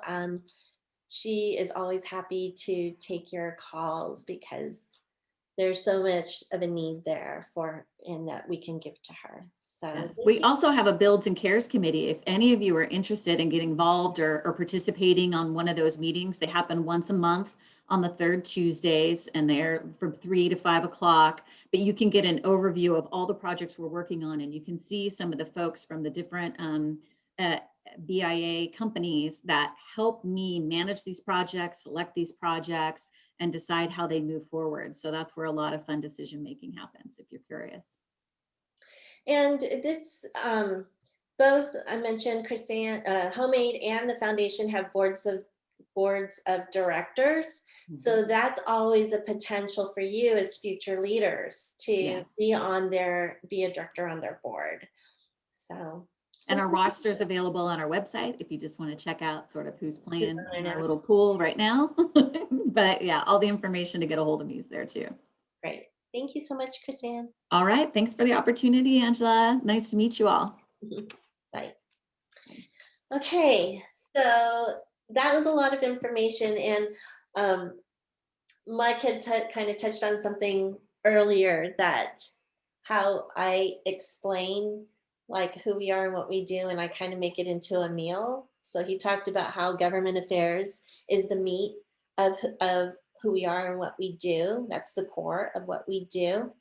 She is always happy to take your calls because there's so much of a need there and that we can give to her. So Yeah. thank We you. also have a Builds and Cares committee. If any of you are interested in getting involved or participating on one of those meetings, they happen once a month on the third Tuesdays, and they're from 3 to 5 o'clock. But you can get an overview of all the projects we're working on, and you can see some of the folks from the different BIA companies that help me manage these projects, select these projects, and decide how they move forward. So that's where a lot of fun decision making happens, if you're curious. And it's both, I mentioned Chrisand, Homemade and the foundation have boards of directors. So that's always a potential for you as future leaders to Yes. be a director on their board. So. And our roster is available on our website if you just want to check out sort of who's playing I in know. our little pool right now. But yeah, all the information to get a hold of me is there too. Great. Thank you so much, Chrisand. All right. Thanks for the opportunity, Angela. Nice to meet you all. Bye. Okay, so that was a lot of information, and Mike had kind of touched on something earlier, that how I explain like who we are and what we do, and I kind of make it into a meal. So he talked about how government affairs is the meat of who we are and what we do. That's the core of what we do.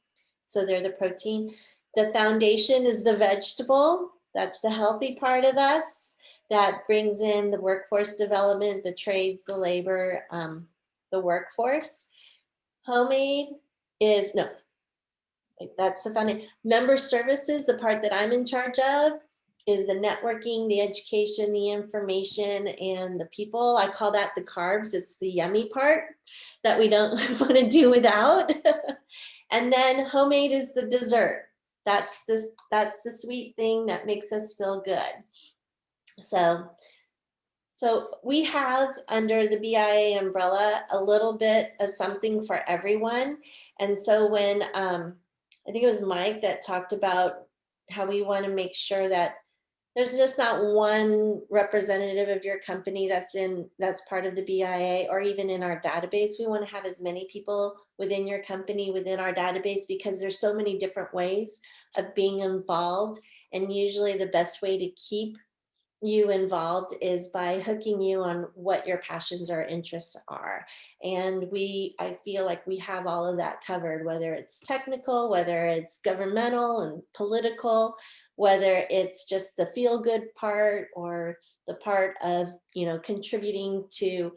So they're the protein. The foundation is the vegetable. That's the healthy part of us that brings in the workforce development, the trades, the labor, the workforce. Homemade is, no, that's the foundation. Member services, the part that I'm in charge of, is the networking, the education, the information, and the people. I call that the carbs. It's the yummy part that we don't want to do without. And then Homemade is the dessert. That's the sweet thing that makes us feel good. So we have under the BIA umbrella a little bit of something for everyone. And so when I think it was Mike that talked about how we want to make sure that there's just not one representative of your company that's part of the BIA or even in our database. We want to have as many people within your company, within our database, because there's so many different ways of being involved. And usually the best way to keep you involved is by hooking you on what your passions or interests are. And I feel like we have all of that covered, whether it's technical, whether it's governmental and political, whether it's just the feel good part or the part of, contributing to,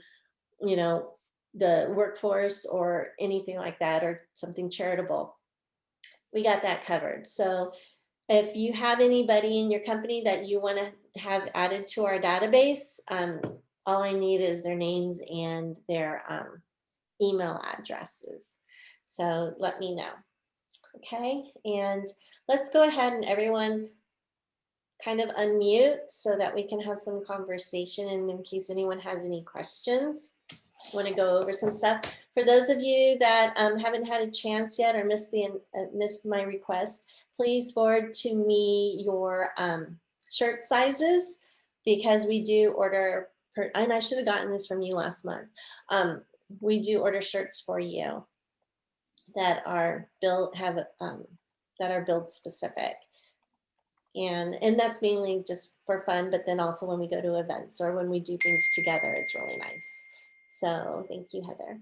the workforce or anything like that, or something charitable. We got that covered. So if you have anybody in your company that you want to have added to our database, all I need is their names and their email addresses. So let me know. Okay, and let's go ahead and everyone kind of unmute so that we can have some conversation, and in case anyone has any questions. want to go over some stuff. For those of you that haven't had a chance yet or missed my request, please forward to me your shirt sizes, because we do order and I should have gotten this from you last month. We do order shirts for you that are built that are build specific. And that's mainly just for fun, but then also when we go to events or when we do things together, it's really nice. So thank you, Heather.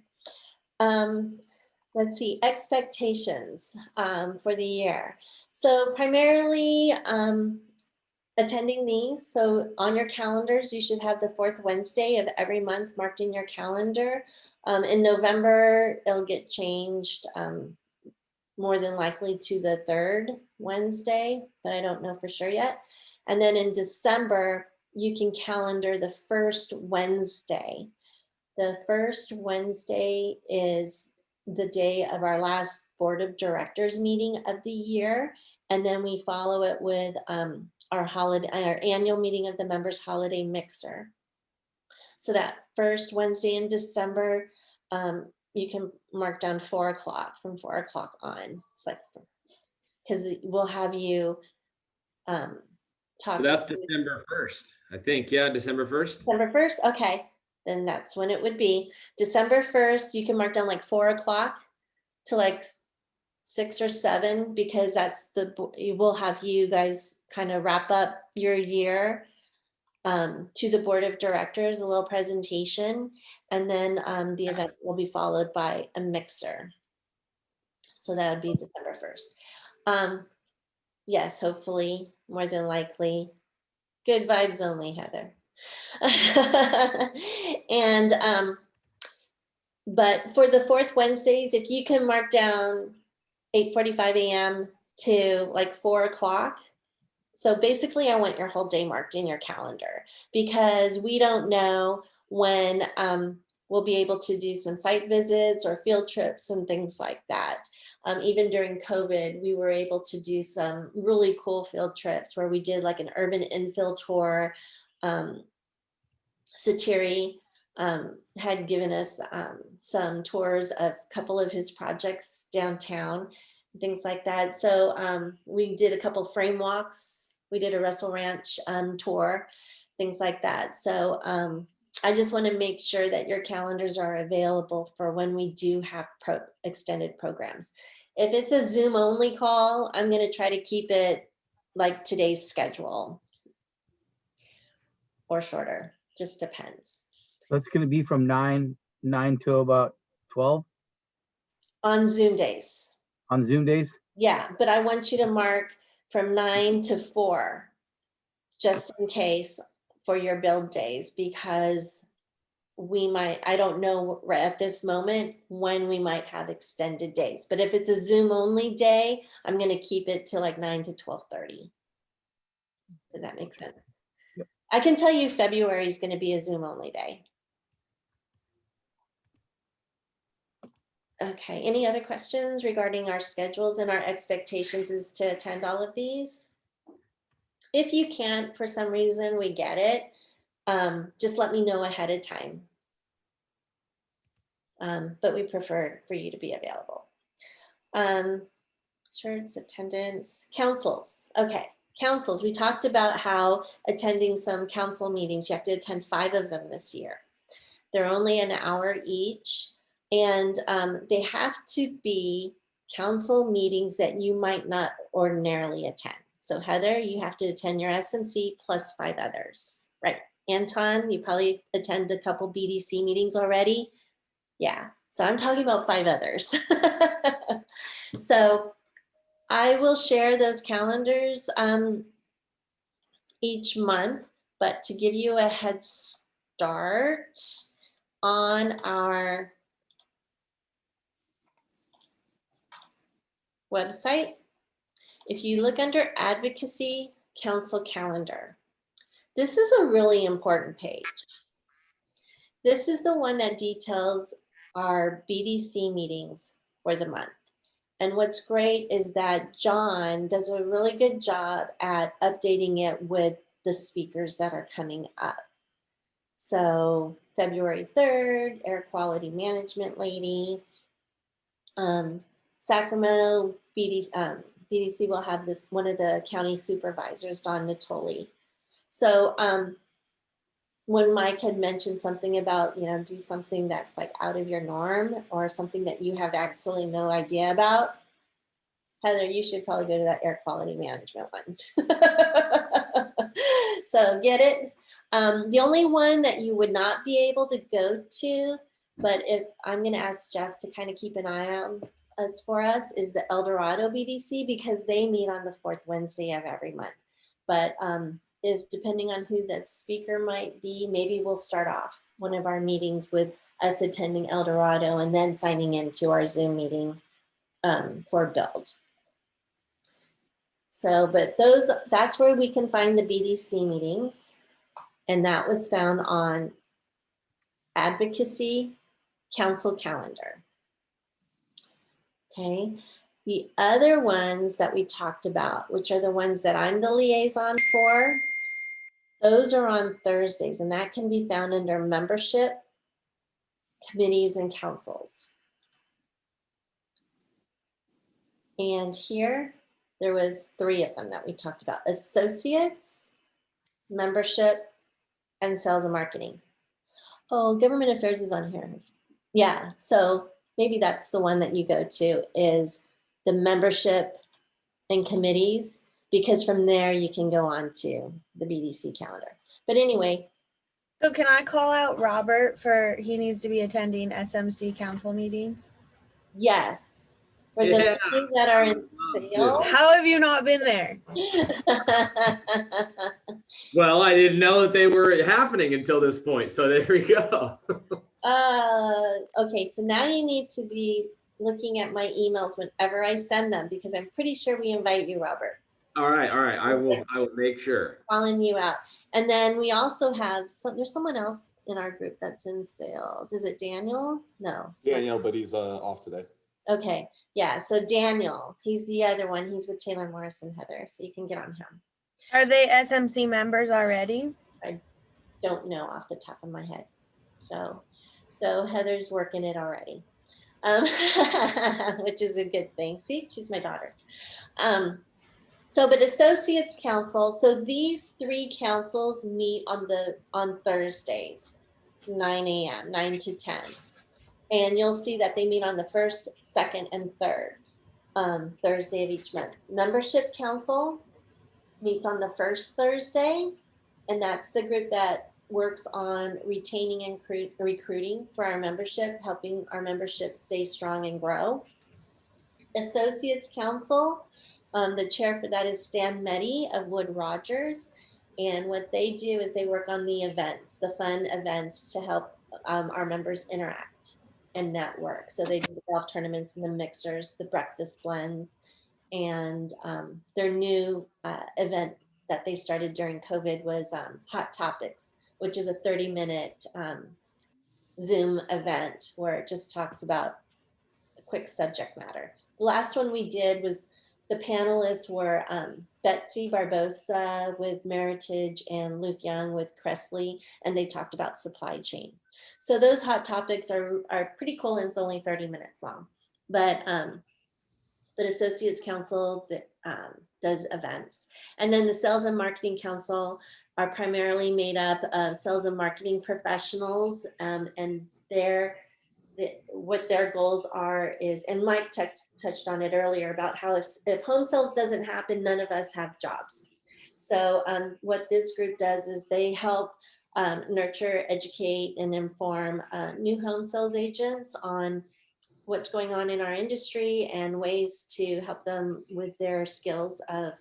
Let's see, expectations for the year. So primarily attending these. So on your calendars, you should have the 4th Wednesday of every month marked in your calendar. In November, it'll get changed more than likely to the 3rd Wednesday, but I don't know for sure yet. And then in December, you can calendar the 1st Wednesday. The 1st Wednesday is the day of our last board of directors meeting of the year. And then we follow it with our annual meeting of the members holiday mixer. So that 1st Wednesday in December, you can mark down 4 o'clock, from 4 o'clock on. It's like, because we'll have you talk. So that's December 1st, I think. Yeah, December 1st. December 1st, okay. Then that's when it would be. December 1st, you can mark down like 4 o'clock to like 6 or 7, because that's we'll have you guys kind of wrap up your year to the board of directors, a little presentation, and then the event will be followed by a mixer. So that would be December 1st. Yes, hopefully, more than likely. Good vibes only, Heather. And but for the 4th Wednesdays, if you can mark down 8:45 a.m. to like 4 o'clock. So basically I want your whole day marked in your calendar, because we don't know when we'll be able to do some site visits or field trips and things like that. Even during COVID, we were able to do some really cool field trips where we did like an urban infill tour. Satiri had given us some tours of a couple of his projects downtown, things like that. So we did a couple frame walks. We did a Russell Ranch tour, things like that. So I just want to make sure that your calendars are available for when we do have extended programs. If it's a Zoom only call, I'm going to try to keep it like today's schedule or shorter, just depends. That's going to be from 9 to about 12 on Zoom days. On Zoom days? Yeah, but I want you to mark from 9 to 4, just in case for your build days, because we might, I don't know right at this moment when we might have extended days. But if it's a Zoom only day, I'm going to keep it to like 9 to 12:30. Does that make sense? Yep. I can tell you February is going to be a Zoom only day. Okay, any other questions regarding our schedules and our expectations is to attend all of these? If you can't, for some reason, we get it. Just let me know ahead of time. But we prefer for you to be available. Shirts, attendance, councils. Okay, councils. We talked about how attending some council meetings, you have to attend 5 of them this year. They're only an hour each. And they have to be council meetings that you might not ordinarily attend. So Heather, you have to attend your SMC plus 5 others, right? Anton, you probably attend a couple BDC meetings already. Yeah, so I'm talking about 5 others. So I will share those calendars each month, but to give you a head start on our website, if you look under Advocacy Council Calendar, this is a really important page. This is the one that details our BDC meetings for the month. And what's great is that John does a really good job at updating it with the speakers that are coming up. So February 3rd, air quality management lady. Sacramento BDC will have this, one of the county supervisors, Don Natoli. So when Mike had mentioned something about, do something that's like out of your norm or something that you have absolutely no idea about, Heather, you should probably go to that air quality management one. So get it. The only one that you would not be able to go to, but if I'm going to ask Jeff to kind of keep an eye out for us, is the El Dorado BDC, because they meet on the fourth Wednesday of every month. But if depending on who the speaker might be, maybe we'll start off one of our meetings with us attending El Dorado and then signing into our Zoom meeting for Build. So, but that's where we can find the BDC meetings. And that was found on Advocacy Council calendar. Okay. The other ones that we talked about, which are the ones that I'm the liaison for, those are on Thursdays, and that can be found under membership, committees, and councils. And here, there was 3 of them that we talked about: associates, membership, and sales and marketing. Oh, government affairs is on here. Yeah, so maybe that's the one that you go to, is the membership and committees, because from there you can go on to the BDC calendar. But anyway. So can I call out Robert he needs to be attending SMC council meetings? Yes. For those of you that are in sales. How have you not been there? Well, I didn't know that they were happening until this point. So there we go. Okay, so now you need to be looking at my emails whenever I send them, because I'm pretty sure we invite you, Robert. All right. I will make sure. Calling you out. And then we also have, there's someone else in our group that's in sales. Is it Daniel? No. Daniel, but he's off today. Okay. Yeah. So Daniel, he's the other one. He's with Taylor Morris and Heather. So you can get on him. Are they SMC members already? I don't know off the top of my head. So Heather's working it already, which is a good thing. See, she's my daughter. But Associates Council, so these 3 councils meet on Thursdays, 9 a.m., 9 to 10. And you'll see that they meet on the 1st, 2nd, and 3rd Thursday of each month. Membership Council meets on the 1st Thursday, and that's the group that works on retaining and recruiting for our membership, helping our membership stay strong and grow. Associates Council, the chair for that is Stan Meddy of Wood Rogers. And what they do is they work on the events, the fun events, to help our members interact and network. So they do the golf tournaments and the mixers, the breakfast blends, and their new event that they started during COVID was Hot Topics, which is a 30-minute Zoom event where it just talks about a quick subject matter. The last one we did was, the panelists were Betsy Barbosa with Meritage and Luke Young with Cressley, and they talked about supply chain. So those hot topics are pretty cool, and it's only 30 minutes long. But Associates Council does events. And then the Sales and Marketing Council are primarily made up of sales and marketing professionals, and what their goals are is, and Mike touched on it earlier about how if home sales doesn't happen, none of us have jobs. So what this group does is they help nurture, educate, and inform new home sales agents on what's going on in our industry and ways to help them with their skills of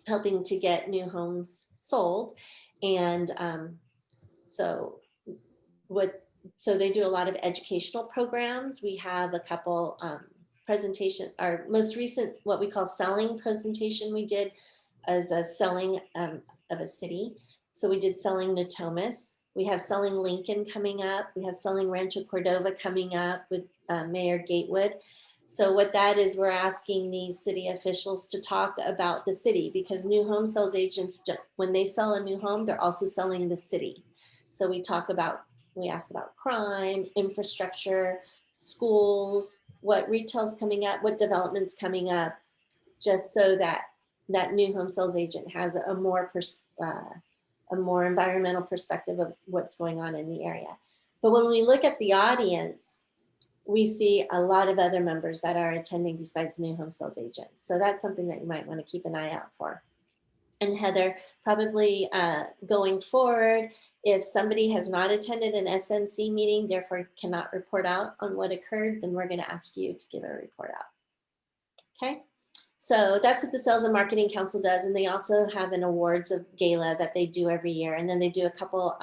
helping to get new homes sold. And so they do a lot of educational programs. We have a couple presentation, our most recent, what we call selling presentation we did as a selling of a city. So we did selling Natomas. We have selling Lincoln coming up. We have selling Rancho Cordova coming up with Mayor Gatewood. So what that is, we're asking these city officials to talk about the city, because new home sales agents, when they sell a new home, they're also selling the city. So we ask about crime, infrastructure, schools, what retail's coming up, what development's coming up, just so that that new home sales agent has a more environmental perspective of what's going on in the area. But when we look at the audience, we see a lot of other members that are attending besides new home sales agents. So that's something that you might want to keep an eye out for. And Heather, probably going forward, if somebody has not attended an SMC meeting, therefore cannot report out on what occurred, then we're going to ask you to give a report out. Okay, so that's what the Sales and Marketing Council does. And they also have an awards of gala that they do every year. And then they do a couple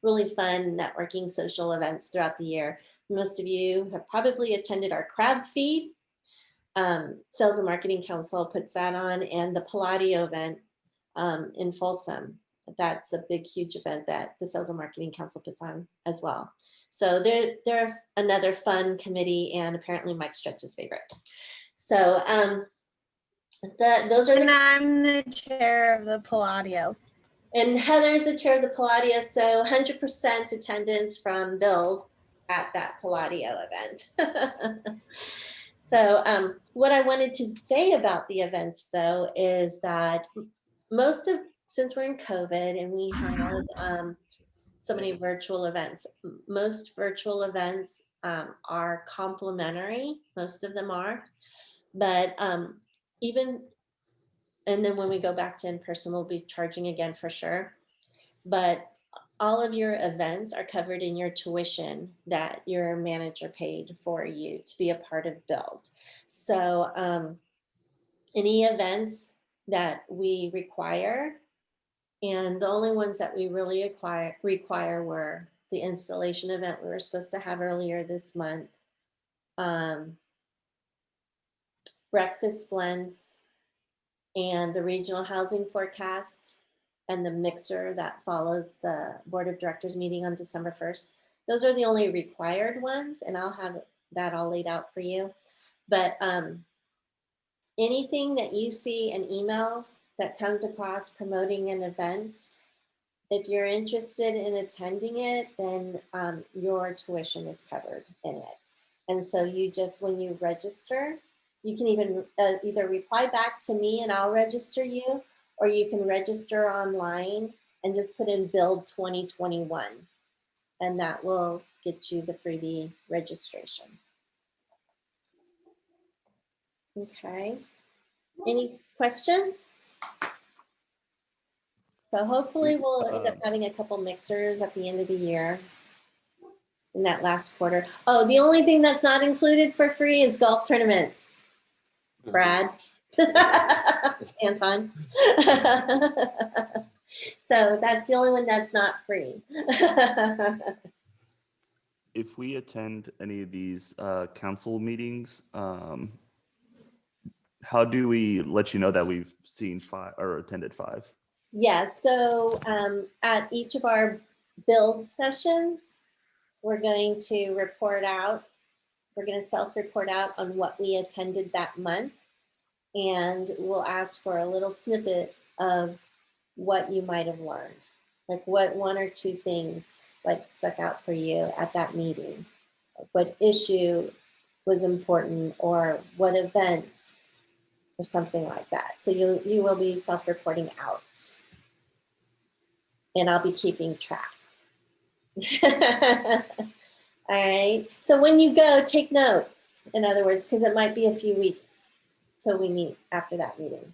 really fun networking social events throughout the year. Most of you have probably attended our crab feed. Sales and Marketing Council puts that on, and the Palladio event in Folsom. That's a big, huge event that the Sales and Marketing Council puts on as well. So they're another fun committee, and apparently Mike Stretch's favorite. So those are And I'm the chair of the Palladio. And Heather's the chair of the Palladio, so 100% attendance from Build at that Palladio event. So what I wanted to say about the events, though, is that since we're in COVID and we have so many virtual events, most virtual events are complimentary. Most of them are, but and then when we go back to in-person, we'll be charging again for sure. But all of your events are covered in your tuition that your manager paid for you to be a part of Build. So any events that we require, and the only ones that we really require were the installation event we were supposed to have earlier this month, breakfast blends, and the regional housing forecast, and the mixer that follows the board of directors meeting on December 1st. Those are the only required ones, and I'll have that all laid out for you. But anything that you see an email that comes across promoting an event, if you're interested in attending it, then your tuition is covered in it. And so you just, when you register, you can even either reply back to me and I'll register you, or you can register online and just put in Build 2021, and that will get you the freebie registration. Okay, any questions? So hopefully we'll end up having a couple mixers at the end of the year in that last quarter. Oh, the only thing that's not included for free is golf tournaments. Brad. Anton. So that's the only one that's not free. If we attend any of these council meetings, how do we let you know that we've seen 5 or attended 5? Yeah, so at each of our Build sessions, we're going to report out. We're going to self-report out on what we attended that month. And we'll ask for a little snippet of what you might have learned. Like what 1 or 2 things like stuck out for you at that meeting. Like what issue was important, or what event, or something like that. So you will be self-reporting out. And I'll be keeping track. All right, so when you go, take notes, in other words, because it might be a few weeks till we meet after that meeting.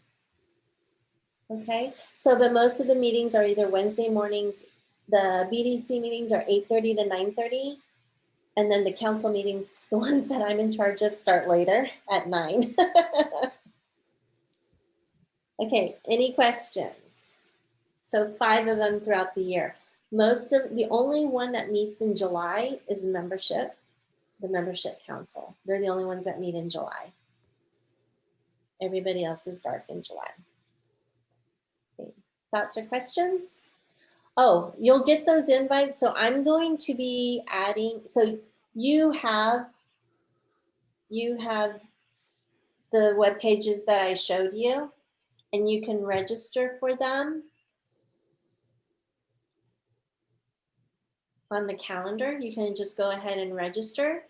Okay, so but most of the meetings are either Wednesday mornings, the BDC meetings are 8:30 to 9:30, and then the council meetings, the ones that I'm in charge of, start later at 9. Okay, any questions? So 5 of them throughout the year. The only one that meets in July is membership, the membership council. They're the only ones that meet in July. Everybody else is dark in July. Okay. Thoughts or questions? Oh, you'll get those invites. So I'm going to be adding, so you have the web pages that I showed you, and you can register for them on the calendar. You can just go ahead and register.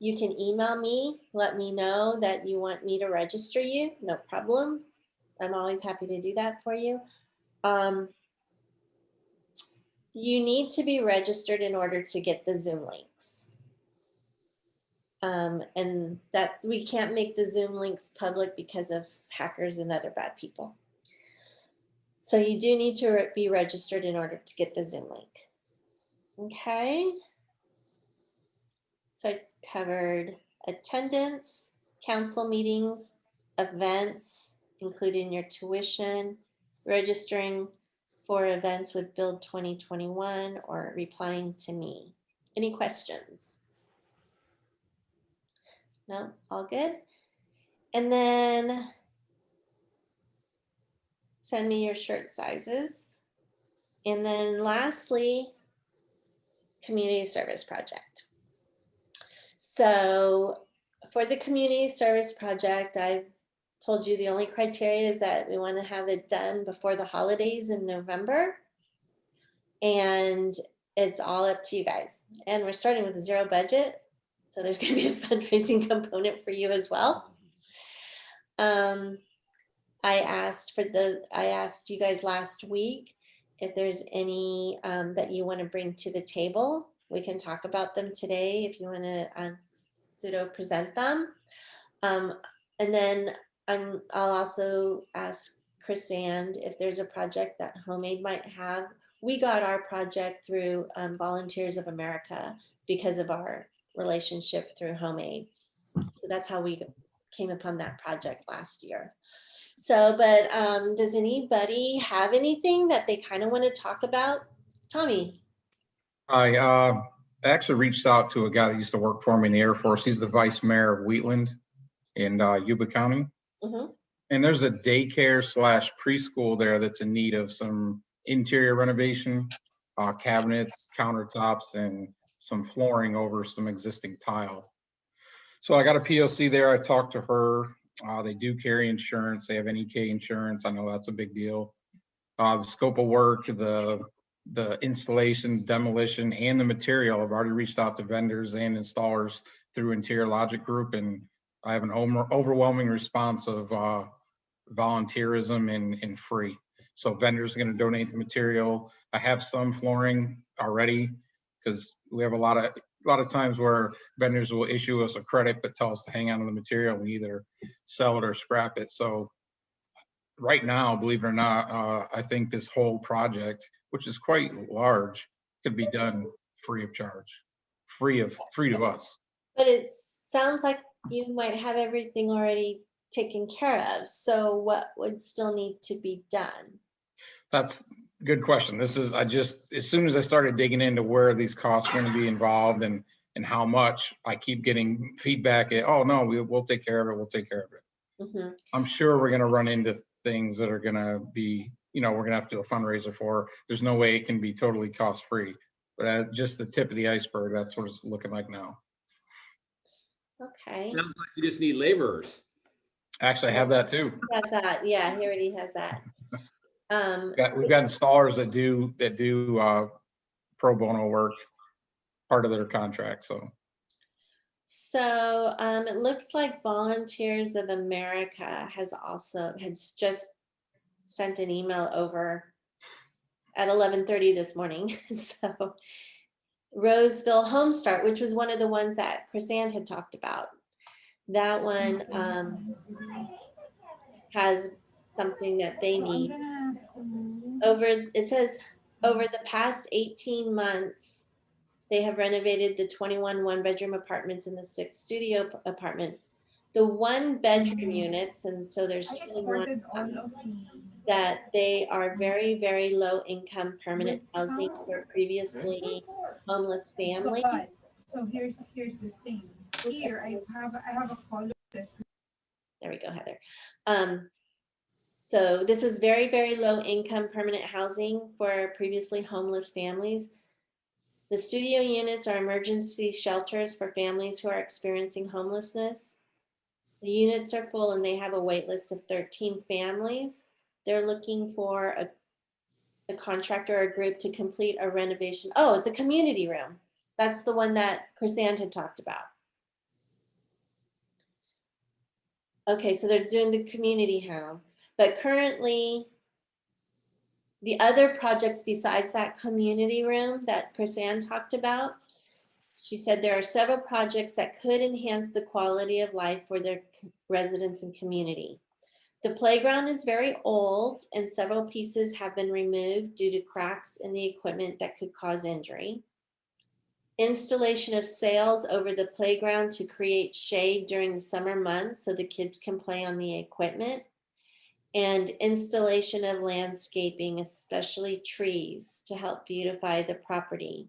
You can email me, let me know that you want me to register you, no problem. I'm always happy to do that for you. You need to be registered in order to get the Zoom links. And we can't make the Zoom links public because of hackers and other bad people. So you do need to be registered in order to get the Zoom link. Okay. So I covered attendance, council meetings, events, including your tuition, registering for events with Build 2021, or replying to me. Any questions? No, all good. And then send me your shirt sizes. And then lastly, community service project. So for the community service project, I've told you the only criteria is that we want to have it done before the holidays in November. And it's all up to you guys. And we're starting with a zero budget. So there's going to be a fundraising component for you as well. I asked you guys last week if there's any that you want to bring to the table. We can talk about them today if you want to pseudo present them. And then I'll also ask Chris-Ann if there's a project that Homemade might have. We got our project through Volunteers of America because of our relationship through Homemade. So that's how we came upon that project last year. So, but does anybody have anything that they kind of want to talk about? Tommy. I actually reached out to a guy that used to work for me in the Air Force. He's the vice mayor of Wheatland in Yuba County. Mm-hmm. And there's a daycare / preschool there that's in need of some interior renovation, cabinets, countertops, and some flooring over some existing tile. So I got a POC there. I talked to her. They do carry insurance. They have NEK insurance. I know that's a big deal. The scope of work, the installation, demolition, and the material. I've already reached out to vendors and installers through Interior Logic Group, and I have an overwhelming response of volunteerism and free. So vendors are going to donate the material. I have some flooring already because we have a lot of times where vendors will issue us a credit but tell us to hang on to the material. We either sell it or scrap it. So right now, believe it or not, I think this whole project, which is quite large, could be done free of charge, free to us. But it sounds like you might have everything already taken care of. So what would still need to be done? That's a good question. As soon as I started digging into where these costs are going to be involved and how much, I keep getting feedback at, oh no, we'll take care of it. We'll take care of it. Mm-hmm. I'm sure we're going to run into things that are going to be, we're going to have to do a fundraiser for. There's no way it can be totally cost free, but just the tip of the iceberg. That's what it's looking like now. Okay. Sounds like you just need laborers. Actually, I have that too. He has that. Yeah, he already has that. We've got installers that do pro bono work, part of their contract. So it looks like Volunteers of America has just sent an email over at 11:30 this morning. So Roseville Home Start, which was one of the ones that Chris-Ann had talked about. That one has something that they need. It says over the past 18 months, they have renovated the 21 one-bedroom apartments and the 6 studio apartments. The one-bedroom units, and so there's 21 that they are very, very low-income permanent housing for previously homeless families. So here's the thing. Here I have a color. There we go, Heather. So this is very, very low-income permanent housing for previously homeless families. The studio units are emergency shelters for families who are experiencing homelessness. The units are full and they have a wait list of 13 families. They're looking for a contractor or a group to complete a renovation. Oh, the community room. That's the one that Chrysanth had talked about. Okay, so they're doing the community home, but currently the other projects besides that community room that Chrysanth talked about, she said there are several projects that could enhance the quality of life for their residents and community. The playground is very old and several pieces have been removed due to cracks in the equipment that could cause injury. Installation of sails over the playground to create shade during the summer months so the kids can play on the equipment. And installation of landscaping, especially trees, to help beautify the property.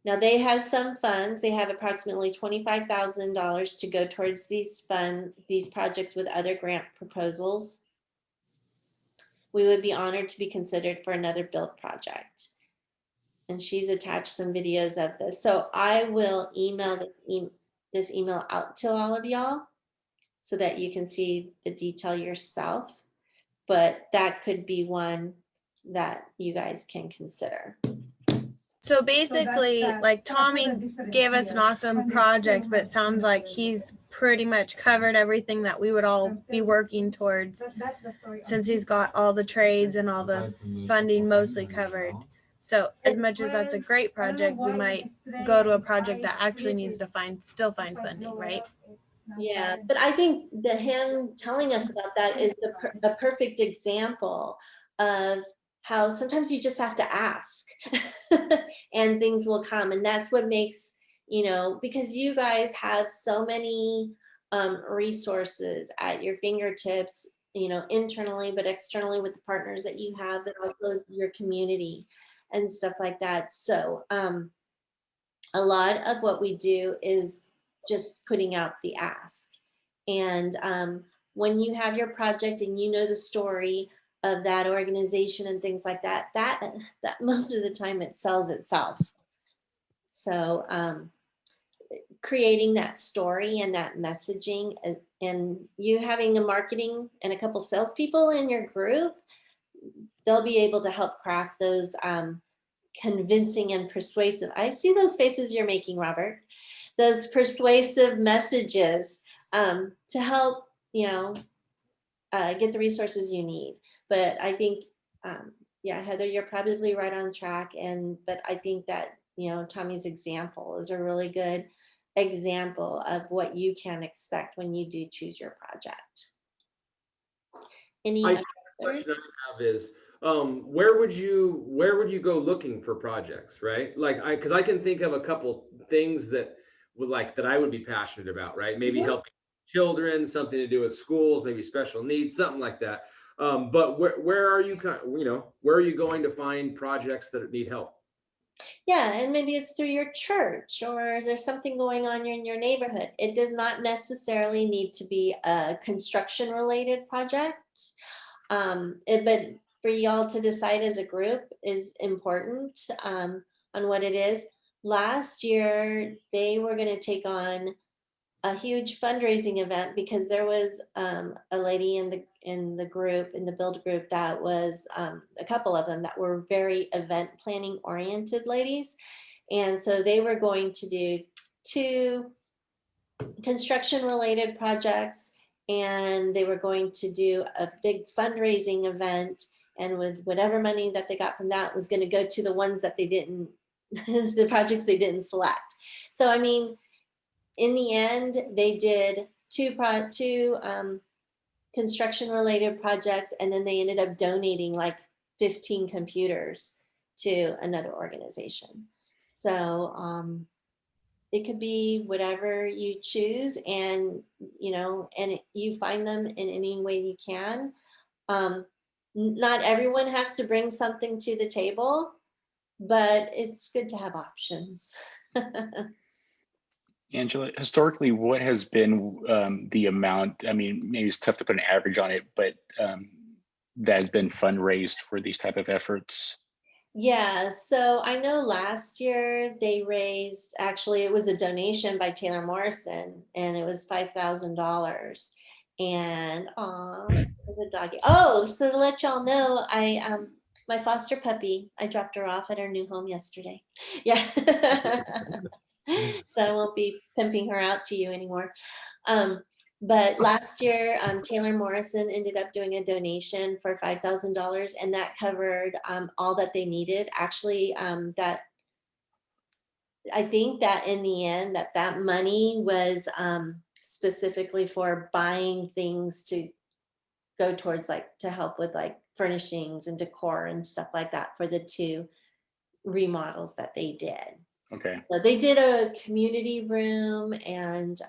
Now they have some funds. They have approximately $25,000 to go towards these projects with other grant proposals. We would be honored to be considered for another build project. And she's attached some videos of this. So I will email this email out to all of y'all so that you can see the detail yourself. But that could be one that you guys can consider. So basically, like Tommy gave us an awesome project, but it sounds like he's pretty much covered everything that we would all be working towards, since he's got all the trades and all the funding mostly covered. So as much as that's a great project, we might go to a project that actually needs to still find funding, right? Yeah, but I think that him telling us about that is a perfect example of how sometimes you just have to ask and things will come. And that's what makes, because you guys have so many resources at your fingertips, internally, but externally with the partners that you have, but also your community and stuff like that. So a lot of what we do is just putting out the ask. And when you have your project and you know the story of that organization and things like that, that most of the time it sells itself. So creating that story and that messaging, and you having the marketing and a couple salespeople in your group, they'll be able to help craft those convincing and persuasive. I see those faces you're making, Robert. Those persuasive messages to help, get the resources you need. But I think, yeah, Heather, you're probably right on track. But I think that, Tommy's example is a really good example of what you can expect when you do choose your project. Any other question I have is, where would you go looking for projects, right? Like, because I can think of a couple things that I would be passionate about, right? Maybe helping children, something to do with schools, maybe special needs, something like that. But where are you where are you going to find projects that need help? Yeah, and maybe it's through your church, or is there something going on in your neighborhood? It does not necessarily need to be a construction related project. But for y'all to decide as a group is important on what it is. Last year, they were going to take on a huge fundraising event because there was a lady in the group, in the build group, that was a couple of them that were very event planning oriented ladies. And so they were going to do 2 construction related projects, and they were going to do a big fundraising event. And with whatever money that they got from that was going to go to the ones that they didn't, the projects they didn't select. So, I mean, in the end, they did 2 construction related projects, and then they ended up donating like 15 computers to another organization. So it could be whatever you choose, and you find them in any way you can. Not everyone has to bring something to the table, but it's good to have options. Angela, historically, what has been the amount, I mean, maybe it's tough to put an average on it, but that has been fundraised for these type of efforts? Yeah, so I know last year they raised, actually, it was a donation by Taylor Morrison, and it was $5,000. And the doggy. Oh, so to let y'all know, my foster puppy, I dropped her off at her new home yesterday. Yeah. So I won't be pimping her out to you anymore. But last year, Taylor Morrison ended up doing a donation for $5,000, and that covered all that they needed. Actually, that I think that in the end, that money was specifically for buying things to go towards, like, to help with like furnishings and decor and stuff like that for the 2 remodels that they did. Okay. So they did a community room and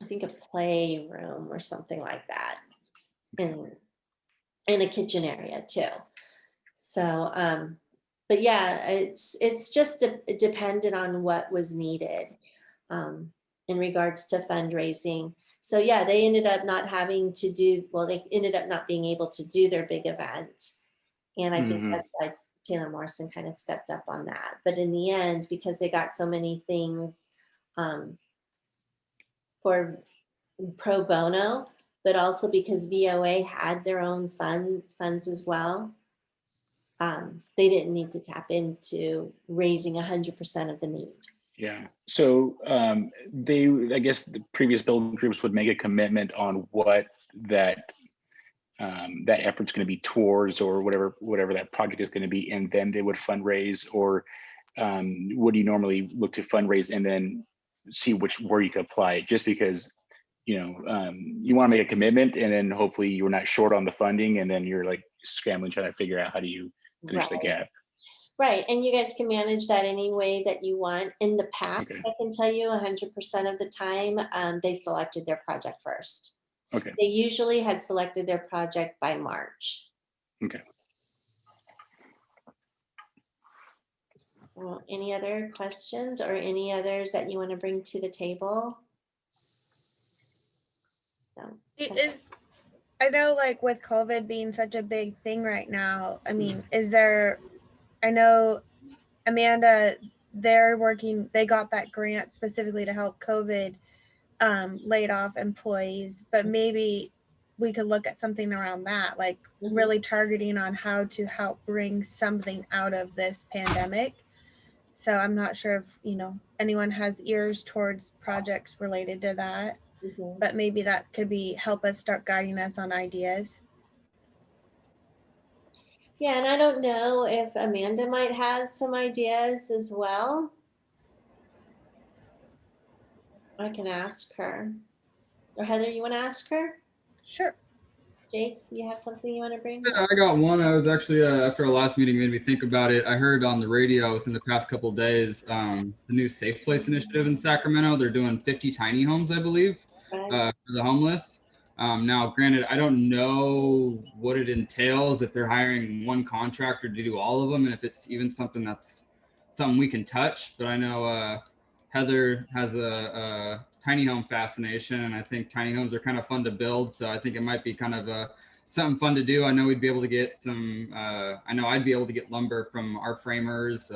I think a playroom or something like that, in a kitchen area too. So, but yeah, it's just dependent on what was needed in regards to fundraising. So yeah, they ended up not having to do, well, they ended up not being able to do their big event. And I think that's like Taylor Morrison kind of stepped up on that. But in the end, because they got so many things for pro bono, but also because VOA had their own funds as well, they didn't need to tap into raising 100% of the need. Yeah. So I guess the previous building groups would make a commitment on what that that effort's going to be towards, or whatever that project is going to be, and then they would fundraise. Or would you normally look to fundraise and then see where you could apply it? Just because you want to make a commitment, and then hopefully you're not short on the funding, and then you're like scrambling trying to figure out how do you finish the gap. Right, and you guys can manage that any way that you want. In the past, I can tell you 100% of the time, they selected their project first. Okay. They usually had selected their project by March. Okay. Well, any other questions or any others that you want to bring to the table? No. I know, like, with COVID being such a big thing right now, I mean, I know Amanda, they got that grant specifically to help COVID laid off employees, but maybe we could look at something around that, like really targeting on how to help bring something out of this pandemic. So I'm not sure if, anyone has ears towards projects related to that, but maybe that could help us start guiding us on ideas. Yeah, and I don't know if Amanda might have some ideas as well. I can ask her. Or Heather, you want to ask her? Sure. Jake, you have something you want to bring? Yeah, I got one. I was actually, after our last meeting, made me think about it. I heard on the radio within the past couple of days, the new Safe Place initiative in Sacramento. They're doing 50 tiny homes, I believe, for the homeless. Now, granted, I don't know what it entails, if they're hiring one contractor to do all of them, and if it's even something we can touch. But I know Heather has a tiny home fascination, and I think tiny homes are kind of fun to build. So I think it might be kind of something fun to do. I know we'd be able to get I know I'd be able to get lumber from our framers.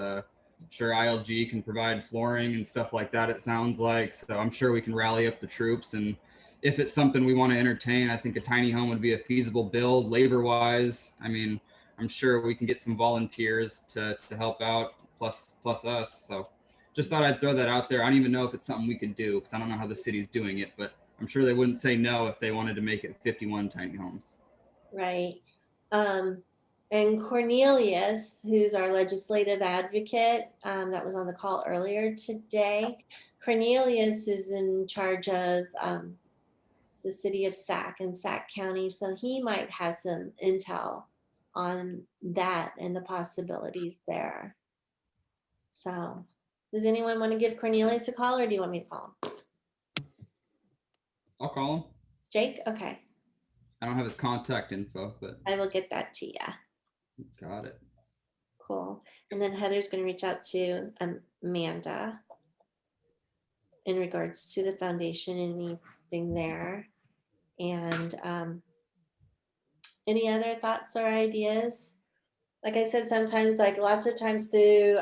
Sure, ILG can provide flooring and stuff like that, it sounds like. So I'm sure we can rally up the troops. And if it's something we want to entertain, I think a tiny home would be a feasible build labor-wise. I mean, I'm sure we can get some volunteers to help out, plus us. So just thought I'd throw that out there. I don't even know if it's something we could do, because I don't know how the city's doing it, but I'm sure they wouldn't say no if they wanted to make it 51 tiny homes. Right. And Cornelius, who's our legislative advocate, that was on the call earlier today. Cornelius is in charge of the city of Sac and Sac County, so he might have some intel on that and the possibilities there. So does anyone want to give Cornelius a call, or do you want me to call him? I'll call him. Jake? Okay. I don't have his contact info, but I will get that to you. Got it. Cool. And then Heather's going to reach out to Amanda in regards to the foundation and anything there. And any other thoughts or ideas? like I said, sometimes, like lots of times through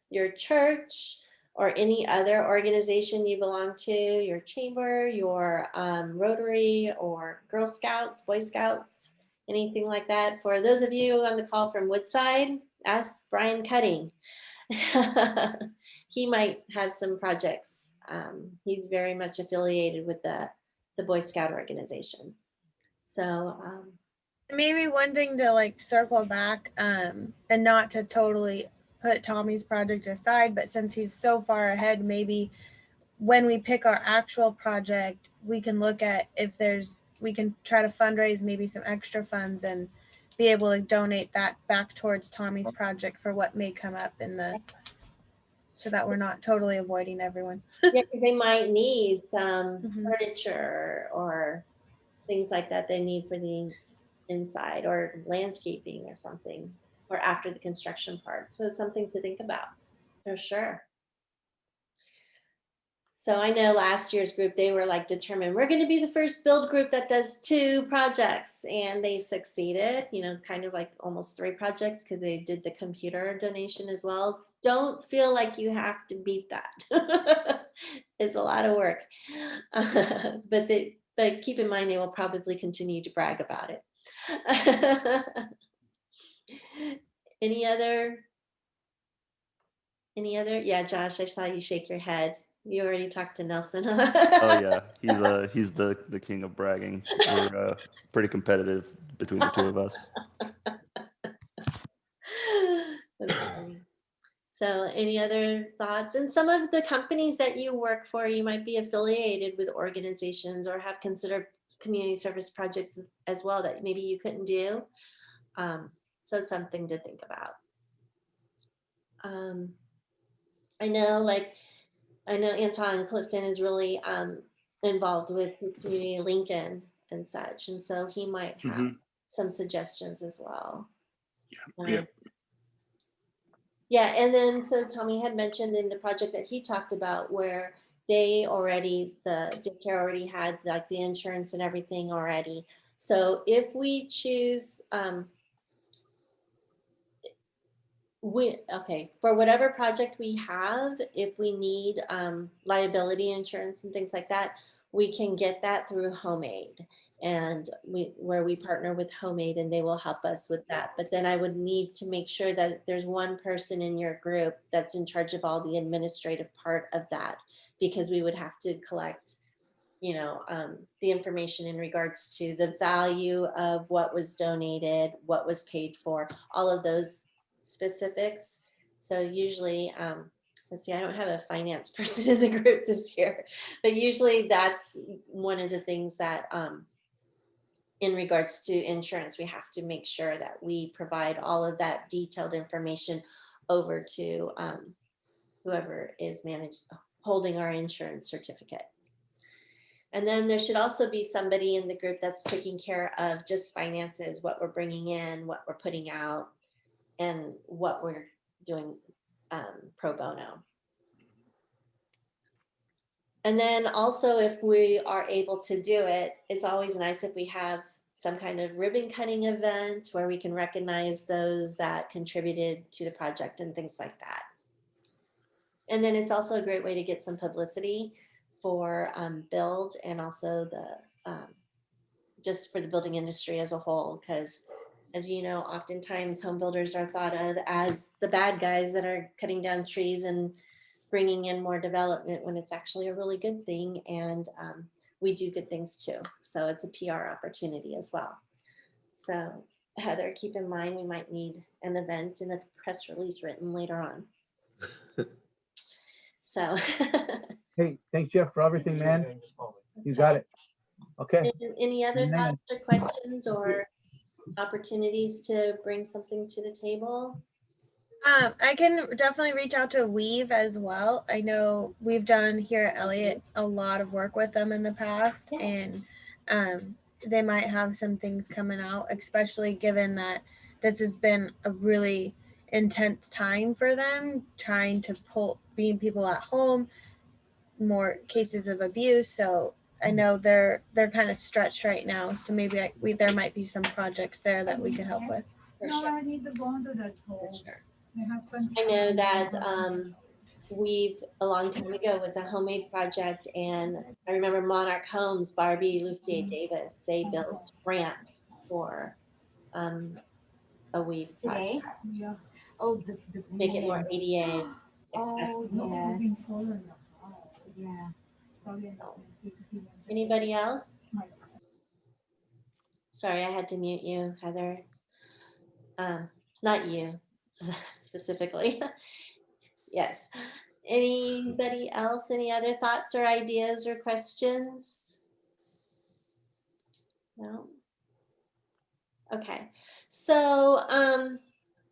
your church or any other organization you belong to, your chamber, your Rotary or Girl Scouts, Boy Scouts, anything like that. For those of you on the call from Woodside, ask Brian Cutting. He might have some projects. He's very much affiliated with the Boy Scout organization. So maybe one thing to like circle back and not to totally put Tommy's project aside, but since he's so far ahead, maybe when we pick our actual project, we can look at if we can try to fundraise maybe some extra funds and be able to donate that back towards Tommy's project for what may come up so that we're not totally avoiding everyone. yeah, because they might need some furniture or things like that they need for the inside, or landscaping or something, or after the construction part. So it's something to think about for sure. So I know last year's group, they were like determined, we're going to be the first build group that does 2 projects, and they succeeded, you know, kind of like almost 3 projects because they did the computer donation as well. Don't feel like you have to beat that. It's a lot of work. But keep in mind, they will probably continue to brag about it. Any other? Yeah, Josh, I saw you shake your head. You already talked to Nelson. Oh yeah, he's the king of bragging. We're pretty competitive between the 2 of us. That's funny. So any other thoughts? And some of the companies that you work for, you might be affiliated with organizations or have considered community service projects as well that maybe you couldn't do. So something to think about. I know Anton Clifton is really involved with his community, Lincoln and such. And so he might have some suggestions as well. Yeah. Yeah, and then so Tommy had mentioned in the project that he talked about where the daycare already had like the insurance and everything already. So if we choose, for whatever project we have, if we need liability insurance and things like that, we can get that through HomeAid. And where we partner with HomeAid, and they will help us with that. But then I would need to make sure that there's one person in your group that's in charge of all the administrative part of that, because we would have to collect, you know, the information in regards to the value of what was donated, what was paid for, all of those specifics. So usually, let's see, I don't have a finance person in the group this year, but usually that's one of the things that, in regards to insurance, we have to make sure that we provide all of that detailed information over to whoever is holding our insurance certificate. And then there should also be somebody in the group that's taking care of just finances, what we're bringing in, what we're putting out, and what we're doing pro bono. And then also, if we are able to do it, it's always nice if we have some kind of ribbon cutting event where we can recognize those that contributed to the project and things like that. And then it's also a great way to get some publicity for build, and also the just for the building industry as a whole, because as you know, oftentimes home builders are thought of as the bad guys that are cutting down trees and bringing in more development, when it's actually a really good thing. And we do good things too. So it's a PR opportunity as well. So Heather, keep in mind, we might need an event and a press release written later on. So. Hey, thanks Jeff for everything, man. You got it. Okay. Any other thoughts or questions or opportunities to bring something to the table? I can definitely reach out to Weave as well. I know we've done here at Elliott a lot of work with them in the past, and they might have some things coming out, especially given that this has been a really intense time for them, trying to being people at home, more cases of abuse. So I know they're kind of stretched right now. So maybe there might be some projects there that we could help with. For No, sure. I need to go into that hole. Sure. I I know that we've, a long time ago, was a homemade project, and I remember Monarch Homes, Barbie, Lucier Davis, they built ramps for a weave project. Yeah. Oh, Make it more ADA accessible. Oh, yes. Yeah. Anybody else? Sorry, I had to mute you, Heather. Not you specifically. Yes. Anybody else? Any other thoughts or ideas or questions? No? Okay. So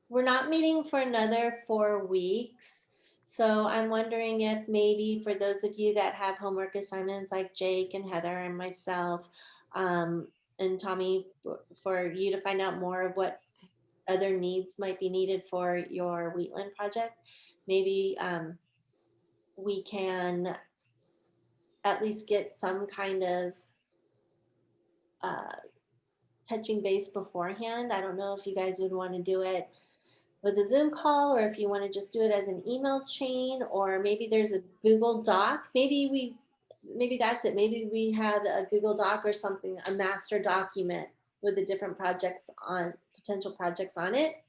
we're not meeting for another 4 weeks. So I'm wondering if maybe for those of you that have homework assignments like Jake and Heather and myself, and Tommy, for you to find out more of what other needs might be needed for your Wheatland project, maybe we can at least get some kind of touching base beforehand. I don't know if you guys would want to do it with a Zoom call, or if you want to just do it as an email chain, or maybe there's a Google Doc. Maybe that's it. Maybe we have a Google Doc or something, a master document with the different projects on, potential projects on it,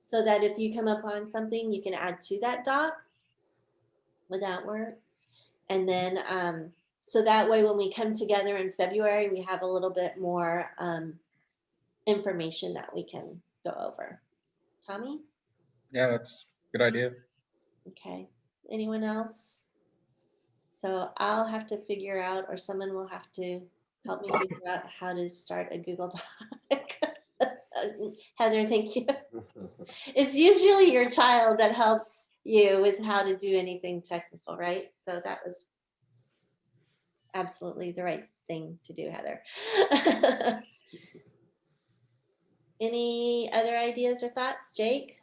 so that if you come up on something, you can add to that doc. Would that work? And then, so that way when we come together in February, we have a little bit more information that we can go over. Tommy? Yeah, that's a good idea. Okay. Anyone else? So I'll have to figure out, or someone will have to help me figure out how to start a Google Doc. Heather, thank you. It's usually your child that helps you with how to do anything technical, right? So that was absolutely the right thing to do, Heather. Any other ideas or thoughts, Jake?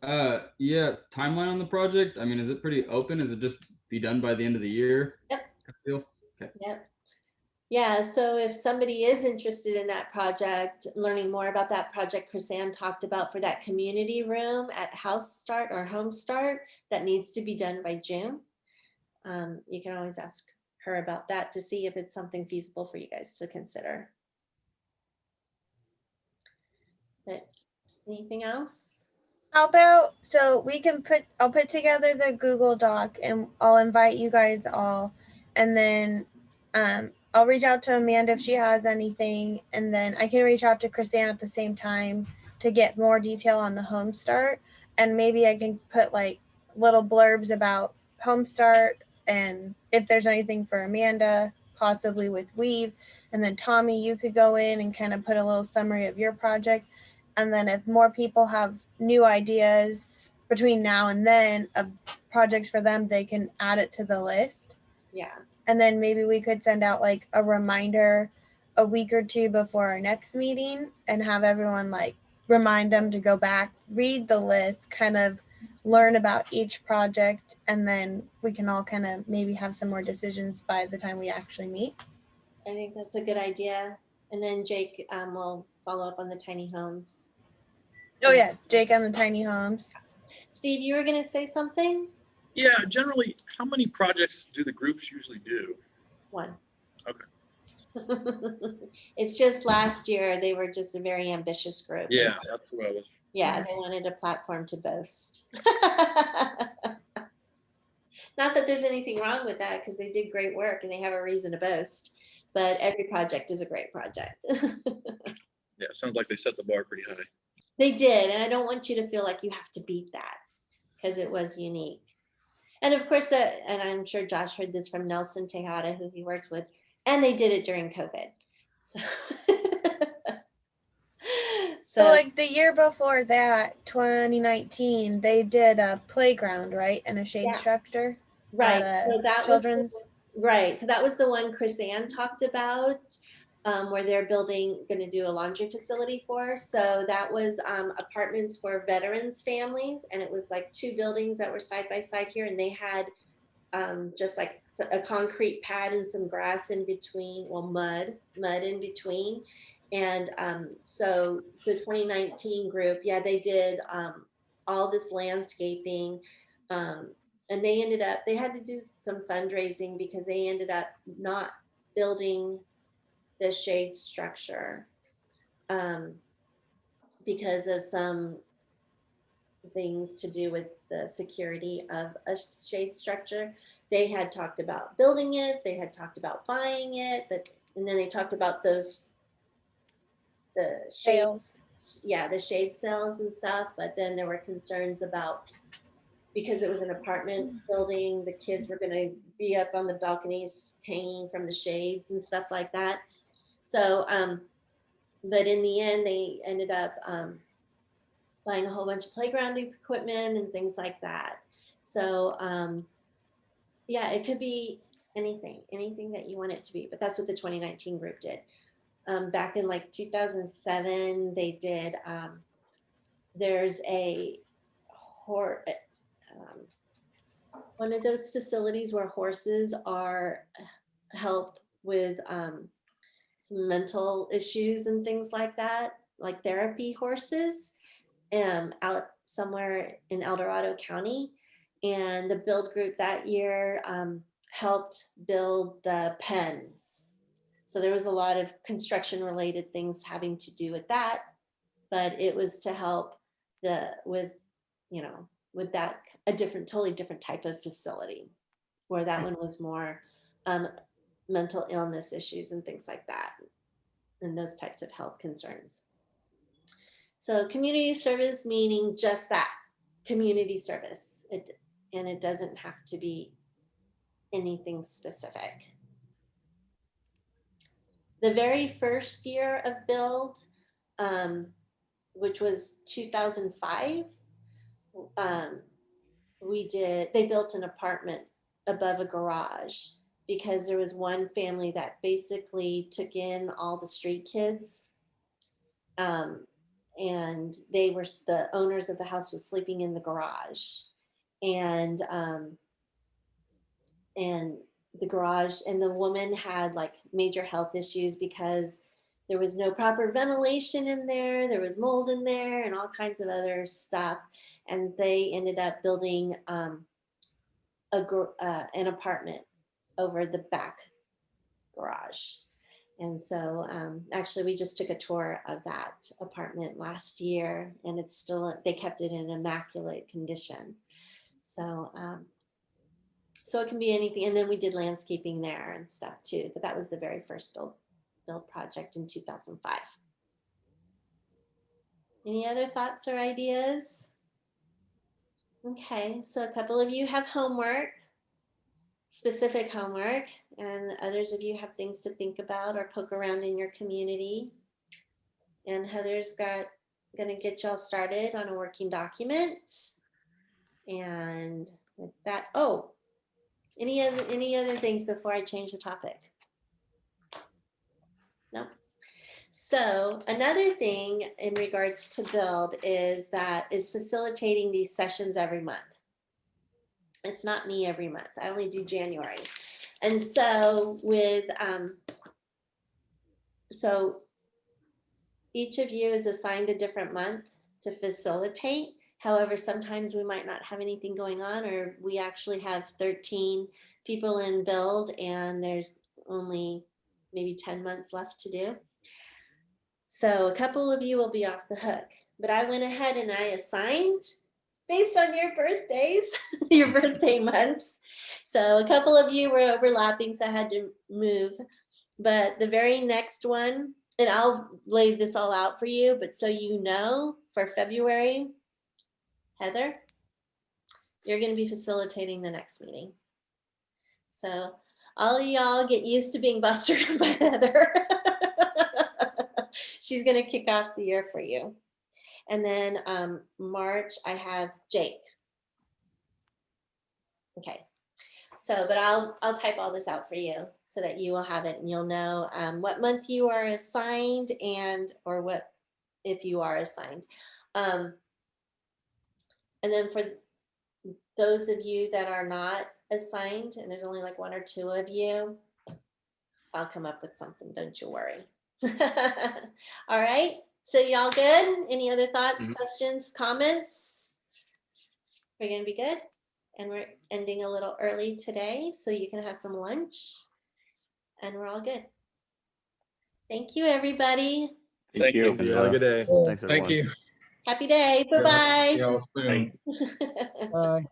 Yeah, it's timeline on the project. I mean, is it pretty open? Is it just be done by the end of the year? Yep. Okay. Yep. Yeah, so if somebody is interested in that project, learning more about that project Chris-Ann talked about for that community room at House Start or Home Start, that needs to be done by June. You can always ask her about that to see if it's something feasible for you guys to consider. But anything else? How about, so we can I'll put together the Google Doc and I'll invite you guys all. And then I'll reach out to Amanda if she has anything. And then I can reach out to Chris-Ann at the same time to get more detail on the Home Start. And maybe I can put like little blurbs about Home Start and if there's anything for Amanda, possibly with Weave. And then Tommy, you could go in and kind of put a little summary of your project. And then if more people have new ideas between now and then of projects for them, they can add it to the list. Yeah. And then maybe we could send out like a reminder a week or two before our next meeting and have everyone like remind them to go back, read the list, kind of learn about each project, and then we can all kind of maybe have some more decisions by the time we actually meet. I think that's a good idea. And then Jake will follow up on the tiny homes. Oh yeah, Jake on the tiny homes. Steve, you were going to say something? Yeah, generally, how many projects do the groups usually do? One. Okay. It's just last year, they were just a very ambitious group. Yeah, that's what I was. Yeah, they wanted a platform to boast. Not that there's anything wrong with that, because they did great work and they have a reason to boast, but every project is a great project. Yeah, it sounds like they set the bar pretty high. They did, and I don't want you to feel like you have to beat that, because it was unique. And of course, and I'm sure Josh heard this from Nelson Tejada, who he works with, and they did it during COVID. So like the year before that, 2019, they did a playground, right? And a shade structure. Right. So that children's. Right. So that was the one Chris-Ann talked about, where they're going to do a laundry facility for. So that was apartments for veterans families. And it was like 2 buildings that were side by side here. And they had just like a concrete pad and some grass in between, well, mud in between. And so the 2019 group, yeah, they did all this landscaping. And they ended up, they had to do some fundraising because they ended up not building the shade structure because of some things to do with the security of a shade structure. They had talked about building it, they had talked about buying it, and then they talked about the shade, yeah, the shade cells and stuff, but then there were concerns about, because it was an apartment building, the kids were going to be up on the balconies hanging from the shades and stuff like that. So, but in the end, they ended up buying a whole bunch of playground equipment and things like that. So, yeah, it could be anything that you want it to be, but that's what the 2019 group did. Back in like 2007, they did, there's one of those facilities where horses are help with some mental issues and things like that, like therapy horses, out somewhere in El Dorado County. And the build group that year helped build the pens. So there was a lot of construction related things having to do with that, but it was to help with that, a totally different type of facility, where that one was more mental illness issues and things like that, and those types of health concerns. So community service, meaning just that, community service. And it doesn't have to be anything specific. The very first year of build, which was 2005, they built an apartment above a garage because there was one family that basically took in all the street kids. And the owners of the house was sleeping in the garage. And the garage, and the woman had like major health issues because there was no proper ventilation in there. There was mold in there and all kinds of other stuff. And they ended up building an apartment over the back garage. And so actually we just took a tour of that apartment last year, and it's still, they kept it in immaculate condition. So, so it can be anything. And then we did landscaping there and stuff too, but that was the very first build project in 2005. Any other thoughts or ideas? Okay, so a couple of you have homework, specific homework, and others of you have things to think about or poke around in your community. And Heather's gonna get y'all started on a working document. And with that, oh, any other things before I change the topic? No. So another thing in regards to build is facilitating these sessions every month. It's not me every month. I only do January. And so with, so each of you is assigned a different month to facilitate. However, sometimes we might not have anything going on, or we actually have 13 people in build and there's only maybe 10 months left to do. So a couple of you will be off the hook, but I went ahead and I assigned based on your birthdays, your birthday months. So a couple of you were overlapping, so I had to move. But the very next one, and I'll lay this all out for you, but so you know, for February, Heather, you're going to be facilitating the next meeting. So all of y'all get used to being bossed around by Heather. She's going to kick off the year for you. And then March, I have Jake. Okay. So, but I'll type all this out for you so that you will have it and you'll know what month you are assigned or what, if you are assigned. And then for those of you that are not assigned, and there's only like 1 or 2 of you, I'll come up with something, don't you worry. All right. So y'all good? Any other thoughts, questions, comments? We're going to be good. And we're ending a little early today, so you can have some lunch. And we're all good. Thank you, everybody. Thank you. Have a good day. Thanks, everyone. Thank you. Happy day. Bye-bye. See y'all soon. Bye.